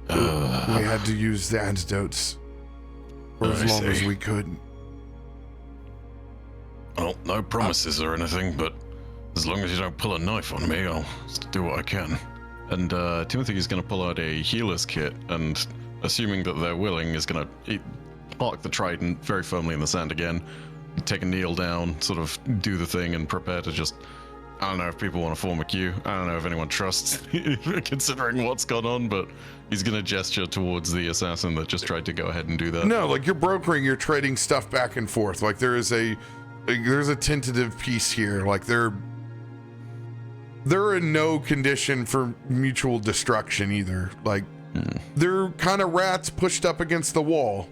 We had to use the antidotes for as long as we could. Well, no promises or anything, but as long as you don't pull a knife on me, I'll do what I can. And Timothy is going to pull out a healer's kit, and assuming that they're willing, is going to park the trident very firmly in the sand again, take a kneel down, sort of do the thing, and prepare to just... I don't know if people want to form a queue. I don't know if anyone trusts, considering what's gone on, but he's going to gesture towards the assassin that just tried to go ahead and do that. No, like you're brokering, you're trading stuff back and forth. Like there's a tentative piece here. Like they're in no condition for mutual destruction either. Like they're kind of rats pushed up against the wall.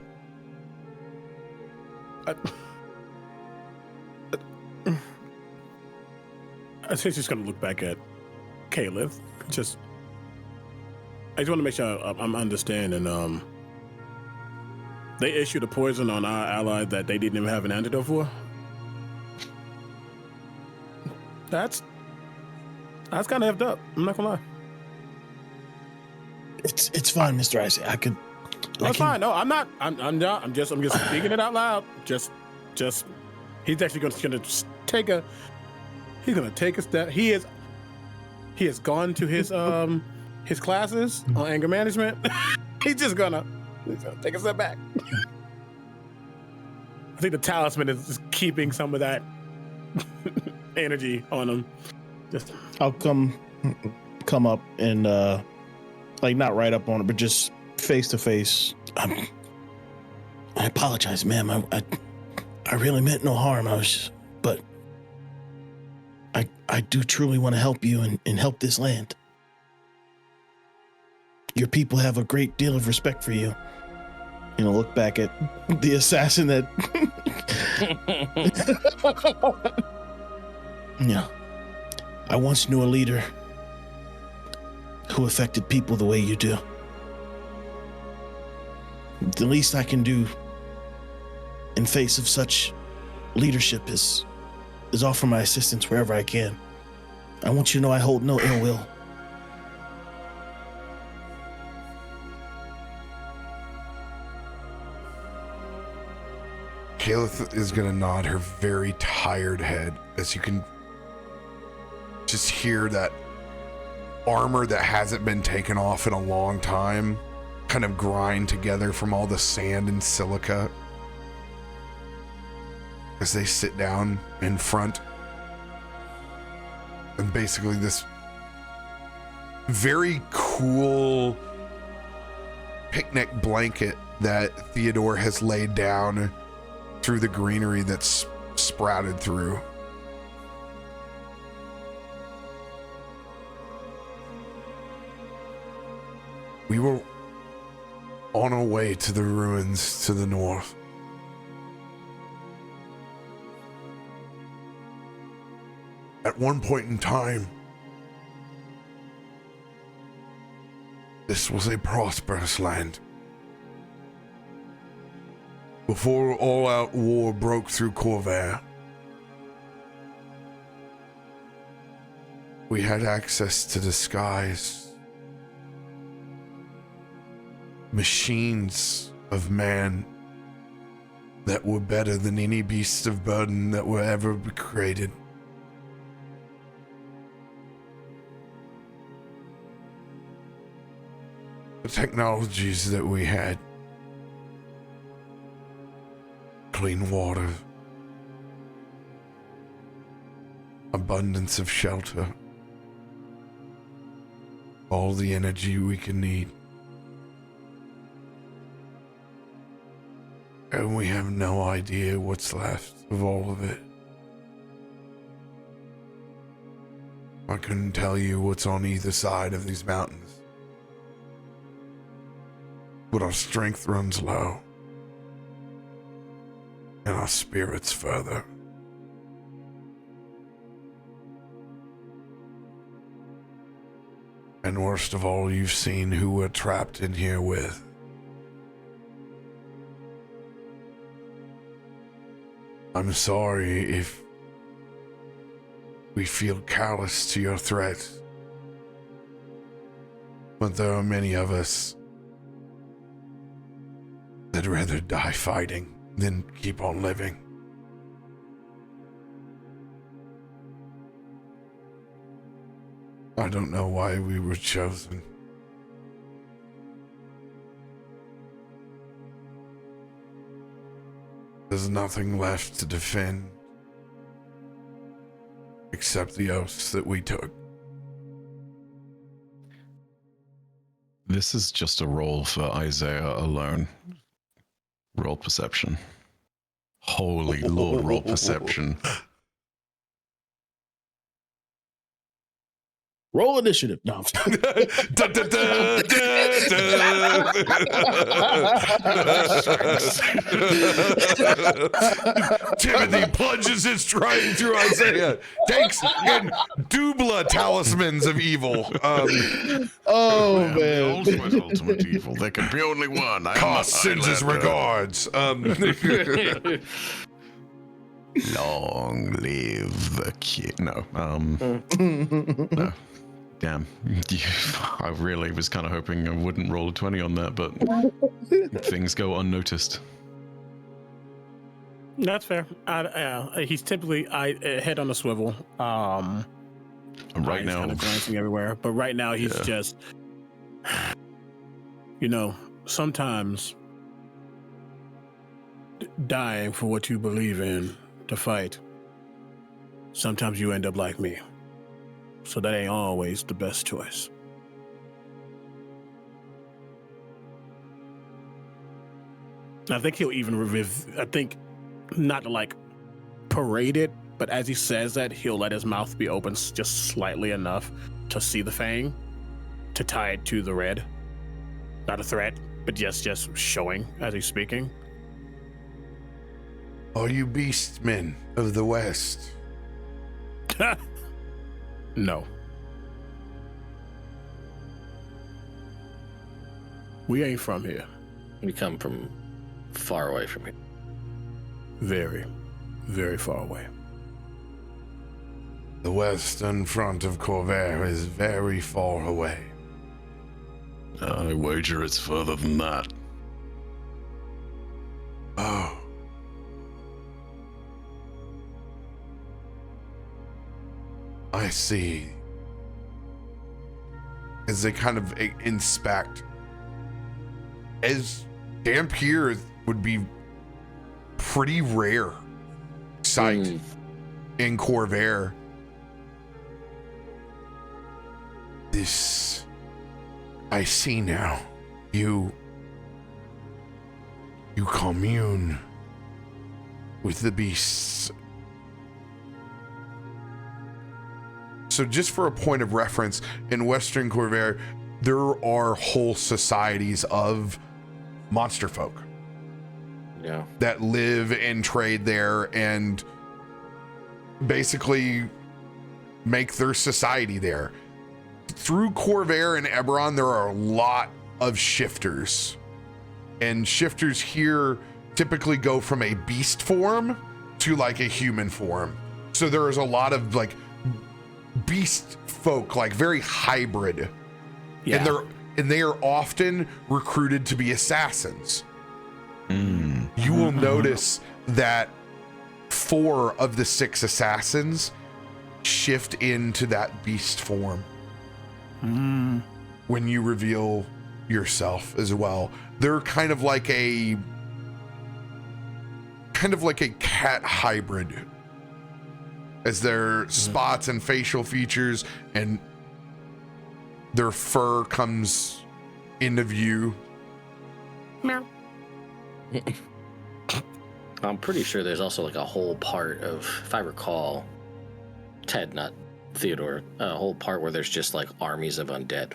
I think she's gonna look back at Caleb. I just want to make sure I'm understanding. They issued a poison on our ally that they didn't even have an antidote for. That's kind of effed up. I'm not gonna lie. It's fine, Mr. Icy. That's fine. No, I'm not. I'm just speaking it out loud. Just. He's actually gonna take a. He's gonna take a step. He has gone to his classes on anger management. he's gonna take a step back. I think the talisman is just keeping some of that energy on him. Just I'll come up and like not right up on it, but just face to face. I apologize, ma'am. I really meant no harm. But I do truly want to help you and help this land. Your people have a great deal of respect for you. You know, look back at the assassin that. Yeah. I once knew a leader who affected people the way you do. The least I can do in face of such leadership is offer my assistance wherever I can. I want you to know I hold no ill will. Goliath is going to nod her very tired head as you can just hear that armor that hasn't been taken off in a long time kind of grind together from all the sand and silica as they sit down in front. And basically this very cool picnic blanket that Theodore has laid down through the greenery that's sprouted through. We were on our way to the ruins to the north. At one point in time, this was a prosperous land. Before all-out war broke through Corvair, we had access to the skies. Machines of man that were better than any beasts of burden that were ever created. The technologies that we had. Clean water. Abundance of shelter. All the energy we can need. And we have no idea what's left of all of it. I couldn't tell you what's on either side of these mountains. But our strength runs low. And our spirits further. And worst of all, you've seen who we're trapped in here with. I'm sorry if we feel callous to your threats, but there are many of us that'd rather die fighting than keep on living. I don't know why we were chosen. There's nothing left to defend except the oaths that we took. This is just a roll for Isaiah alone. Roll perception. Holy Lord, roll perception. Roll initiative. No. Timothy plunges his stride through Isaiah, takes in Dubla talismans of evil. Oh man, The ultimate evil. There can be only one. Cost sends his regards. Long live the kid. No. No. Damn. I really was kind of hoping I wouldn't roll a 20 on that, but things go unnoticed. That's fair. He's typically head on a swivel. And right now, kind of glancing everywhere, but right now he's just, sometimes dying for what you believe in to fight. Sometimes you end up like me. So that ain't always the best choice. I think he'll even not to like parade it, but as he says that, he'll let his mouth be open just slightly enough to see the fang, to tie it to the red. Not a threat, but just showing as he's speaking. Are you beastmen of the West? No. We ain't from here. We come from far away from here. Very, very far away. The western front of Corvair is very far away. I wager it's further than that. Oh. I see. As they kind of inspect, as Dhampir would be pretty rare sight in Corvair. This I see now. You commune with the beasts. So just for a point of reference, in Western Corvair, there are whole societies of monster folk. Yeah. That live and trade there and basically make their society there. Through Corvair and Eberron, there are a lot of shifters. And shifters here typically go from a beast form to like a human form. So there is a lot of like beast folk, like very hybrid. Yeah. And they are often recruited to be assassins. You will notice that 4 of the 6 assassins shift into that beast form when you reveal yourself as well. They're kind of like a cat hybrid, as their spots and facial features and their fur comes into view. Meow. I'm pretty sure there's also like a whole part of, if I recall, Ted, not Theodore, a whole part where there's just like armies of undead,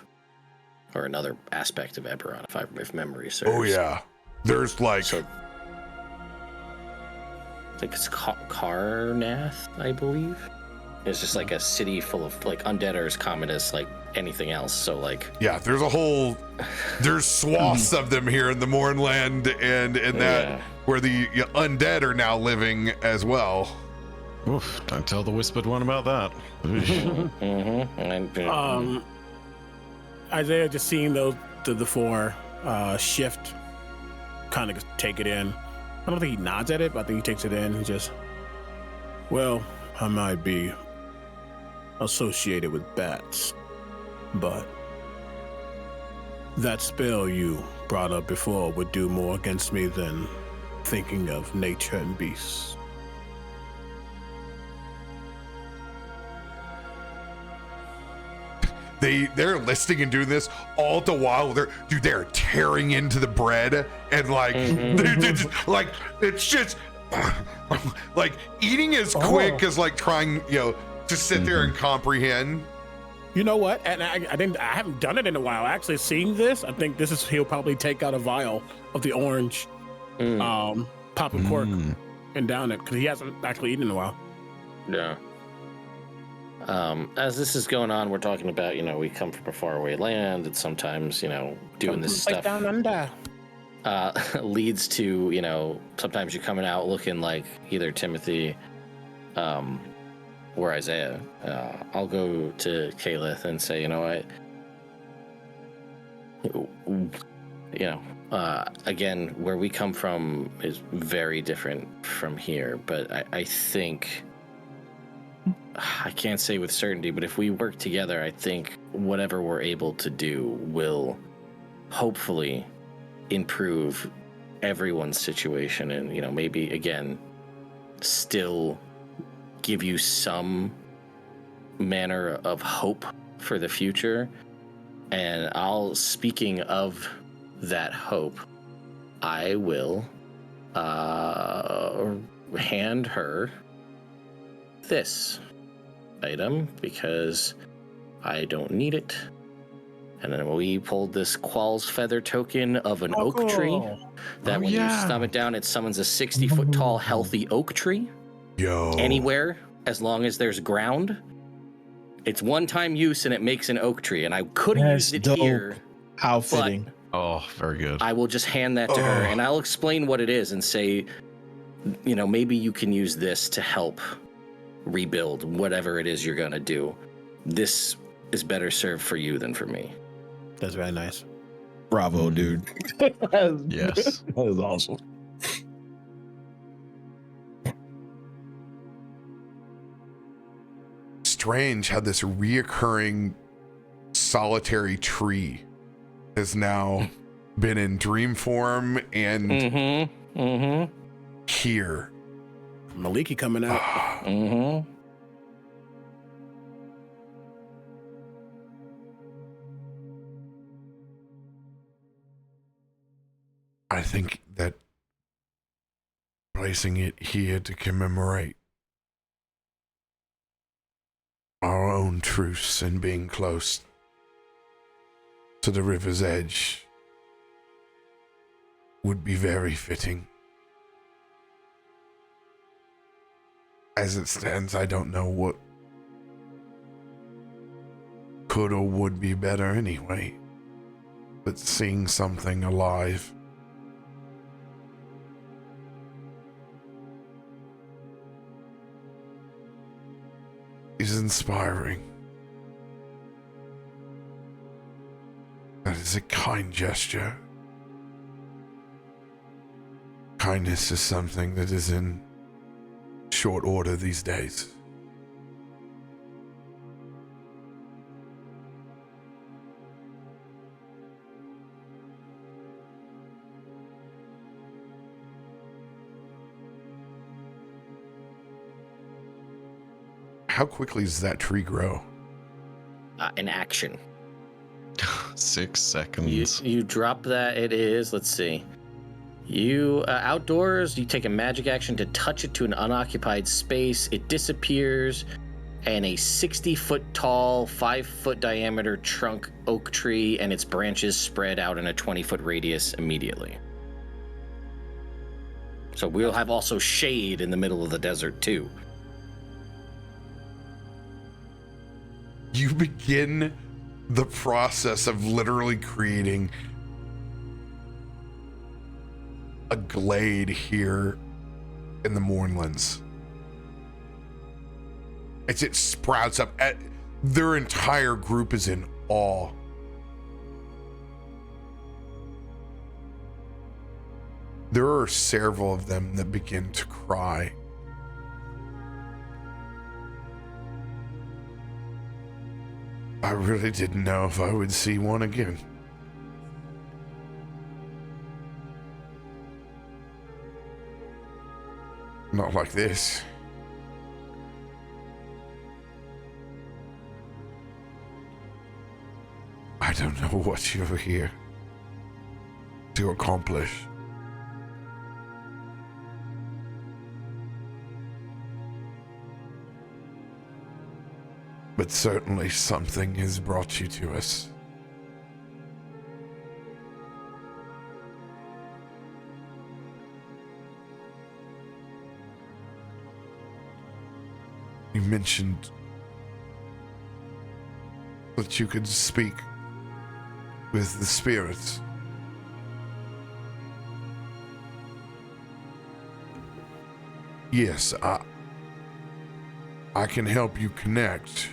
or another aspect of Eberron, if memory serves. Oh yeah, there's like, So, I think it's Karnath, I believe. It's just like a city full of like undead are as common as like anything else. So like, yeah, there's swaths of them here in the Mournland and that where the undead are now living as well. Oof, don't tell the whispered one about that. Isaiah just seeing the 4 shift, kind of take it in. I don't think he nods at it, but I think he takes it in. He just, well, I might be associated with bats, but that spell you brought up before would do more against me than thinking of nature and beasts. They're listening and doing this all the while. They're tearing into the bread and like they're just, like it's just like eating as quick as like trying to sit there and comprehend. You know what? And I haven't done it in a while. Actually, seeing this, I think he'll probably take out a vial of the orange, pop a cork, and down it because he hasn't actually eaten in a while. yeah. As this is going on, we're talking about, we come from a faraway land, and sometimes, doing this stuff down under. Leads to, sometimes you're coming out looking like either Timothy or Isaiah. I'll go to Calith and say, again, where we come from is very different from here, but I think, I can't say with certainty, but if we work together, I think whatever we're able to do will hopefully improve everyone's situation and, maybe, again, still give you some manner of hope for the future. And speaking of that hope, I will hand her this item because I don't need it. And then we pulled this Qual's Feather token of an oak tree that when you stomp it down, it summons a 60-foot tall healthy oak tree. Anywhere, as long as there's ground. It's one-time use and it makes an oak tree. And I could have used it dope. here. How fitting. Oh, very good. I will just hand that to her, and I'll explain what it is and say, maybe you can use this to help rebuild whatever it is you're going to do. This is better served for you than for me. That's very nice. Bravo, dude. Yes. That is awesome. Strange how this reoccurring solitary tree has now been in dream form and here. Maliki coming out. I think that placing it here to commemorate our own truce and being close to the river's edge would be very fitting. As it stands, I don't know what could or would be better anyway, but seeing something alive is inspiring. That is a kind gesture. Kindness is something that is in short order these days. How quickly does that tree grow? In action. 6 seconds. You drop that. It is, let's see. You outdoors, you take a magic action to touch it to an unoccupied space. It disappears, and a 60-foot tall, 5-foot diameter trunk oak tree and its branches spread out in a 20-foot radius immediately. So we'll have also shade in the middle of the desert too. You begin the process of literally creating a glade here in the Mournlands. As it sprouts up, their entire group is in awe. There are several of them that begin to cry. I really didn't know if I would see one again. Not like this. I don't know what you're here to accomplish. But certainly something has brought you to us. You mentioned that you could speak with the spirits. Yes, I can help you connect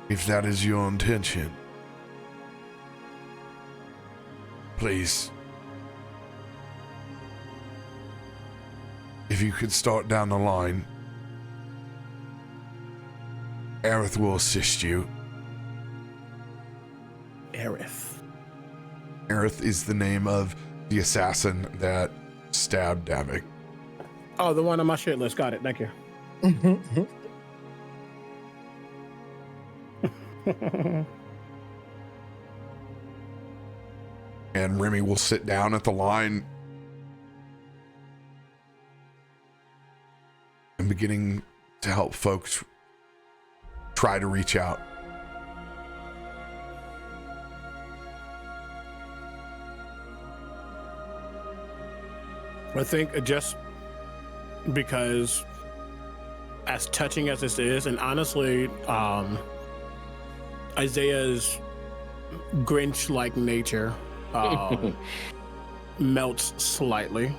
if that is your intention. Please, if you could start down the line, Aerith will assist you. Aerith. Aerith is the name of the assassin that stabbed Davik. Oh, the one on my shit list. Got it. Thank you. And Remy will sit down at the line and beginning to help folks try to reach out. I think just because as touching as this is, and honestly, Isaiah's Grinch-like nature melts slightly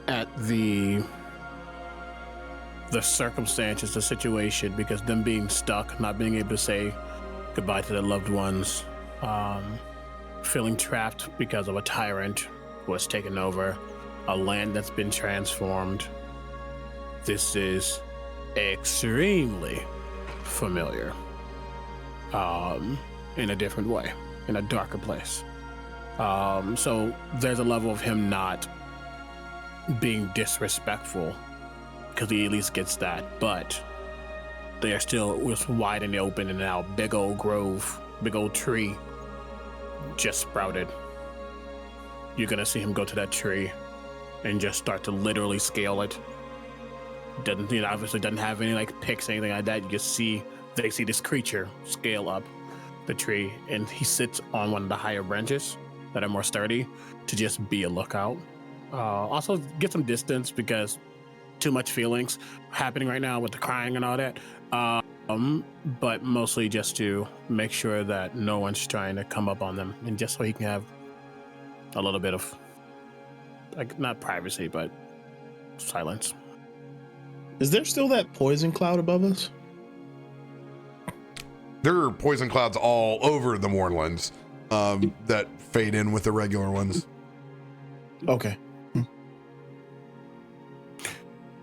at the circumstances, the situation, because them being stuck, not being able to say goodbye to their loved ones, feeling trapped because of a tyrant who has taken over a land that's been transformed. This is extremely familiar, in a different way, in a darker place. So there's a level of him not being disrespectful, because he at least gets that, but they are still was wide in the open, and now big old grove, big old tree just sprouted. You're gonna see him go to that tree and just start to literally scale it. Doesn't, obviously doesn't have any like picks, anything like that. You just see, they see this creature scale up the tree, and he sits on one of the higher branches that are more sturdy to just be a lookout. Also get some distance, because too much feelings happening right now with the crying and all that. But mostly just to make sure that no one's trying to come up on them, and just so he can have a little bit of, like, not privacy, but silence. Is there still that poison cloud above us? There are poison clouds all over the Mournlands that fade in with the regular ones. Okay.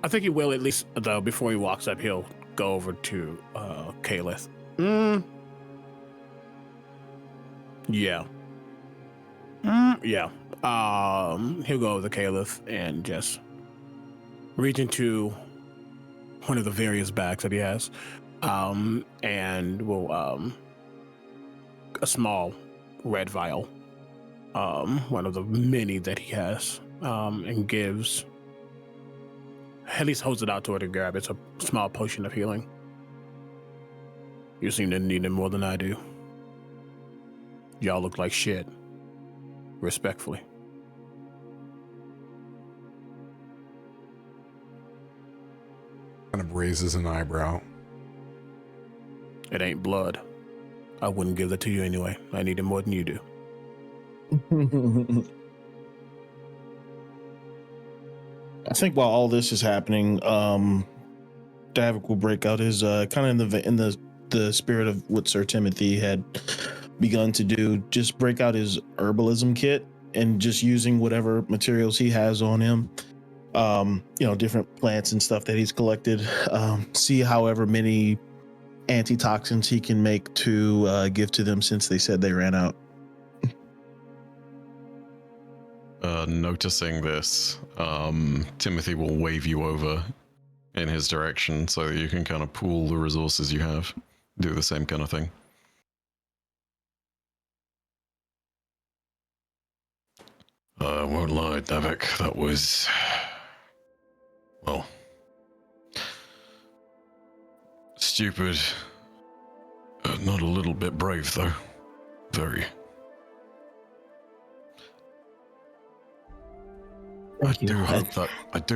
I think he will, at least, though, before he walks up, he'll go over to Kalith. Yeah. Yeah. He'll go over to Kalith and just reach into one of the various bags that he has, and will a small red vial, one of the many that he has, and gives, at least holds it out to her to grab. It's a small potion of healing. You seem to need it more than I do. Y'all look like shit. Respectfully. Kind of raises an eyebrow. It ain't blood. I wouldn't give that to you anyway. I need it more than you do. I think while all this is happening, Davik will break out his kind of in the spirit of what Sir Timothy had begun to do. Just break out his herbalism kit and just using whatever materials he has on him. Different plants and stuff that he's collected. See however many antitoxins he can make to give to them, since they said they ran out. Noticing this, Timothy will wave you over in his direction so that you can kind of pool the resources you have. Do the same kind of thing. I won't lie, Davik, that was, well, stupid. Not a little bit brave, though. Very. I do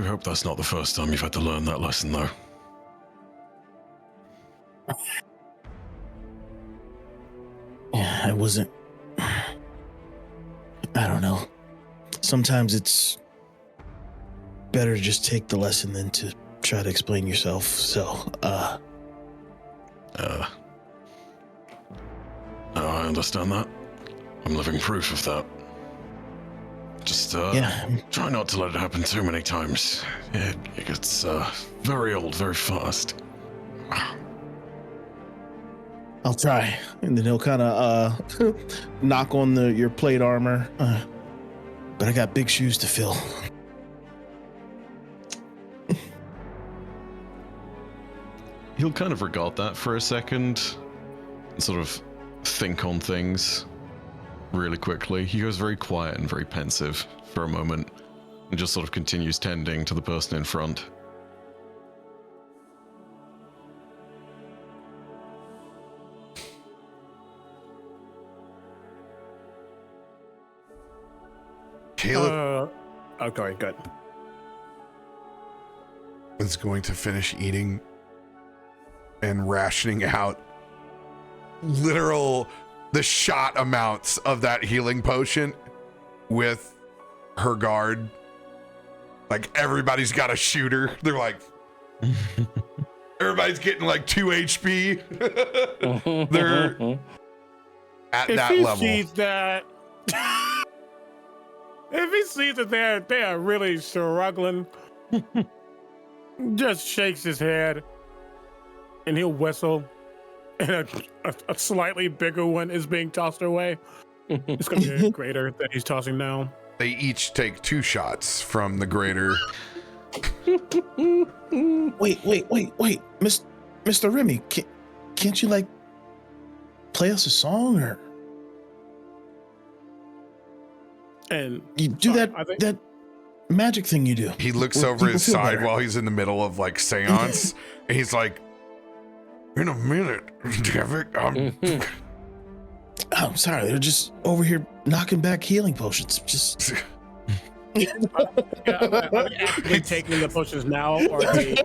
hope that's not the first time you've had to learn that lesson, though. Yeah, I wasn't. I don't know. Sometimes it's better to just take the lesson than to try to explain yourself. So, I understand that. I'm living proof of that. Just, try not to let it happen too many times. It gets, very old very fast. I'll try. And then he'll kind of knock on your plate armor. But I got big shoes to fill. He'll kind of regard that for a second and sort of think on things really quickly. He goes very quiet and very pensive for a moment and just sort of continues tending to the person in front. Caleb Okay, good. is going to finish eating and rationing out the shot amounts of that healing potion with her guard. Like everybody's got a shooter. They're like, everybody's getting like 2 HP. They're at if that he level. Sees that, if he sees that they are really struggling, just shakes his head, and he'll whistle, and a slightly bigger one is being tossed away. It's going to be a greater that he's tossing now. They each take 2 shots from the greater. Wait, Mr. Remy, can't you like play us a song or And you do that magic thing you do? He looks Where over people his feel side better. while he's in the middle of like seance, and he's like, "In a minute, Davik, I'm sorry, they're just over here knocking back healing potions. Just are they actively taking the potions now, or are they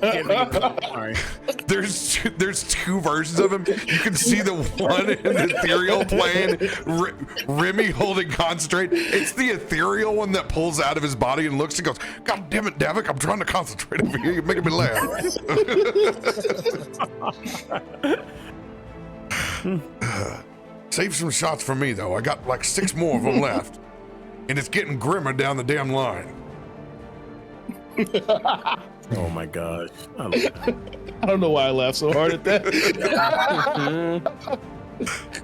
giving them? Sorry. There's 2 versions of him. You can see the one in the ethereal plane, Remy holding concentrate. It's the ethereal one that pulls out of his body and looks and goes, "God damn it, Davik, I'm trying to concentrate over here. You're making me laugh." Save some shots for me though. I got like 6 more of them left, and it's getting grimmer down the damn line. Oh my gosh! I love that. I don't know why I laughed so hard at that.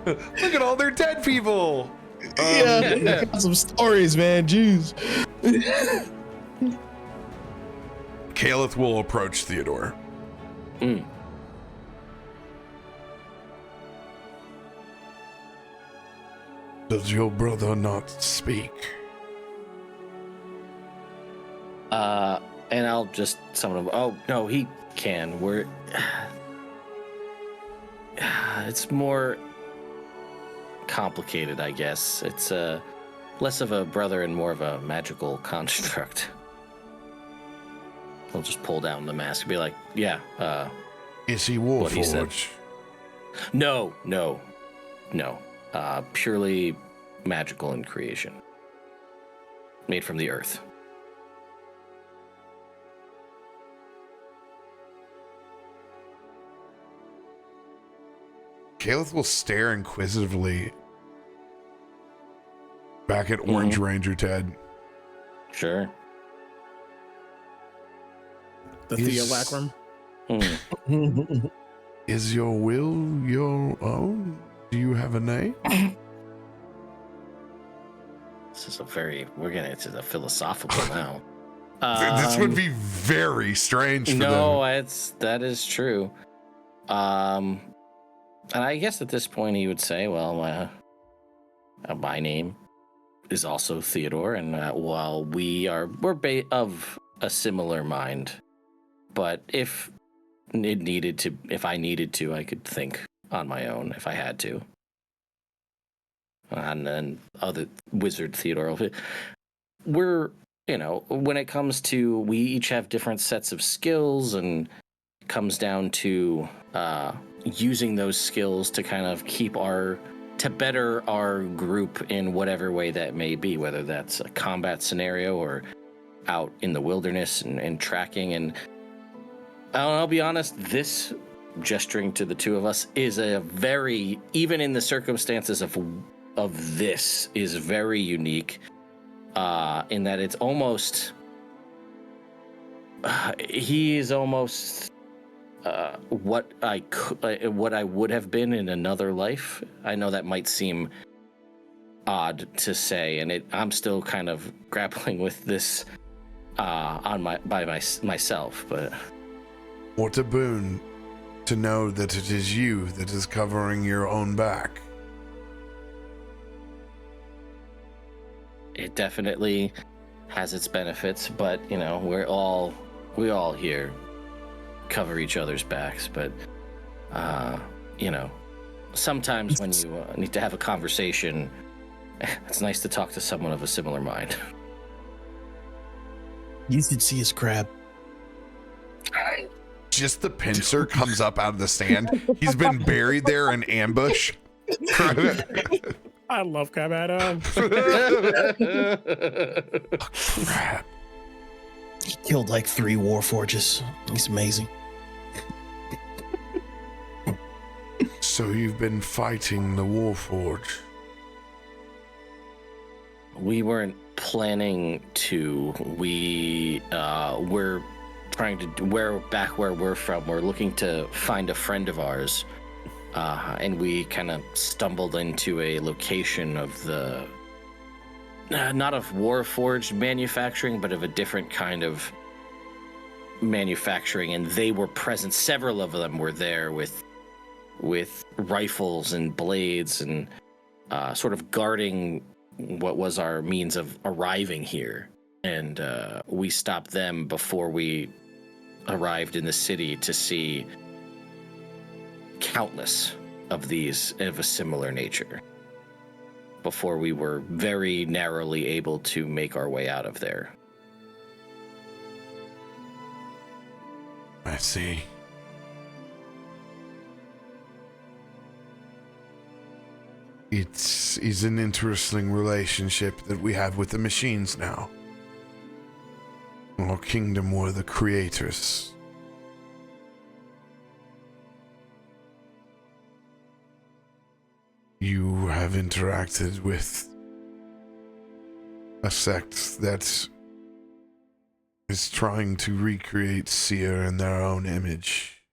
Look at all their dead people. Yeah, got some stories, man. Jeez. Kalith will approach Theodore. Does your brother not speak? And I'll just summon him. Oh no, he can. It's more complicated, I guess. It's less of a brother and more of a magical construct. I'll just pull down the mask and be like, "Yeah, Is he What he said. Warforged? no. Purely magical in creation, made from the earth." Kalith will stare inquisitively back at Orange Ranger Ted. Sure. The Is- Theolacrum. Is your will your own? Do you have a name? This is we're getting into the philosophical now. This would be very strange for them. That is true. And I guess at this point he would say, well, my name is also Theodore, and while we're of a similar mind, but if I needed to, I could think on my own if I had to. And then other wizard Theodore, we're, when it comes to, we each have different sets of skills, and it comes down to using those skills to kind of to better our group in whatever way that may be, whether that's a combat scenario or out in the wilderness and tracking. And I'll be honest, this, gesturing to the 2 of us, is a very, even in the circumstances of this, is very unique in that it's almost, he is almost what I would have been in another life. I know that might seem odd to say, and I'm still kind of grappling with this myself. But What a boon to know that it is you that is covering your own back. it definitely has its benefits. But we all here cover each other's backs, but sometimes when you need to have a conversation, it's nice to talk to someone of a similar mind. You should see his crab. just the pincer comes up out of the sand. He's been buried there in ambush. I love Cabana. Crap. He killed like 3 Warforges. He's amazing. So you've been fighting the Warforge. We weren't planning to. We're trying to. Back where we're from. We're looking to find a friend of ours, and we kind of stumbled into a location of the. Not of Warforged manufacturing, but of a different kind of manufacturing, and they were present. Several of them were there with rifles and blades and sort of guarding what was our means of arriving here. And we stopped them before we arrived in the city to see countless of these of a similar nature before we were very narrowly able to make our way out of there. I see. It's an interesting relationship that we have with the machines now. Our kingdom were the creators. You have interacted with a sect that is trying to recreate Seer in their own image.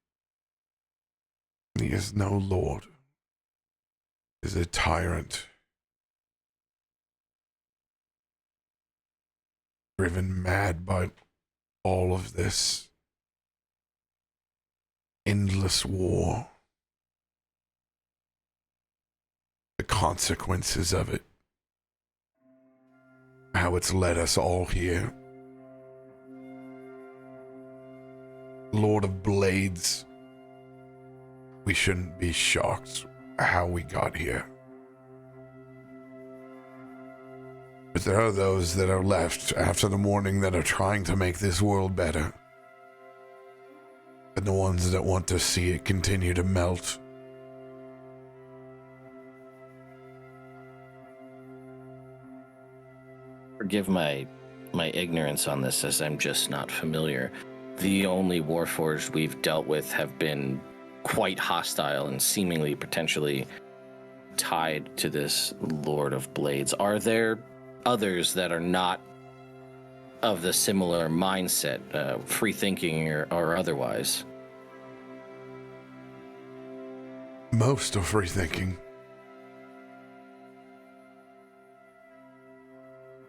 He is no lord. He is a tyrant. Driven mad by all of this endless war. The consequences of it. How it's led us all here. Lord of Blades. We shouldn't be shocked how we got here. But there are those that are left after the morning that are trying to make this world better. And the ones that want to see it continue to melt. Forgive my ignorance on this, as I'm just not familiar. The only Warforged we've dealt with have been quite hostile and seemingly potentially tied to this Lord of Blades. Are there others that are not of the similar mindset, free thinking or otherwise? Most are free thinking.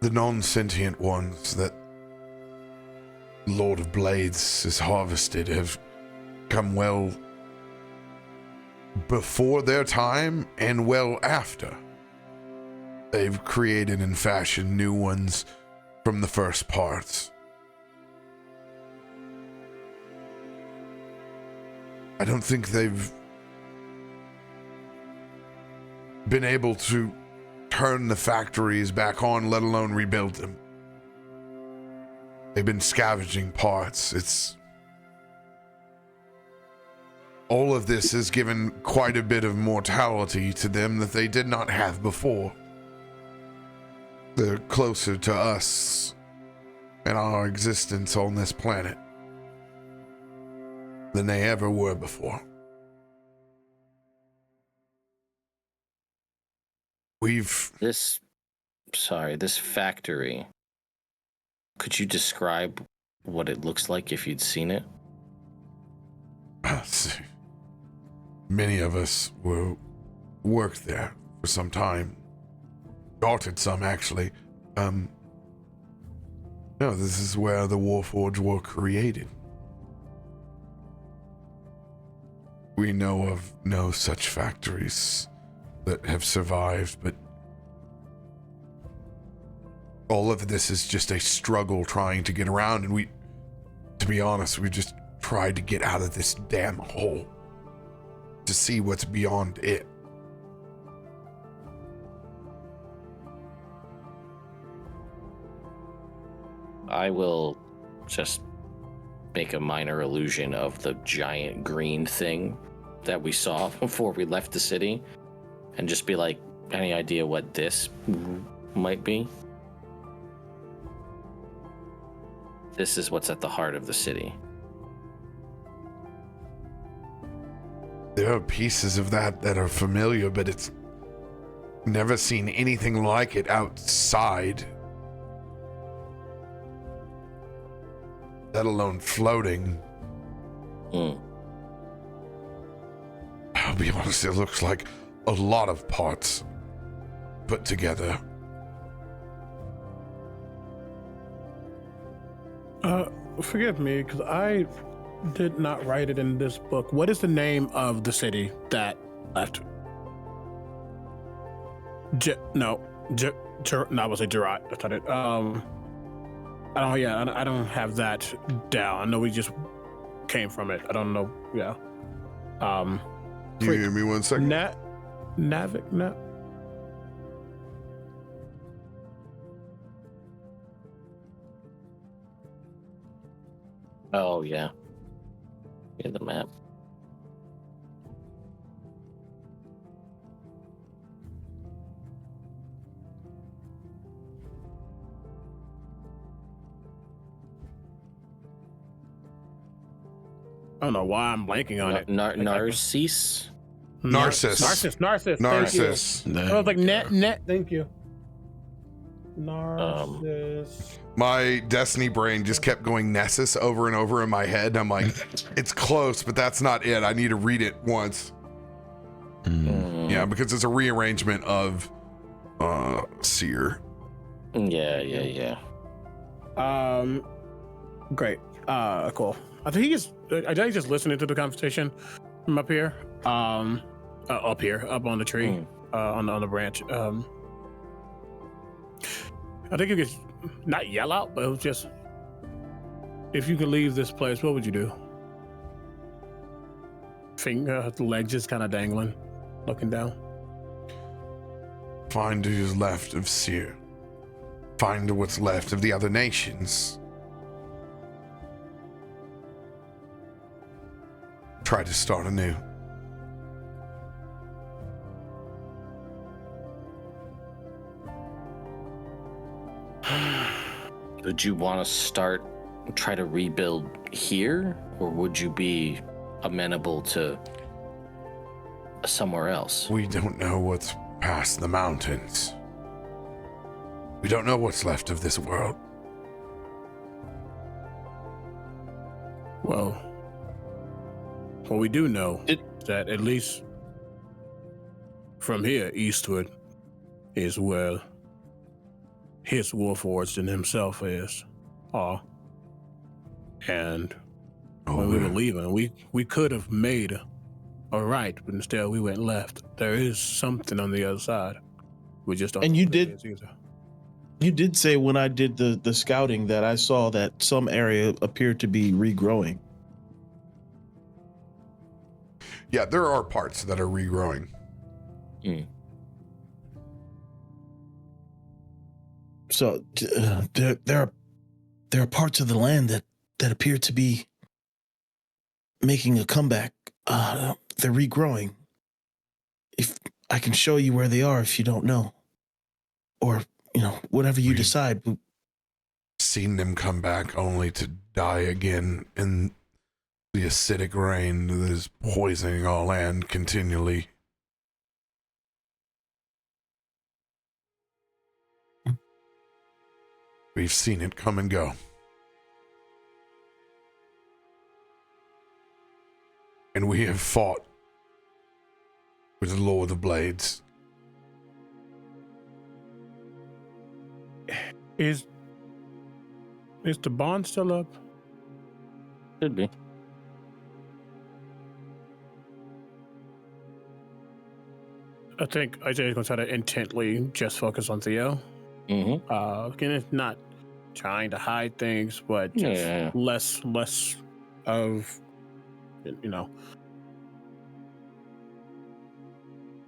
The non-sentient ones that Lord of Blades has harvested have come well before their time and well after. They've created and fashioned new ones from the first parts. I don't think they've been able to turn the factories back on, let alone rebuild them. They've been scavenging parts. All of this has given quite a bit of mortality to them that they did not have before. They're closer to us and our existence on this planet than they ever were before. This factory, could you describe what it looks like if you'd seen it? Many of us worked there for some time. Started some, actually. No, this is where the Warforged were created. We know of no such factories that have survived, but all of this is just a struggle trying to get around, and to be honest, we just tried to get out of this damn hole to see what's beyond it. I will just make a minor illusion of the giant green thing that we saw before we left the city, and just be like, any idea what this might be? This is what's at the heart of the city. There are pieces of that are familiar, but it's never seen anything like it outside. Let alone floating. I'll be honest, it looks like a lot of parts put together. Forgive me, because I did not write it in this book. What is the name of the city that left? I would say Gerard. That's not it. I don't have that down. I know we just came from it. I don't know. Yeah. You hear me 1 second? Navik. Oh, yeah. In the map. I don't know why I'm blanking on it. Narcisse? Narcissus. Thank you. I was like, net. Thank you. Narcissus. My Destiny brain just kept going Nessus over and over in my head. I'm like, it's close, but that's not it. I need to read it once. Yeah, because it's a rearrangement of Seer. Yeah. Great. Cool. I think he's just listening to the conversation from up here. Up on the tree, on the branch. I think you could not yell out, but it was just, if you could leave this place, what would you do? Finger, leg just kind of dangling, looking down. Find who's left of Seer. Find what's left of the other nations. Try to start anew. Would you want to try to rebuild here, or would you be amenable to somewhere else? We don't know what's past the mountains. We don't know what's left of this world. Well, what we do know is that at least from here eastward is where his Warforged and himself are. And when we were leaving, we could have made a right, but instead we went left. There is something on the other side. We just don't. And you did say when I did the scouting that I saw that some area appeared to be regrowing. Yeah, there are parts that are regrowing. So there are parts of the land that appear to be making a comeback. They're regrowing. If I can show you where they are, if you don't know, or whatever you decide. Seen them come back only to die again in the acidic rain that is poisoning our land continually. We've seen it come and go. And we have fought with the Lord of the Blades. Is the bond still up? Could be. I think Isaiah's going to try to intently just focus on Theo. Again, it's not trying to hide things, but just less of,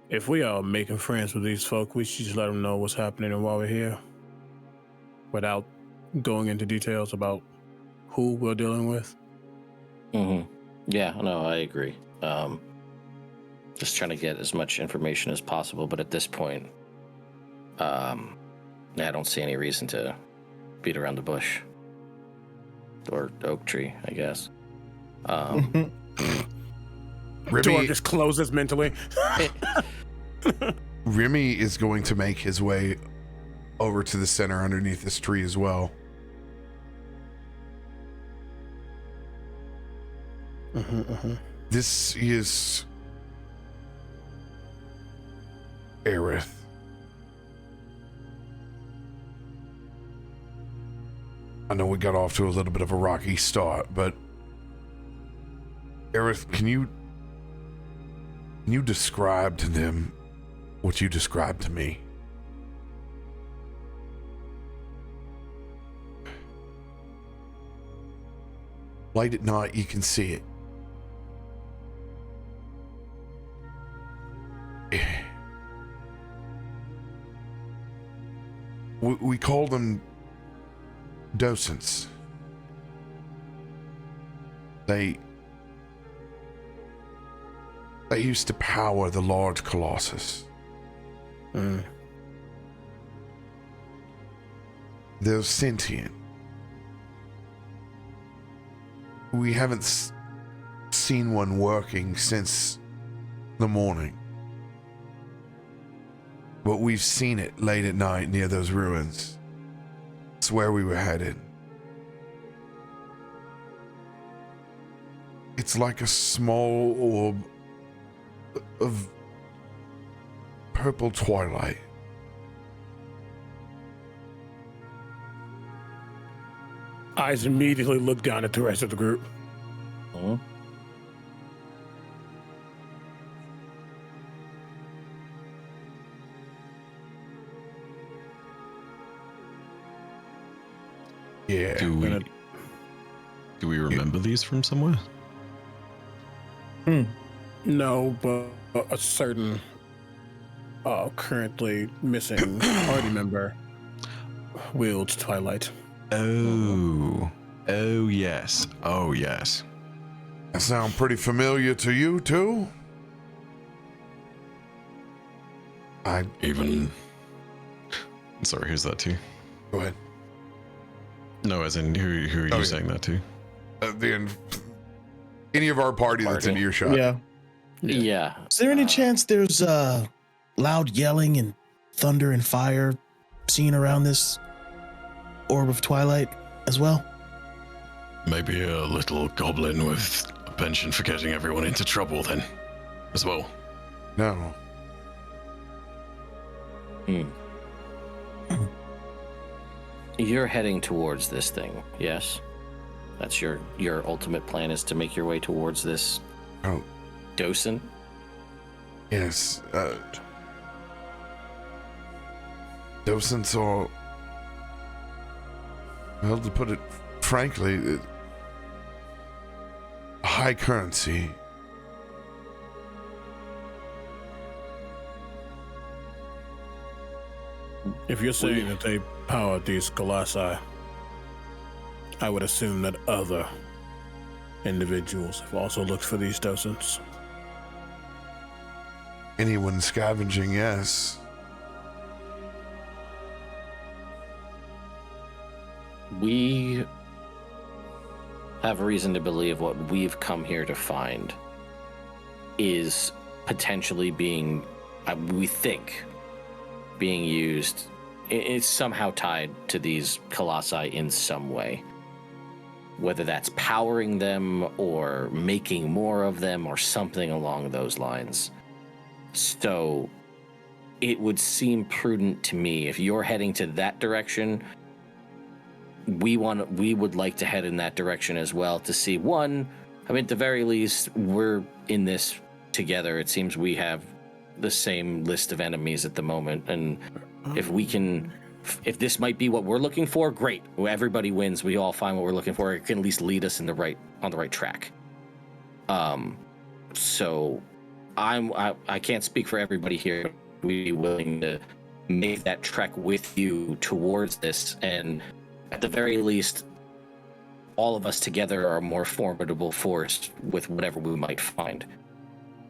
if we are making friends with these folk, we should just let them know what's happening and why we're here, without going into details about who we're dealing with. Mm-hmm. Yeah, no, I agree. Just trying to get as much information as possible, but at this point, I don't see any reason to beat around the bush. Or oak tree, I guess. Door just closes mentally. Remy is going to make his way over to the center underneath this tree as well. This is Aerith. I know we got off to a little bit of a rocky start, but Aerith, can you describe to them what you described to me? Late at night, you can see it. We call them docents. They used to power the large colossus. They're sentient. We haven't seen one working since the morning. But we've seen it late at night near those ruins. It's where we were headed. It's like a small orb of purple twilight. Eyes immediately look down at the rest of the group. Yeah. Do we remember these from somewhere? No, but a certain currently missing party member wields Twilight. Oh yes. That sound pretty familiar to you too? Sorry, who's that to? Go ahead. No, as in who are you saying that to? Any of our party that's in earshot. Yeah. Is there any chance there's loud yelling and thunder and fire seen around this orb of twilight as well? Maybe a little goblin with a penchant for getting everyone into trouble then, as well. No. You're heading towards this thing, yes? That's your ultimate plan, is to make your way towards this docent? Yes. Docents are, well, to put it frankly, high currency. If you're saying that they powered these colossi, I would assume that other individuals have also looked for these docents. Anyone scavenging, yes. We have reason to believe what we've come here to find is potentially being, we think, being used. It's somehow tied to these colossi in some way. Whether that's powering them or making more of them or something along those lines. So it would seem prudent to me, if you're heading to that direction, we would like to head in that direction as well, to see, one, I mean, at the very least, we're in this together. It seems we have the same list of enemies at the moment, and if this might be what we're looking for, great. Everybody wins. We all find what we're looking for. It can at least lead us on the right track. So I can't speak for everybody here. We'd be willing to make that trek with you towards this, and at the very least, all of us together are a more formidable force with whatever we might find.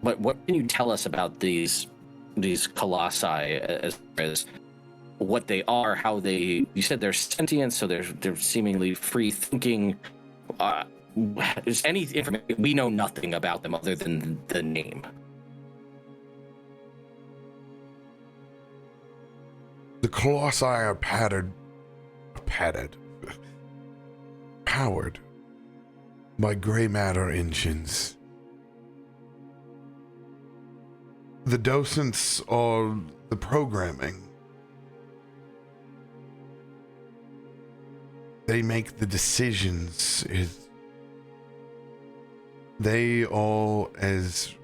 But what can you tell us about these colossi as far as what they are, how they? You said they're sentient, so they're seemingly free thinking. Is any information we know nothing about them other than the name? The colossi are powered by gray matter engines. The docents are the programming. They make the decisions. They are as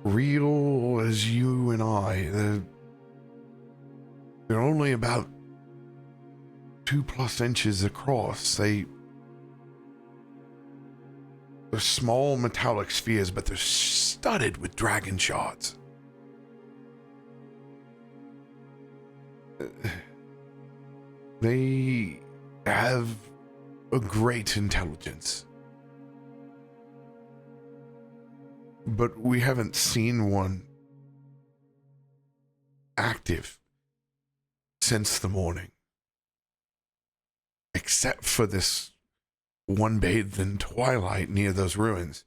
real as you and I. They're only about 2+ inches across. They're small metallic spheres, but they're studded with dragon shards. They have a great intelligence. But we haven't seen one active since the morning. Except for this one bathed in twilight near those ruins.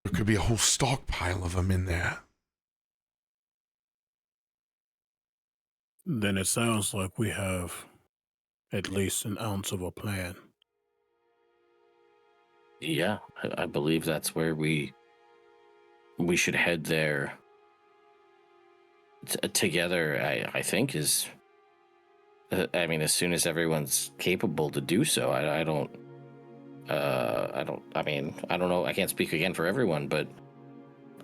There could be a whole stockpile of them in there. Then it sounds like we have at least an ounce of a plan. Yeah, I believe that's where we should head there together. I think is. I mean, as soon as everyone's capable to do so. I don't know. I can't speak again for everyone, but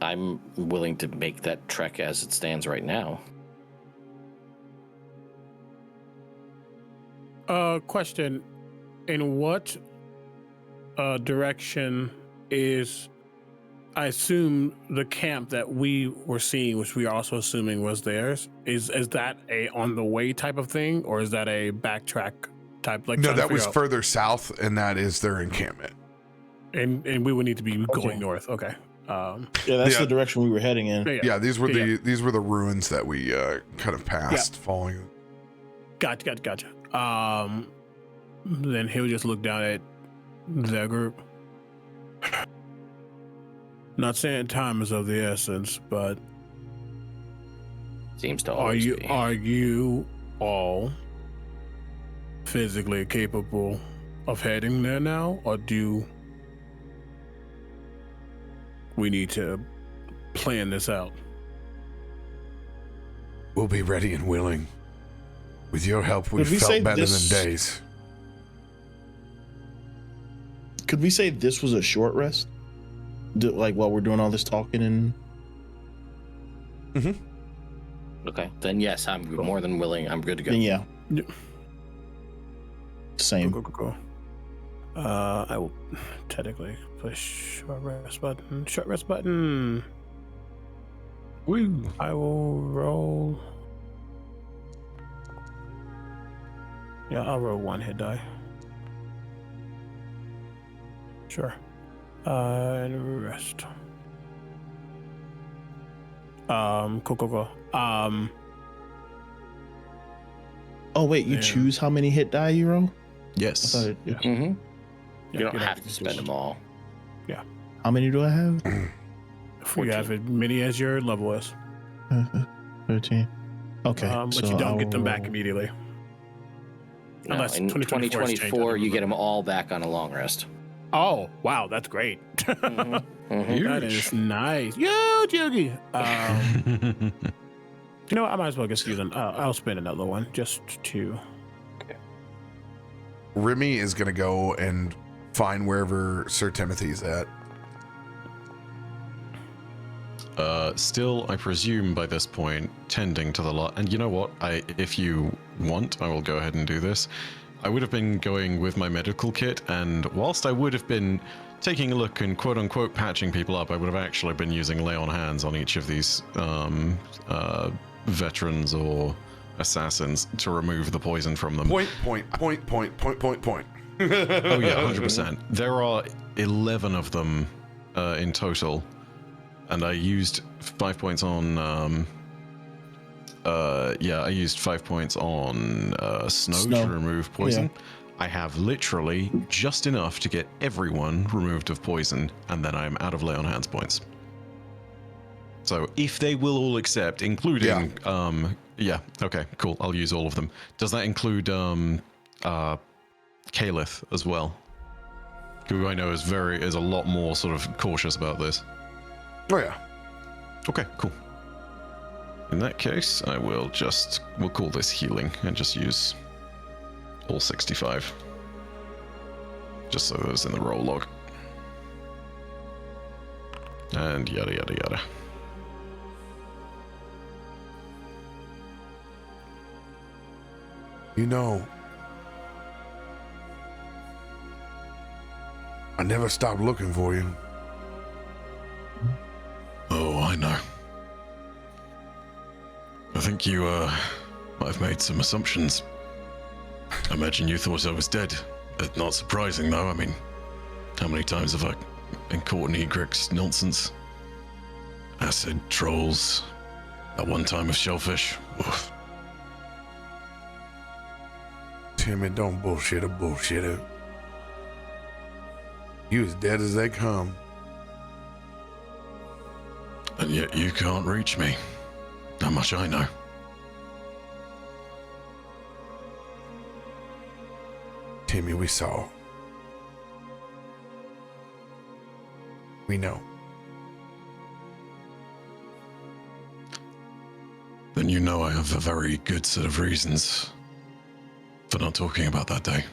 I'm willing to make that trek as it stands right now. Question. In what direction is, I assume, the camp that we were seeing, which we are also assuming was theirs, is that a on the way type of thing, or is that a backtrack type? Like, no, that was further south, and that is their encampment. And we would need to be going north. Okay. Yeah, that's the direction we were heading in. Yeah, these were the ruins that we kind of passed following. Gotcha. Then he'll just look down at the group. Not saying time is of the essence, but seems to always be. Are you all physically capable of heading there now, or do we need to plan this out? We'll be ready and willing. With your help, we've felt better than days. Could we say this was a short rest? Like while we're doing all this talking and. Okay, then yes, I'm more than willing. I'm good to go. Then yeah. Same. Go. I will technically push short rest button. Woo! I will roll. Yeah, I'll roll one hit die. Sure. And rest. Go. Oh wait, you choose how many hit die you roll? Yes. You don't have to spend them all. Yeah. How many do I have? You have as many as your level is. 13. Okay. But you don't get them back immediately. No, Unless in 2024, you get them all back on a long rest. Oh, wow, that's great. That is nice. Yo, Juggy. You know what? I might as well just use an. I'll spend another one just to. Okay. Remy is going to go and find wherever Sir Timothy's at. Still, I presume by this point, tending to the lot. And you know what? If you want, I will go ahead and do this. I would have been going with my medical kit, and whilst I would have been taking a look and quote-unquote patching people up, I would have actually been using lay on hands on each of these veterans or assassins to remove the poison from them. Point. Oh yeah, 100%. There are 11 of them in total, and I used 5 points on. I used 5 points on snow to remove poison. Yeah. I have literally just enough to get everyone removed of poison, and then I'm out of lay on hands points. So if they will all accept, including okay, cool. I'll use all of them. Does that include Kalith as well? Who I know is a lot more sort of cautious about this. Oh yeah. Okay, cool. In that case, we'll call this healing and just use all 65. Just so those in the roll log. And yada yada yada. You know, I never stopped looking for you. Oh, I know. I think you might have made some assumptions. I imagine you thought I was dead. Not surprising, though. I mean, how many times have I been caught in Egrik's nonsense? Acid, trolls, that one time with shellfish. Oof. Timmy, don't bullshit it. You as dead as they come. And yet you can't reach me. That much I know. Timmy, we saw. We know. Then you know I have a very good set of reasons for not talking about that day.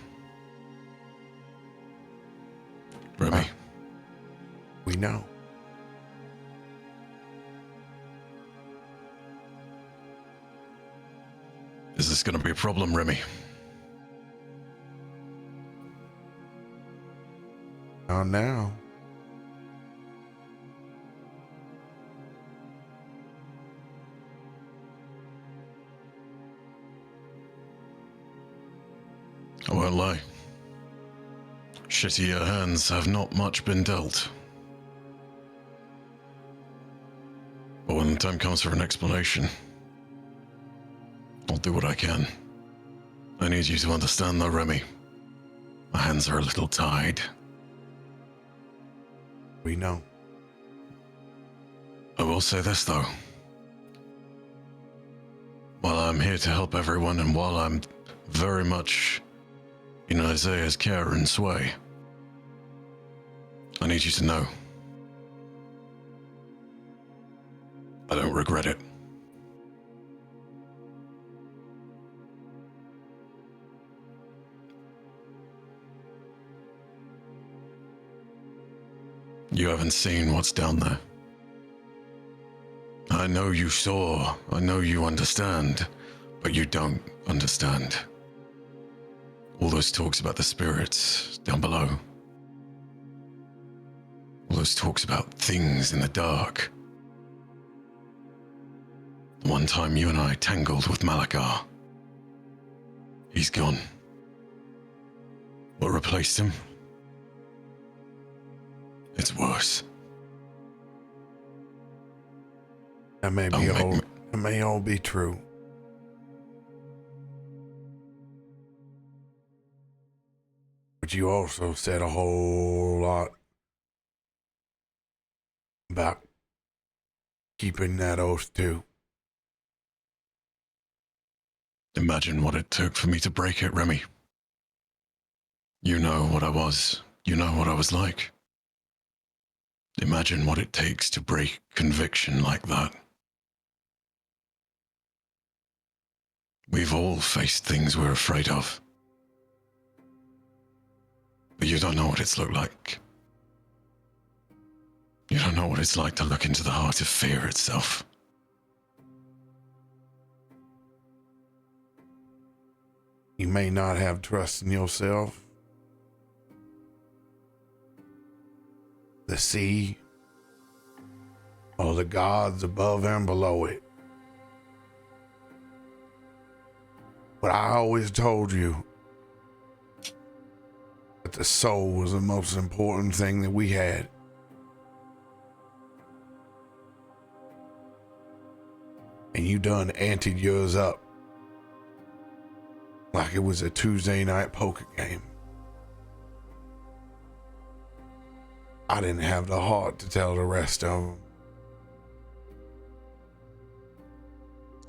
Remy. We know. Is this going to be a problem, Remy? Not now. I won't lie. Shittier hands have not much been dealt. But when the time comes for an explanation, I'll do what I can. I need you to understand though, Remy. My hands are a little tied. We know. I will say this though. While I'm here to help everyone and while I'm very much in Isaiah's care and sway, I need you to know I don't regret it. You haven't seen what's down there. I know you saw, I know you understand, but you don't understand. All those talks about the spirits down below. All those talks about things in the dark. The one time you and I tangled with Malakar. He's gone. What replaced him? It's worse. That may all be true. But you also said a whole lot about keeping that oath too. Imagine what it took for me to break it, Remy. You know what I was. You know what I was like. Imagine what it takes to break conviction like that. We've all faced things we're afraid of. But you don't know what it's looked like. You don't know what it's like to look into the heart of fear itself. You may not have trust in yourself, the sea, or the gods above and below it. But I always told you that the soul was the most important thing that we had. And you done anted yours up like it was a Tuesday night poker game. I didn't have the heart to tell the rest of them.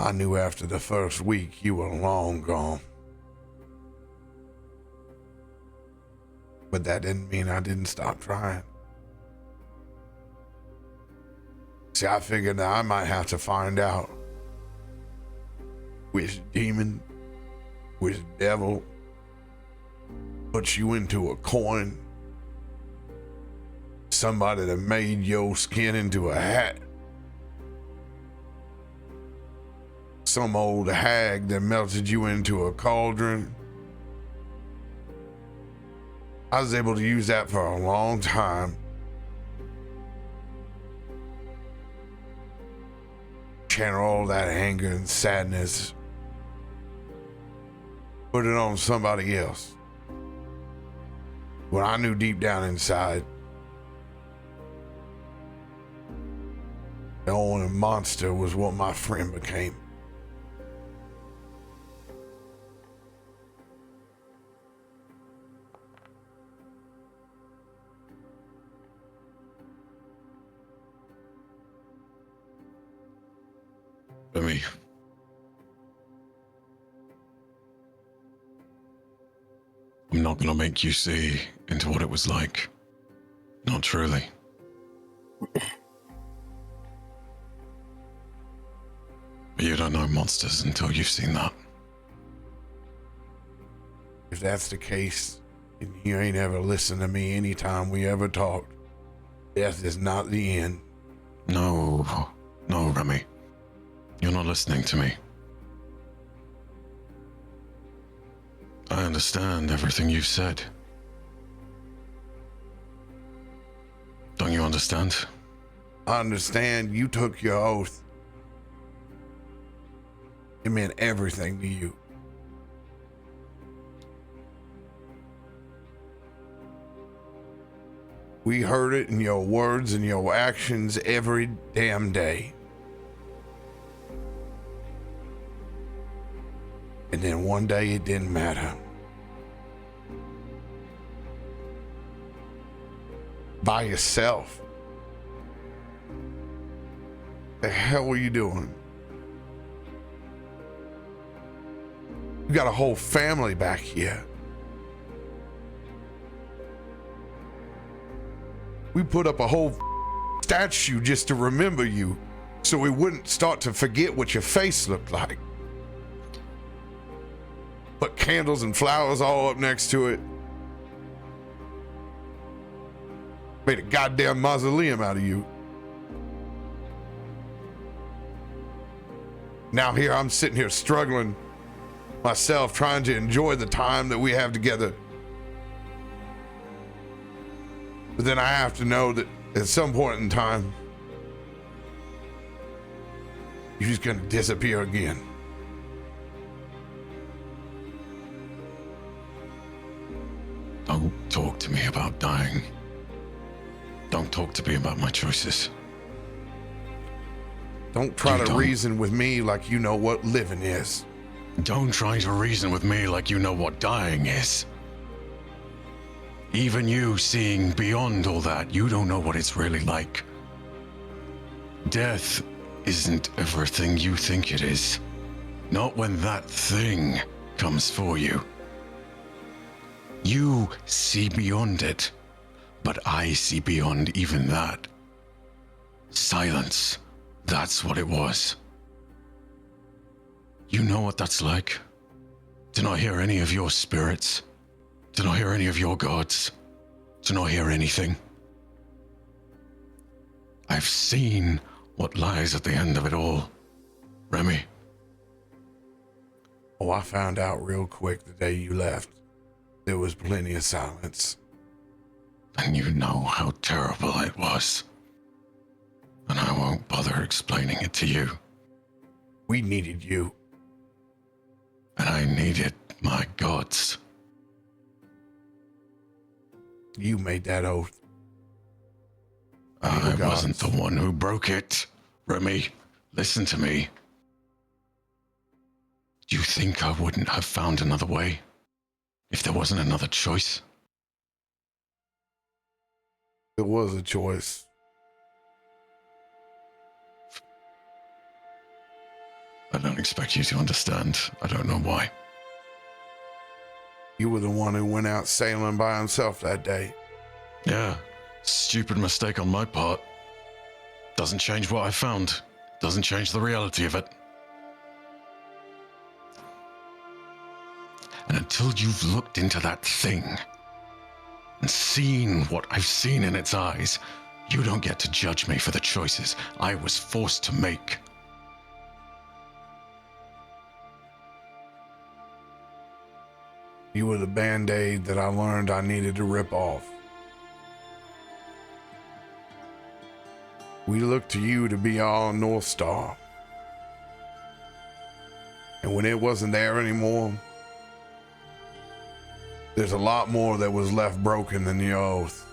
I knew after the first week you were long gone. But that didn't mean I didn't stop trying. See, I figured that I might have to find out which demon, which devil puts you into a coin. Somebody that made your skin into a hat. Some old hag that melted you into a cauldron. I was able to use that for a long time. Channel all that anger and sadness. Put it on somebody else. When I knew deep down inside, the only monster was what my friend became. Remy. I'm not gonna make you see into what it was like. Not truly. But you don't know monsters until you've seen that. If that's the case, and you ain't ever listened to me anytime we ever talked, death is not the end. No, Remy. You're not listening to me. I understand everything you've said. Don't you understand? I understand you took your oath. It meant everything to you. We heard it in your words and your actions every damn day. And then one day it didn't matter. By yourself. The hell were you doing? You got a whole family back here. We put up a whole statue just to remember you, so we wouldn't start to forget what your face looked like. Put candles and flowers all up next to it. Made a goddamn mausoleum out of you. Now here I'm sitting here struggling myself, trying to enjoy the time that we have together. But then I have to know that at some point in time, you're just gonna disappear again. Don't talk to me about dying. Don't talk to me about my choices. Don't try to reason with me like you know what living is. Don't try to reason with me like you know what dying is. Even you seeing beyond all that, you don't know what it's really like. Death isn't everything you think it is. Not when that thing comes for you. You see beyond it, but I see beyond even that. Silence, that's what it was. You know what that's like? To not hear any of your spirits, to not hear any of your gods, to not hear anything. I've seen what lies at the end of it all, Remy. Oh, I found out real quick the day you left. There was plenty of silence. And you know how terrible it was. And I won't bother explaining it to you. We needed you. And I I needed my gods. You made that oath. I wasn't the one who broke it. Remy, listen to me. Do you think I wouldn't have found another way if there wasn't another choice? It was a choice. I don't expect you to understand. I don't know why. You were the one who went out sailing by himself that day. Yeah, stupid mistake on my part. Doesn't change what I found. Doesn't change the reality of it. And until you've looked into that thing and seen what I've seen in its eyes, you don't get to judge me for the choices I was forced to make. You were the Band-Aid that I learned I needed to rip off. We looked to you to be our North Star. And when it wasn't there anymore, there's a lot more that was left broken than the oath.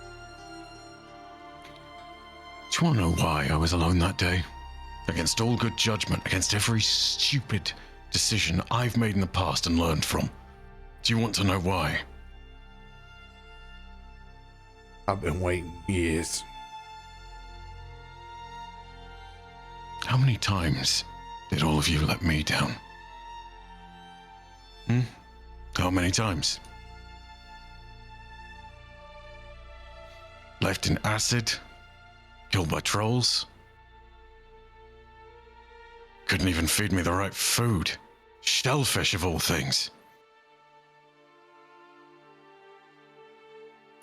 Do you want to know why I was alone that day? Against all good judgment, against every stupid decision I've made in the past and learned from. Do you want to know why? I've been waiting years. How many times did all of you let me down? How many times? Left in acid? Killed by trolls? Couldn't even feed me the right food. Shellfish of all things.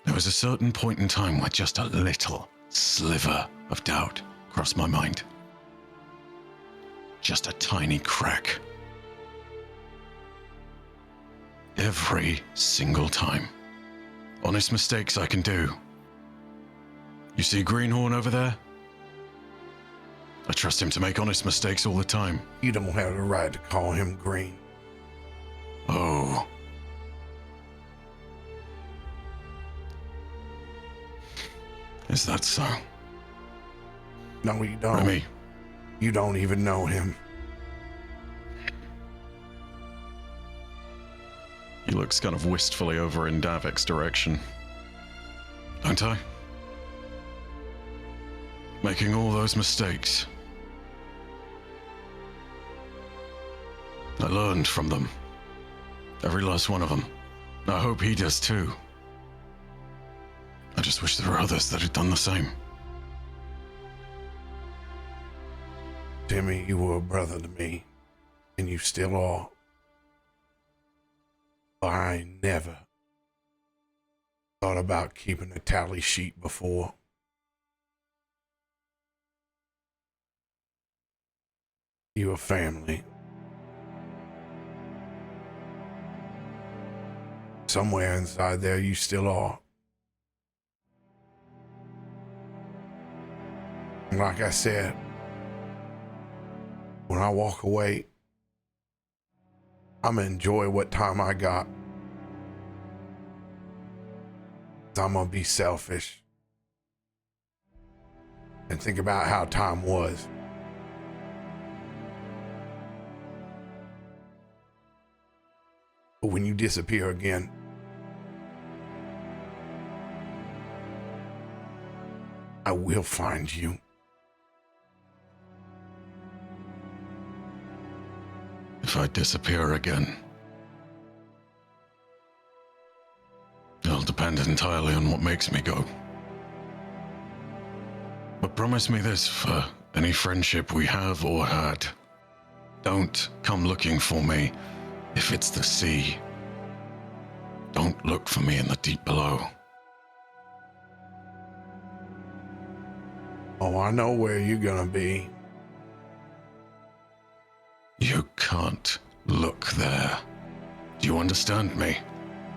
There was a certain point in time where just a little sliver of doubt crossed my mind. Just a tiny crack. Every single time. Honest mistakes I can do. You see Greenhorn over there? I trust him to make honest mistakes all the time. You don't have the right to call him green. Oh. Is that so? No, you don't. Remy. You don't even know him. He looks kind of wistfully over in Davik's direction. Don't I? Making all those mistakes. I learned from them. Every last one of them. I hope he does too. I just wish there were others that had done the same. Timmy, you were a brother to me, and you still are. But I never thought about keeping a tally sheet before. You a family. Somewhere inside there, you still are. And like I said, when I walk away, I'm gonna enjoy what time I got. I'm gonna be selfish and think about how time was. But when you disappear again, I will find you. If I disappear again, it'll depend entirely on what makes me go. But promise me this for any friendship we have or had. Don't come looking for me if it's the sea. Don't look for me in the deep below. Oh, I know where you're gonna be. You can't look there. Do you understand me?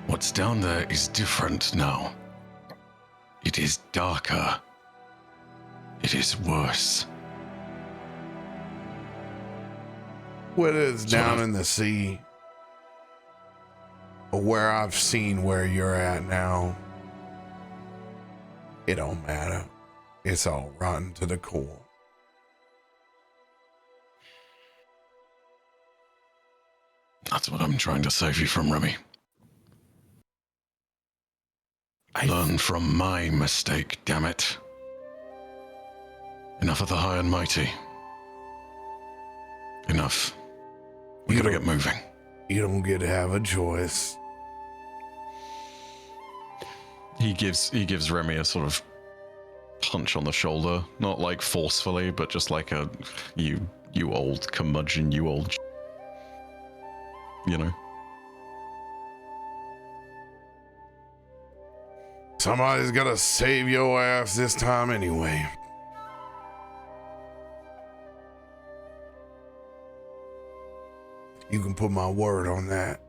What's down there is different now. It is darker. It is worse. What is down in the sea But where I've seen where you're at now, it don't matter. It's all rotten to the core. That's what I'm trying to save you from, Remy. Learn from my mistake, damn it. Enough of the high and mighty. Enough. We gotta get moving. You don't get to have a choice. He gives Remy a sort of punch on the shoulder, not like forcefully, but just like a you old curmudgeon, you old, you know. Somebody's gotta save your ass this time anyway. You can put my word on that.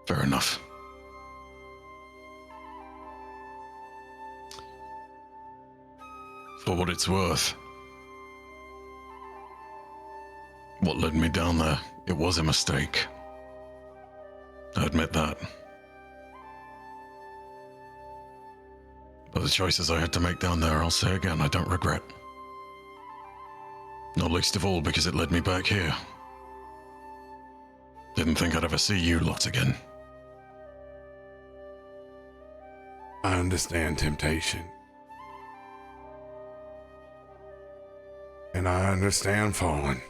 Fair enough. For what it's worth, what led me down there, it was a mistake. I admit that. But the choices I had to make down there, I'll say again, I don't regret. Not least of all because it led me back here. Didn't think I'd ever see you lot again. I understand temptation. And I understand falling.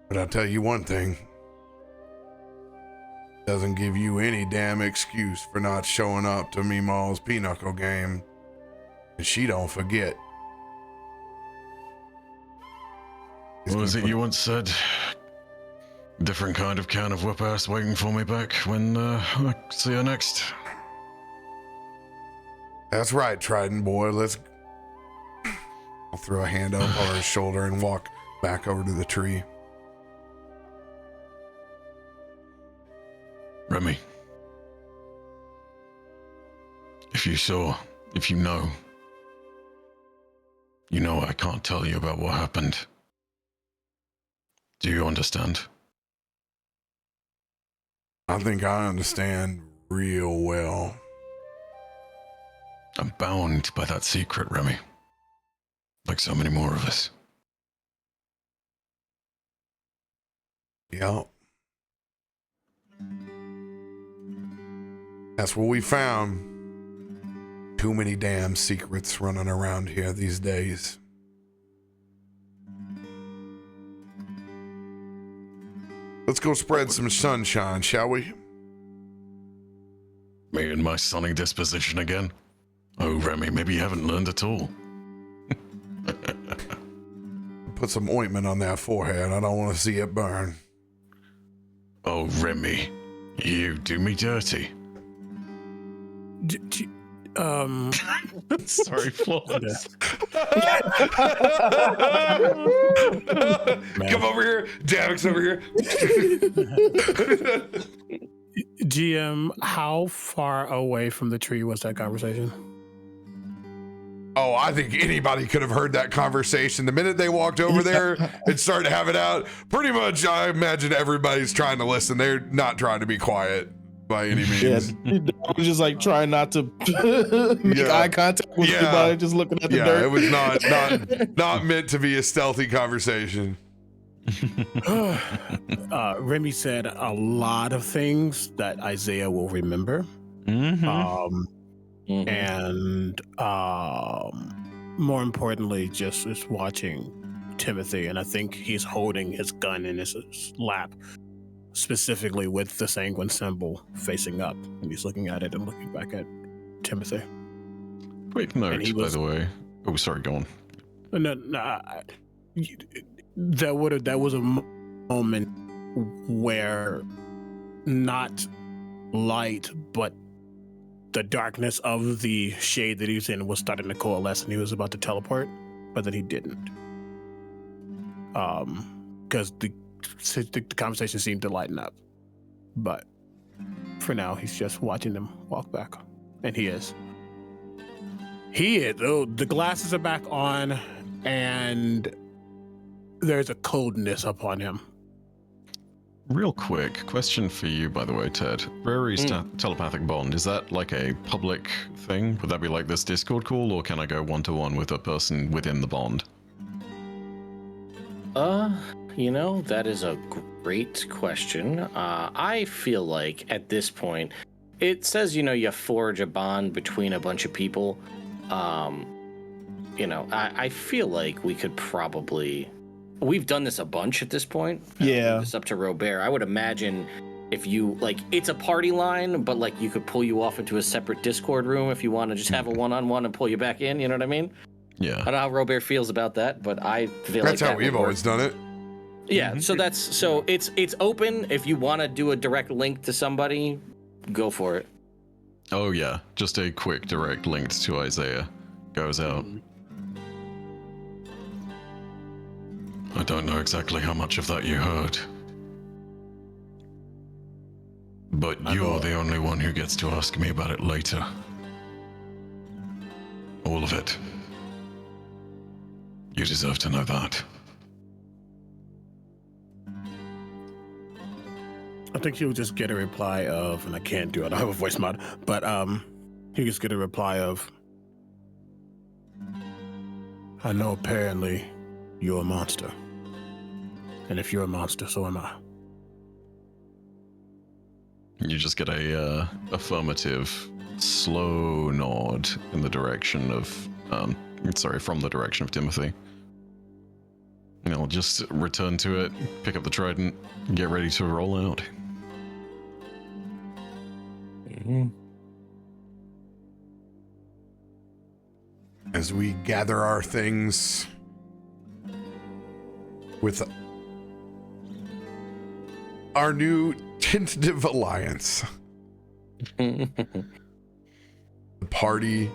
But I'll tell you one thing. Doesn't give you any damn excuse for not showing up to Meemaw's pinochle game. And she don't forget. What was it you once said? Different kind of can of whoop ass waiting for me back when I see her next. That's right, Trident boy. I'll throw a hand up on her shoulder and walk back over to the tree. Remy, if you know I can't tell you about what happened. Do you understand? I think I understand real well. I'm bound by that secret, Remy. Like so many more of us. Yep. That's what we found. Too many damn secrets running around here these days. Let's go spread some sunshine, shall we? Me and my sunny disposition again? Oh, Remy, maybe you haven't learned at all. Put some ointment on that forehead. I don't want to see it burn. Oh, Remy, you do me dirty. Sorry, Flawless. Come over here. Davik's over here. GM, how far away from the tree was that conversation? Oh, I think anybody could have heard that conversation. The minute they walked over there and started to have it out, pretty much I imagine everybody's trying to listen. They're not trying to be quiet by any means. Yeah, I was just like trying not to make eye contact with anybody, just looking at the dirt. It was not meant to be a stealthy conversation. Remy said a lot of things that Isaiah will remember. And more importantly, just is watching Timothy, and I think he's holding his gun in his lap, specifically with the sanguine symbol facing up, and he's looking at it and looking back at Timothy. Quick note, by the way. Oh, sorry, go on. No, that was a moment where not light, but the darkness of the shade that he was in was starting to coalesce, and he was about to teleport, but then he didn't. Because the conversation seemed to lighten up. But for now, he's just watching them walk back. And he is. Oh, the glasses are back on, and there's a coldness upon him. Real quick question for you, by the way, Ted. Rary's telepathic bond, is that like a public thing? Would that be like this Discord call, or can I go one-to-one with a person within the bond? That is a great question. I feel like at this point, it says, you forge a bond between a bunch of people. I feel like we could probably... We've done this a bunch at this point. Yeah. It's up to RoBear. I would imagine if you, it's a party line, but, you could pull you off into a separate Discord room if you want to just have a one-on-one and pull you back in, you know what I mean? Yeah. I don't know how RoBear feels about that, but I feel That's like how we've always done it. Yeah, so it's open. If you want to do a direct link to somebody, go for it. Oh yeah, just a quick direct link to Isaiah goes out. I don't know exactly how much of that you heard. But you're the only one who gets to ask me about it later. All of it. You deserve to know that. I think he'll just get a reply of, and I can't do it, I don't have a voice mod, but he'll just get a reply of, I know apparently you're a monster. And if you're a monster, so am I. You just get a affirmative, slow nod in the direction of, from the direction of Timothy. And he'll just return to it, pick up the trident, get ready to roll out. As we gather our things with our new tentative alliance, the party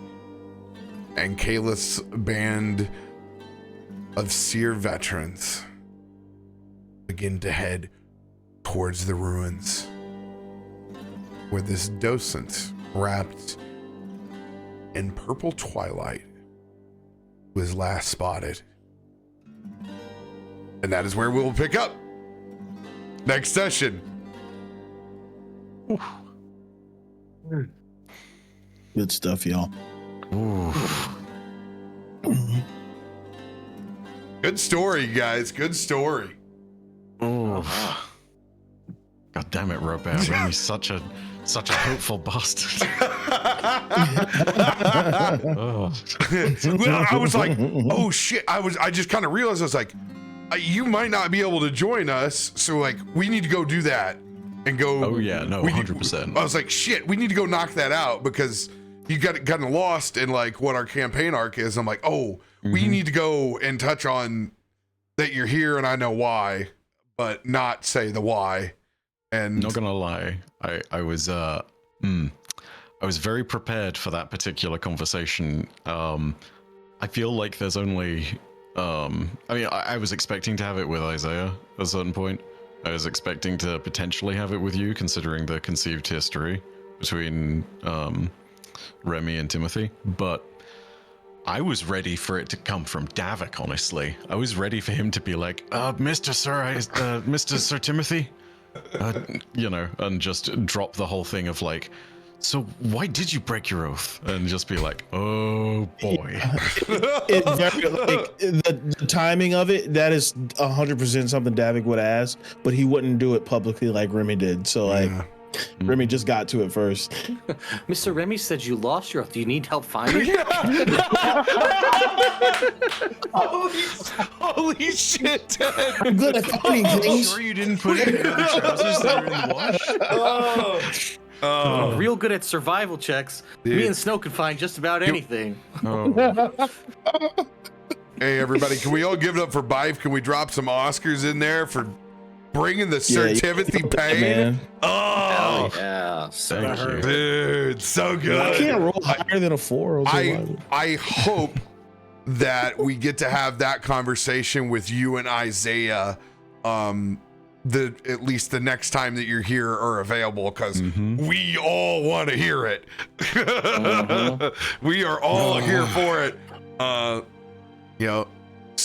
and Kalith's band of seer veterans begin to head towards the ruins where this docent wrapped in purple twilight was last spotted. And that is where we will pick up next session. Good stuff, y'all. Good story, guys. Good story. Oh, God damn it, RoBear. Remy's such a hopeful bastard. Well, I was like, oh shit. I just kind of realized, I was like, you might not be able to join us, so we need to go do that and go. Oh yeah, no, 100%. I was like, shit, we need to go knock that out because you got kind of lost in what our campaign arc is. I'm like, we need to go and touch on that you're here and I know why, but not say the why. And not gonna lie, I was very prepared for that particular conversation. I feel like there's only I was expecting to have it with Isaiah at a certain point. I was expecting to potentially have it with you, considering the conceived history between Remy and Timothy, but I was ready for it to come from Davik, honestly. I was ready for him to be like, Mr. Sir Timothy, and just drop the whole thing of so why did you break your oath? And just be like, oh boy. The timing of it, that is 100% something Davik would ask, but he wouldn't do it publicly like Remy did. So Remy just got to it first. Mr. Remy said you lost your oath. Do you need help finding it? Holy shit, Ted. I'm good at finding things. Sure you didn't put it in the trousers that are in the wash? Oh, real good at survival checks. Dude. Me and Snow could find just about anything. Hey, everybody, can we all give it up for Bife? Can we drop some Oscars in there for bringing the Sir Timothy pain? Man. Oh, yeah. Thank you. Dude, so good. I can't roll higher than a 4. I hope that we get to have that conversation with you and Isaiah at least the next time that you're here or available, because we all want to hear it. We are all here for it.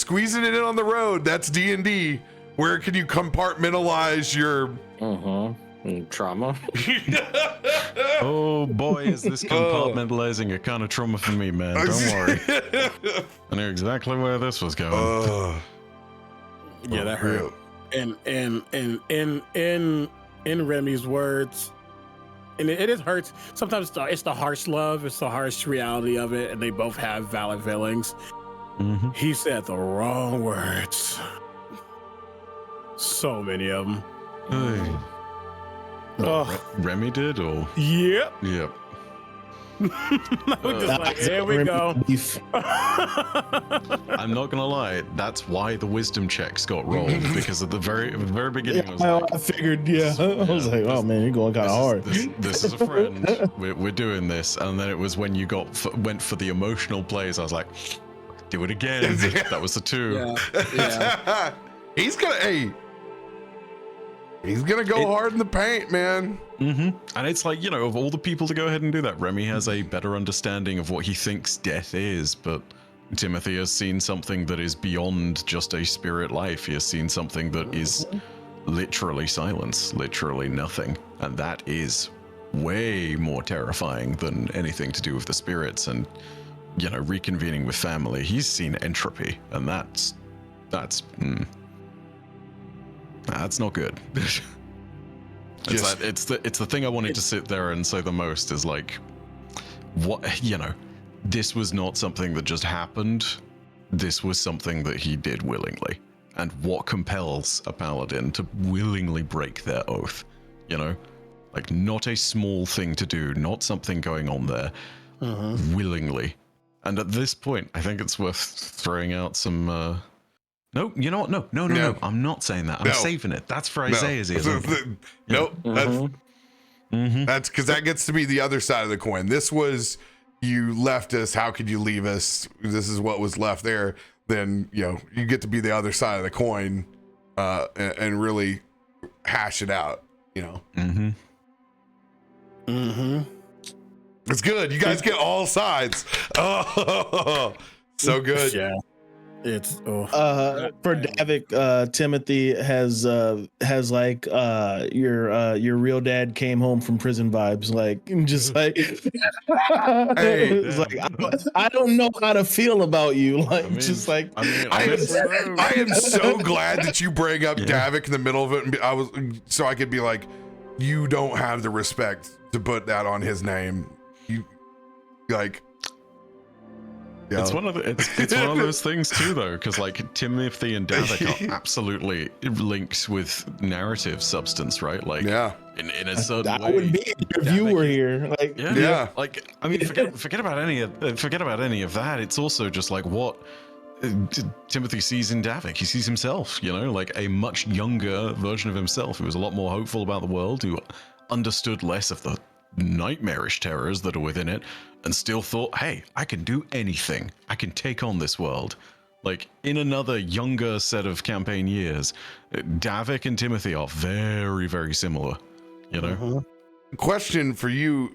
squeezing it in on the road. That's D&D. Where can you compartmentalize your trauma? Oh boy, is this compartmentalizing a kind of trauma for me, man. Don't worry. I knew exactly where this was going. Yeah, that hurt. In Remy's words, and it is hurts. Sometimes it's the harsh love, it's the harsh reality of it, and they both have valid feelings. Mm-hmm. He said the wrong words. So many of them. Remy did, or? Yep. Yep. We're just like, here we go. I'm not gonna lie, that's why the wisdom checks got rolled, because at the very beginning, I figured, I was like, oh man, you're going kind of hard. This is a friend. We're doing this, and then it was when you went for the emotional plays. I was like, do it again. That was the 2. Yeah. He's gonna go hard in the paint, man. Mm-hmm. And it's like, of all the people to go ahead and do that, Remy has a better understanding of what he thinks death is, but Timothy has seen something that is beyond just a spirit life. He has seen something that is literally silence, literally nothing. And that is way more terrifying than anything to do with the spirits and, reconvening with family. He's seen entropy, and that's not good. It's the thing I wanted to sit there and say the most is like, what, this was not something that just happened. This was something that he did willingly. And what compels a paladin to willingly break their oath? Like, not a small thing to do, not something going on there, willingly. And at this point, I think it's worth throwing out some. No, you know what? No. I'm not saying that. I'm saving it. That's for Isaiah's ears. Nope. That's because that gets to be the other side of the coin. This was, you left us. How could you leave us? This is what was left there. Then, you get to be the other side of the coin and really hash it out, It's good. You guys get all sides. Oh, so good. Yeah. It's for Davik, Timothy has like your real dad came home from prison vibes, like just like it's like I don't know how to feel about you, like I am so glad that you bring up Davik in the middle of it, and I could be like, you don't have the respect to put that on his name. You like. Yeah. It's one of those things too, though, because like Timothy and Davik are absolutely linked with narrative substance, right? Like, in a certain way. I would be if you were here. Like, like I mean, forget about any of that. It's also just like what Timothy sees in Davik. He sees himself, like a much younger version of himself who was a lot more hopeful about the world, who understood less of the nightmarish terrors that are within it, and still thought, hey, I can do anything. I can take on this world. Like, in another younger set of campaign years, Davik and Timothy are very, very similar, Question for you,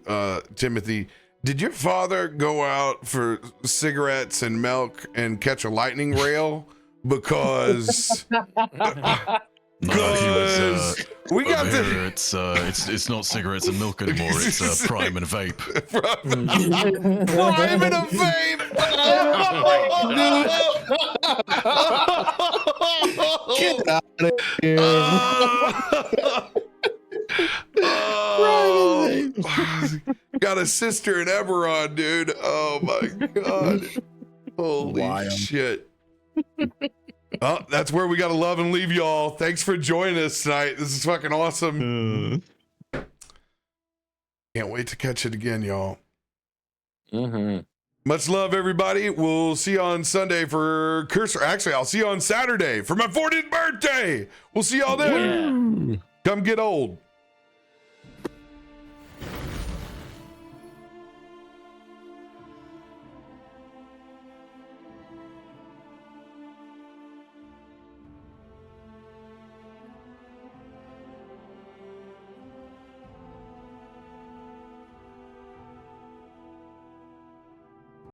Timothy. Did your father go out for cigarettes and milk and catch a lightning rail? Because... we got here, it's not cigarettes and milk anymore. It's prime and vape. Prime and a vape. Get out of here. Got a sister in Eberron, dude. Oh my god. Holy shit. Oh, that's where we gotta love and leave y'all. Thanks for joining us tonight. This is fucking awesome. Can't wait to catch it again, y'all. Much love, everybody. We'll see you on Sunday for Cursor. Actually, I'll see you on Saturday for my 40th birthday. We'll see y'all then. Come get old.